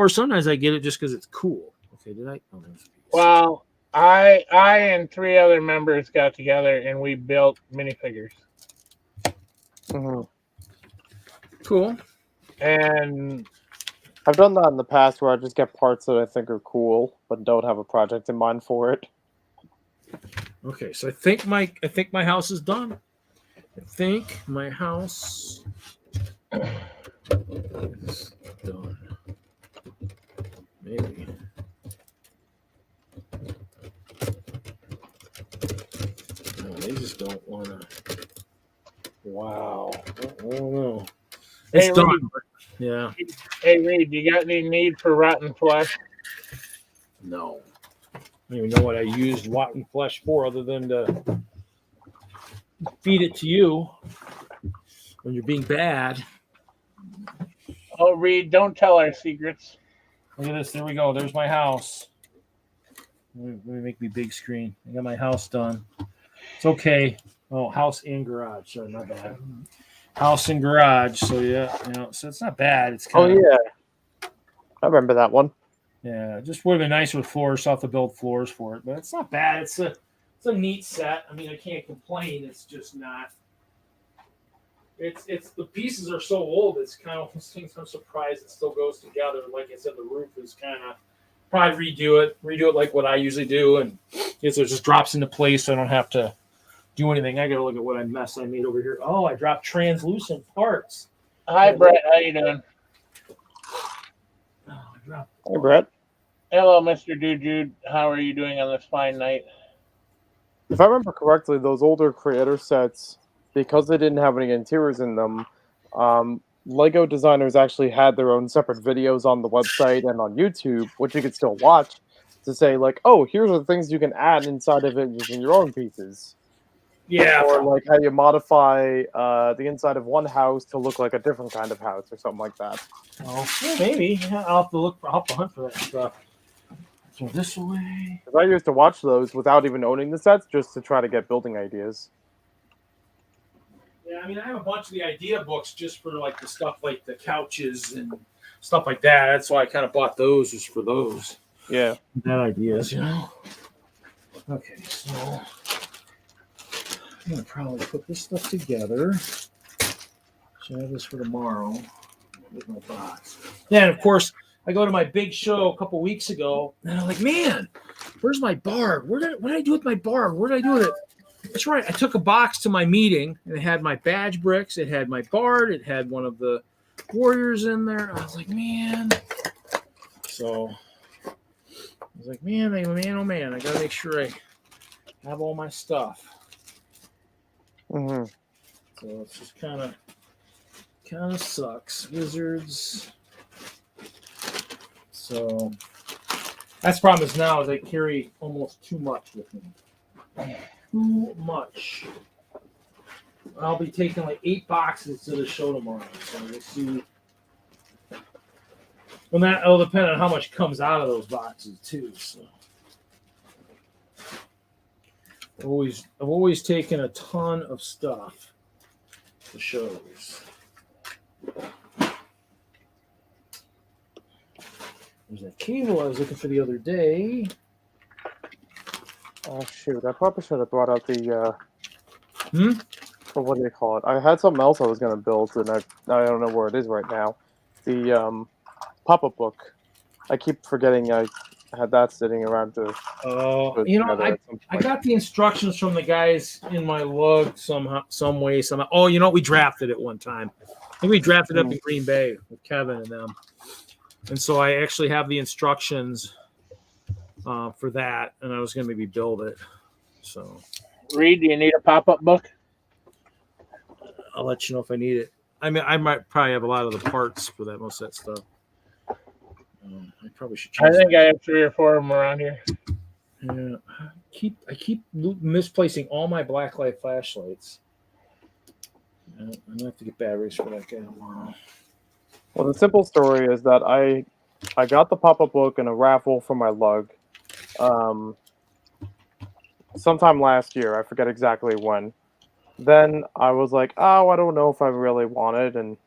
sometimes I get it just because it's cool. Okay, did I? Oh, well, I and 3 other members got together and we built minifigures. Mm-hmm. Cool. And I've done that in the past where I just get parts that I think are cool, but don't have a project in mind for it. Okay, so I think my house is done. I think my house is done. Maybe. No, they just don't want to. Wow. I don't know. It's done. Yeah. Hey Reed, you got any need for rotten flesh? No. I don't even know what I used rotten flesh for other than to feed it to you when you're being bad. Oh, Reed, don't tell our secrets. Look at this. There we go. There's my house. Let me make me big screen. I got my house done. It's okay. Oh, house and garage. Sorry, not bad. House and garage. So yeah, so it's not bad. It's Oh kind of yeah, I remember that one. yeah. Just would have been nicer with floors. So I have to build floors for it, but it's not bad. It's a neat set. I mean, I can't complain. It's just not. It's the pieces are so old. It's kind of things. I'm surprised it still goes together. Like I said, the roof is kind of probably redo it like what I usually do, and it just drops into place. So I don't have to do anything. I got to look at what mess I made over here. Oh, I dropped translucent parts. Hi, Brett. How you doing? Oh, I dropped. Hey, Brett. Hello, Mr. Dude. How are you doing on this fine night? If I remember correctly, those older creator sets, because they didn't have any interiors in them, Lego designers actually had their own separate videos on the website and on YouTube, which you could still watch, to say like, oh, here's the things you can add inside of it using your own pieces. Yeah. Or like how you modify the inside of one house to look like a different kind of house or something like that. Oh, yeah, maybe. Yeah, I'll have to hunt for that stuff. So this way. 'Cause I used to watch those without even owning the sets, just to try to get building ideas. Yeah, I mean, I have a bunch of the idea books just for like the stuff like the couches and stuff like that. That's why I kind of bought those, just for those. Yeah. That ideas, Okay, so I'm gonna probably put this stuff together. So I have this for tomorrow. With my box. Yeah, and of course, I go to my big show a couple weeks ago, and I'm like, man, where's my bar? What did I do with my bar? What did I do with it? That's right. I took a box to my meeting, and it had my badge bricks, it had my bard, it had one of the warriors in there. I was like, man. So I was like, man, oh man, I gotta make sure I have all my stuff. Mm-hmm. So it's just kind of sucks. Wizards. So that's the problem is now is I carry almost too much with me. Too much. I'll be taking like 8 boxes to the show tomorrow. So we'll see. And that'll depend on how much comes out of those boxes too. So I've always taken a ton of stuff to shows. There's that cable I was looking for the other day. Oh shoot! I probably should have brought out the or what do you call it? I had something else I was gonna build, and I don't know where it is right now. The pop-up book. I keep forgetting I had that sitting around to. I got the instructions from the guys in my lug somehow. Oh, we drafted it one time. I think we drafted up in Green Bay with Kevin and them. And so I actually have the instructions for that, and I was going to maybe build it. So, Reed, do you need a pop-up book? I'll let you know if I need it. I mean, I might probably have a lot of the parts for that, most of that stuff. I probably should. I think I have 3 or 4 of them around here. Yeah, I keep misplacing all my blacklight flashlights. I'm gonna have to get batteries for that guy tomorrow. Well, the simple story is that I got the pop-up book in a raffle from my lug, sometime last year. I forget exactly when. Then I was like, oh, I don't know if I really want it, and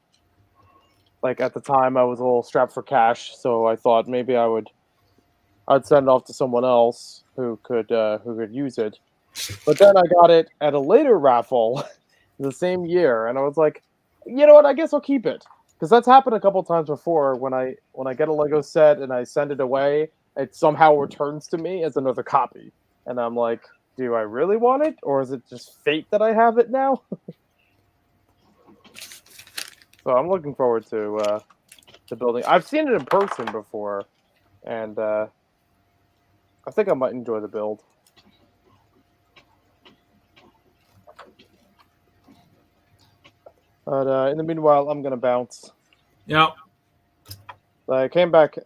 like at the time I was a little strapped for cash, so I thought maybe I'd send it off to someone else who could use it. But then I got it at a later raffle the same year, and I was like, you know what? I guess I'll keep it. Because that's happened a couple times before. When I get a Lego set and I send it away, it somehow returns to me as another copy, and I'm like, do I really want it, or is it just fate that I have it now? So I'm looking forward to building. I've seen it in person before, and I think I might enjoy the build. But in the meanwhile, I'm gonna bounce. Yeah. I came back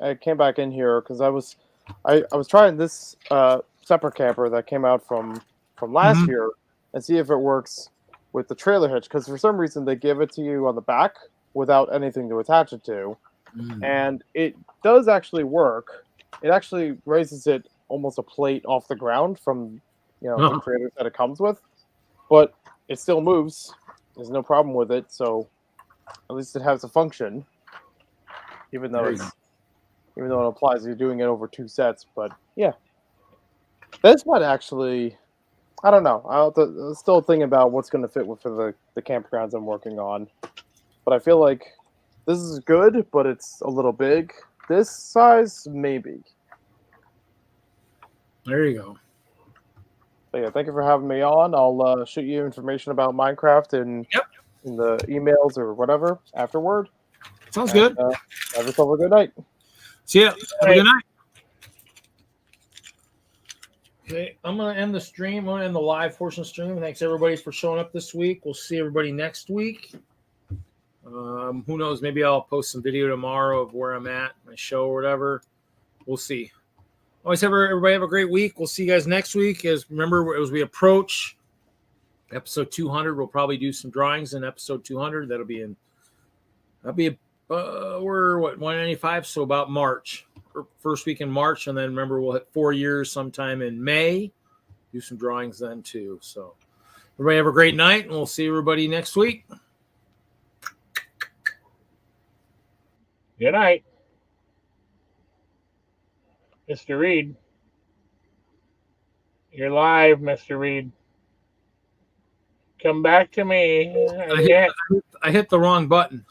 in here because I was trying this separate camper that came out from last year and see if it works with the trailer hitch, because for some reason they give it to you on the back without anything to attach it to, and it does actually work. It actually raises it almost a plate off the ground from the trailers that it comes with, but it still moves. There's no problem with it, so at least it has a function, even though it applies if you're doing it over 2 sets. But yeah, this might actually, I don't know. I'm still thinking about what's going to fit for the campgrounds I'm working on. But I feel like this is good, but it's a little big. This size, maybe. There you go. But yeah, thank you for having me on. I'll shoot you information about Minecraft in the emails or whatever afterward. Sounds good. Have yourself a good night. See ya. Have a good night. Okay, I'm going to end the stream. I'm going to end the live portion of the stream. Thanks, everybody, for showing up this week. We'll see everybody next week. Who knows? Maybe I'll post some video tomorrow of where I'm at, my show or whatever. We'll see. Always everybody have a great week. We'll see you guys next week. Remember, as we approach episode 200, we'll probably do some drawings in episode 200. That'll be we're 195, so about March. First week in March, and then remember we'll hit 4 years sometime in May. Do some drawings then too. So everybody have a great night, and we'll see everybody next week. Good night. Mr. Reed. You're live, Mr. Reed. Come back to me. I hit the wrong button.